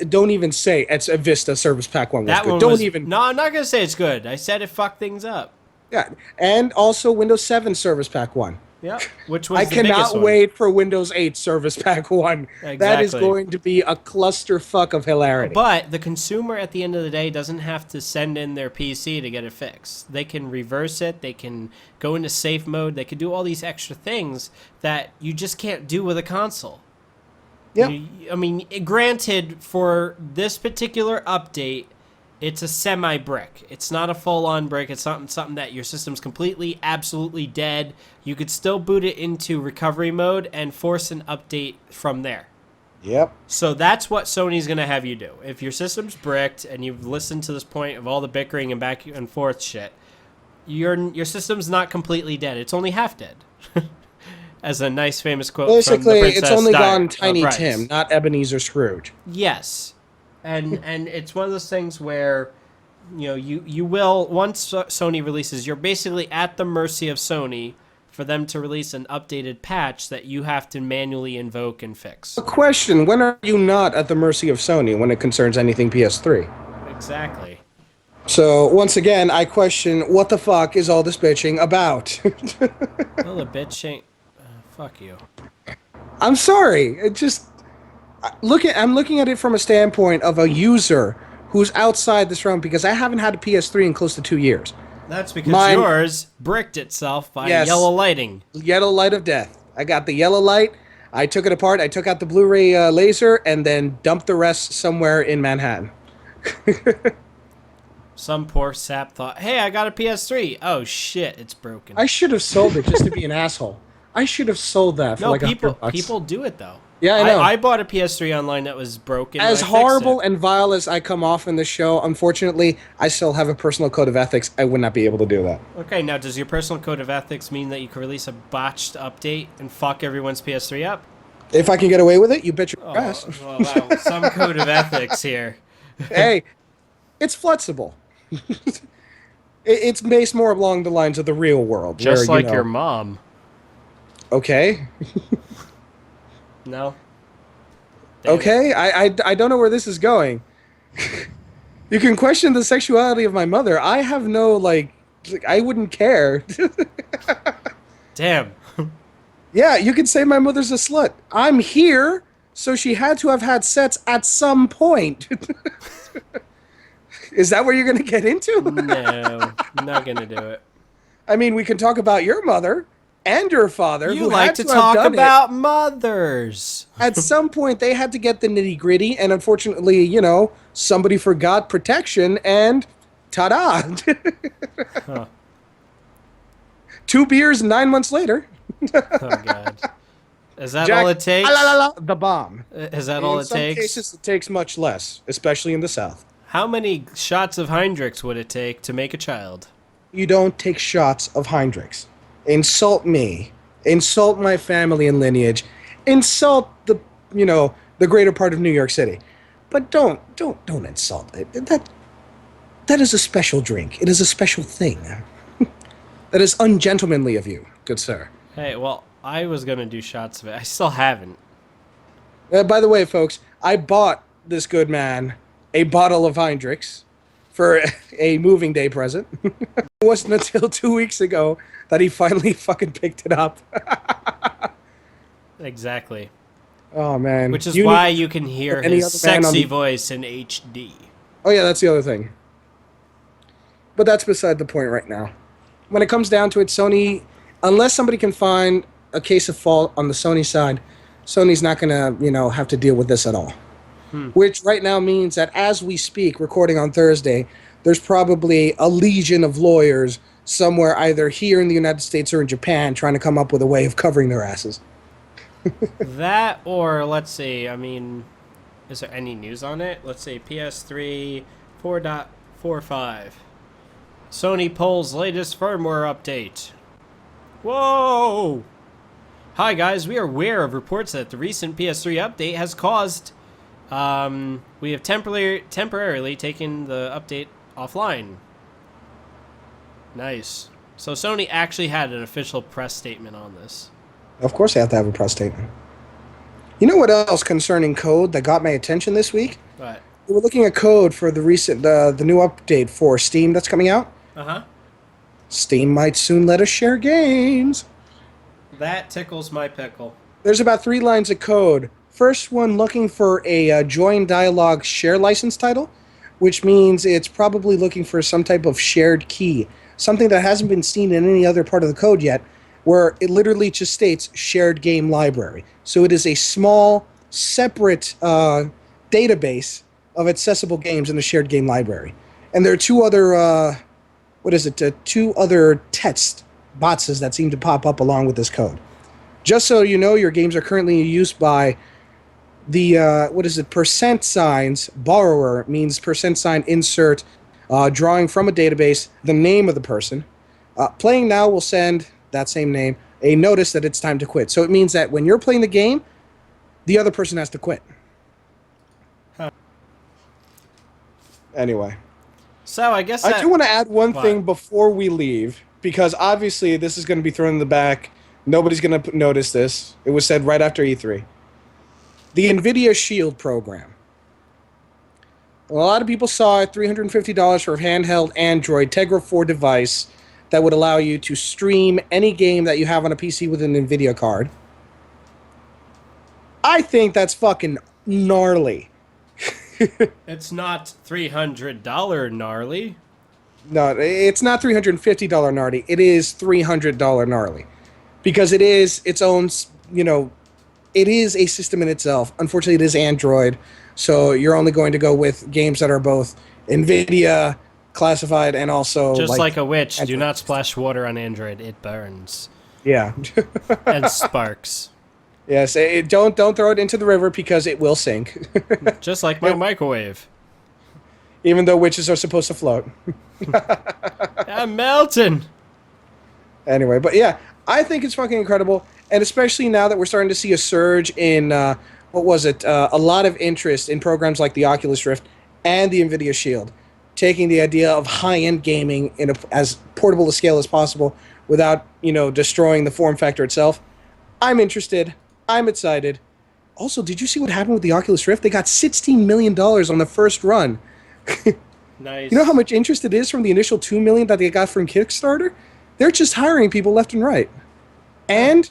S3: don't even say it's a Vista Service Pack 1 was
S4: That
S3: good.
S4: one
S3: Don't
S4: was,
S3: even.
S4: No, I'm not going to say it's good. I said it fucked things up.
S3: Yeah, and also Windows 7 Service Pack 1.
S4: Yep. Which was
S3: I
S4: the biggest
S3: cannot
S4: one.
S3: wait for Windows 8 Service Pack 1. That is
S4: Exactly.
S3: going to be a clusterfuck of hilarity.
S4: But the consumer at the end of the day doesn't have to send in their PC to get it fixed. They can reverse it. They can go into safe mode. They can do all these extra things that you just can't do with a console.
S3: Yep.
S4: I mean, granted, for this particular update, it's a semi-brick. It's not a full-on brick. It's something that your system's completely, absolutely dead. You could still boot it into recovery mode and force an update from there.
S3: Yep.
S4: So that's what Sony's going to have you do. If your system's bricked and you've listened to this point of all the bickering and back and forth shit, your system's not completely dead. It's only half dead. As a nice famous quote from the
S3: Basically,
S4: Princess
S3: it's only
S4: Diary
S3: gone Tiny
S4: Price.
S3: Tim, not Ebenezer Scrooge.
S4: Yes. And it's one of those things where, you know, you will, once Sony releases, you're basically at the mercy of Sony for them to release an updated patch that you have to manually invoke and fix.
S3: A question, when are you not at the mercy of Sony when it concerns anything PS3?
S4: Exactly.
S3: So, once again, I question, what the fuck is all this bitching about?
S4: Well, the bitch ain't... fuck you.
S3: I'm sorry, it just... I'm looking at it from a standpoint of a user who's outside this realm because I haven't had a PS3 in close to 2 years.
S4: That's because yours bricked itself by yellow lighting.
S3: Yellow light of death. I got the yellow light. I took it apart. I took out the Blu-ray laser and then dumped the rest somewhere in Manhattan.
S4: Some poor sap thought, hey, I got a PS3. Oh, shit, it's broken.
S3: I should have sold it just to be an asshole. I should have sold that for
S4: no,
S3: like $100.
S4: people do it, though.
S3: Yeah, I know.
S4: I bought a PS3 online that was broken.
S3: As
S4: and I fixed
S3: horrible
S4: it.
S3: and vile as I come off in this show, unfortunately, I still have a personal code of ethics. I would not be able to do that.
S4: Okay, now does your personal code of ethics mean that you can release a botched update and fuck everyone's PS3 up?
S3: If I can get away with it, you bet your
S4: Oh,
S3: ass.
S4: well, wow, some code of ethics here.
S3: Hey, it's flexible. It's based more along the lines of the real world.
S4: Just
S3: where,
S4: like your mom.
S3: Okay.
S4: No. Damn it.
S3: Okay. I don't know where this is going. You can question the sexuality of my mother. I have no, like I wouldn't care.
S4: Damn.
S3: Yeah, you could say my mother's a slut. I'm here, so she had to have had sex at some point. Is that where you're going to get into?
S4: No, I'm not gonna do it.
S3: I mean, we can talk about your mother and your father.
S4: You
S3: who
S4: like
S3: had
S4: to
S3: have
S4: talk
S3: done it.
S4: about mothers.
S3: At some point, they had to get the nitty gritty, and unfortunately, somebody forgot protection, and ta-da!
S4: Huh.
S3: 2 beers, 9 months later.
S4: Oh god. Is that
S3: Jack,
S4: all it takes?
S3: the bomb.
S4: Is that all
S3: In
S4: it
S3: some
S4: takes?
S3: cases, it takes much less, especially in the South.
S4: How many shots of Heinrichs would it take to make a child?
S3: You don't take shots of Heinrichs. Insult me. Insult my family and lineage. Insult the greater part of New York City. But don't insult it. That is a special drink. It is a special thing. That is ungentlemanly of you, good sir.
S4: Hey, well, I was gonna do shots of it. I still haven't.
S3: By the way, folks, I bought this good man a bottle of Heinrichs for a moving day present. It wasn't until 2 weeks ago that he finally fucking picked it up.
S4: Exactly.
S3: Oh, man.
S4: Which is
S3: You
S4: why
S3: need-
S4: you can hear
S3: any
S4: his
S3: other man on
S4: sexy
S3: the-
S4: voice in HD.
S3: Oh, yeah, that's the other thing. But that's beside the point right now. When it comes down to it, Sony, unless somebody can find a case of fault on the Sony side, Sony's not going to, have to deal with this at all. Which right now means that as we speak, recording on Thursday, there's probably a legion of lawyers somewhere either here in the United States or in Japan trying to come up with a way of covering their asses.
S4: That, or let's see, I mean, is there any news on it? Let's see, PS3 4.45. Sony pulls latest firmware update. Whoa! Hi guys, we are aware of reports that the recent PS3 update has caused... we have temporarily taken the update offline. Nice. So Sony actually had an official press statement on this.
S3: Of course they have to have a press statement. You know what else concerning code that got my attention this week?
S4: But
S3: We were looking at code for the recent, the new update for Steam that's coming out.
S4: uh-huh.
S3: Steam might soon let us share games.
S4: That tickles my pickle.
S3: There's about 3 lines of code. First one looking for a join dialogue share license title, which means it's probably looking for some type of shared key, something that hasn't been seen in any other part of the code yet, where it literally just states shared game library. So it is a small, separate database of accessible games in the shared game library. And there are 2 other, 2 other text boxes that seem to pop up along with this code. Just so you know, your games are currently used by the, percent signs. Borrower means percent sign insert, drawing from a database the name of the person. Playing now will send that same name a notice that it's time to quit. So it means that when you're playing the game, the other person has to quit.
S4: Huh.
S3: Anyway.
S4: So I guess
S3: I do want to add one
S4: What?
S3: thing before we leave, because obviously this is going to be thrown in the back. Nobody's going to notice this. It was said right after E3. The NVIDIA Shield program. Well, a lot of people saw it, $350 for a handheld Android Tegra 4 device that would allow you to stream any game that you have on a PC with an NVIDIA card. I think that's fucking gnarly.
S4: it's not $300 gnarly.
S3: No, it's not $350 gnarly. It is $300 gnarly. Because it is its own, it is a system in itself. Unfortunately, it is Android, so you're only going to go with games that are both NVIDIA classified and also
S4: Just like a witch, do
S3: Android.
S4: not splash water on Android. It burns.
S3: Yeah.
S4: And sparks.
S3: Yes, don't throw it into the river because it will sink.
S4: Just like my microwave.
S3: Even though witches are supposed to float.
S4: I'm melting.
S3: Anyway, but yeah, I think it's fucking incredible, and especially now that we're starting to see a surge in a lot of interest in programs like the Oculus Rift and the NVIDIA Shield, taking the idea of high-end gaming in as portable a scale as possible without destroying the form factor itself. I'm interested. I'm excited. Also, did you see what happened with the Oculus Rift? They got $16 million on the first run.
S4: Nice.
S3: You know how much interest it is from the initial $2 million that they got from Kickstarter? They're just hiring people left and right. And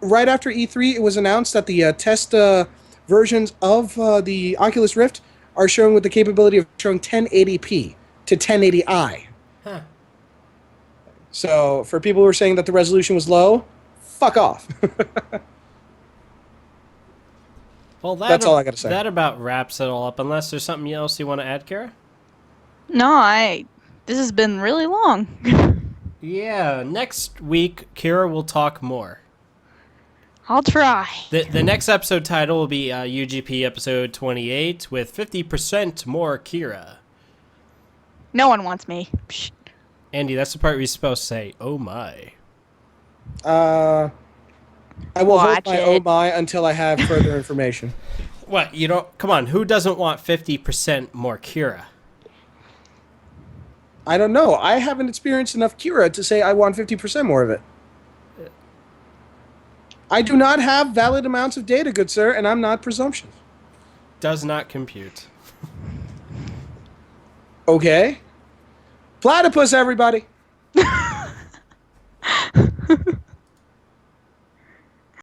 S3: right after E3, it was announced that the test versions of the Oculus Rift are showing with the capability of showing 1080p to 1080i.
S4: Huh.
S3: So for people who are saying that the resolution was low, fuck off.
S4: Well,
S3: That's all I gotta say.
S4: That about wraps it all up. Unless there's something else you want to add, Kara?
S5: No, this has been really long.
S4: Yeah, next week, Kira will talk more.
S5: I'll try.
S4: The next episode title will be UGP episode 28 with 50% more Kira.
S5: No one wants me. Psh.
S4: Andy, that's the part where you're supposed to say, oh my.
S3: I will hold
S5: Watch
S3: my
S5: it.
S3: oh my until I have further information.
S4: What, you don't, come on, who doesn't want 50% more Kira?
S3: I don't know. I haven't experienced enough Kira to say I want 50% more of it. I do not have valid amounts of data, good sir, and I'm not presumptuous.
S4: Does not compute.
S3: Okay. Platypus, everybody.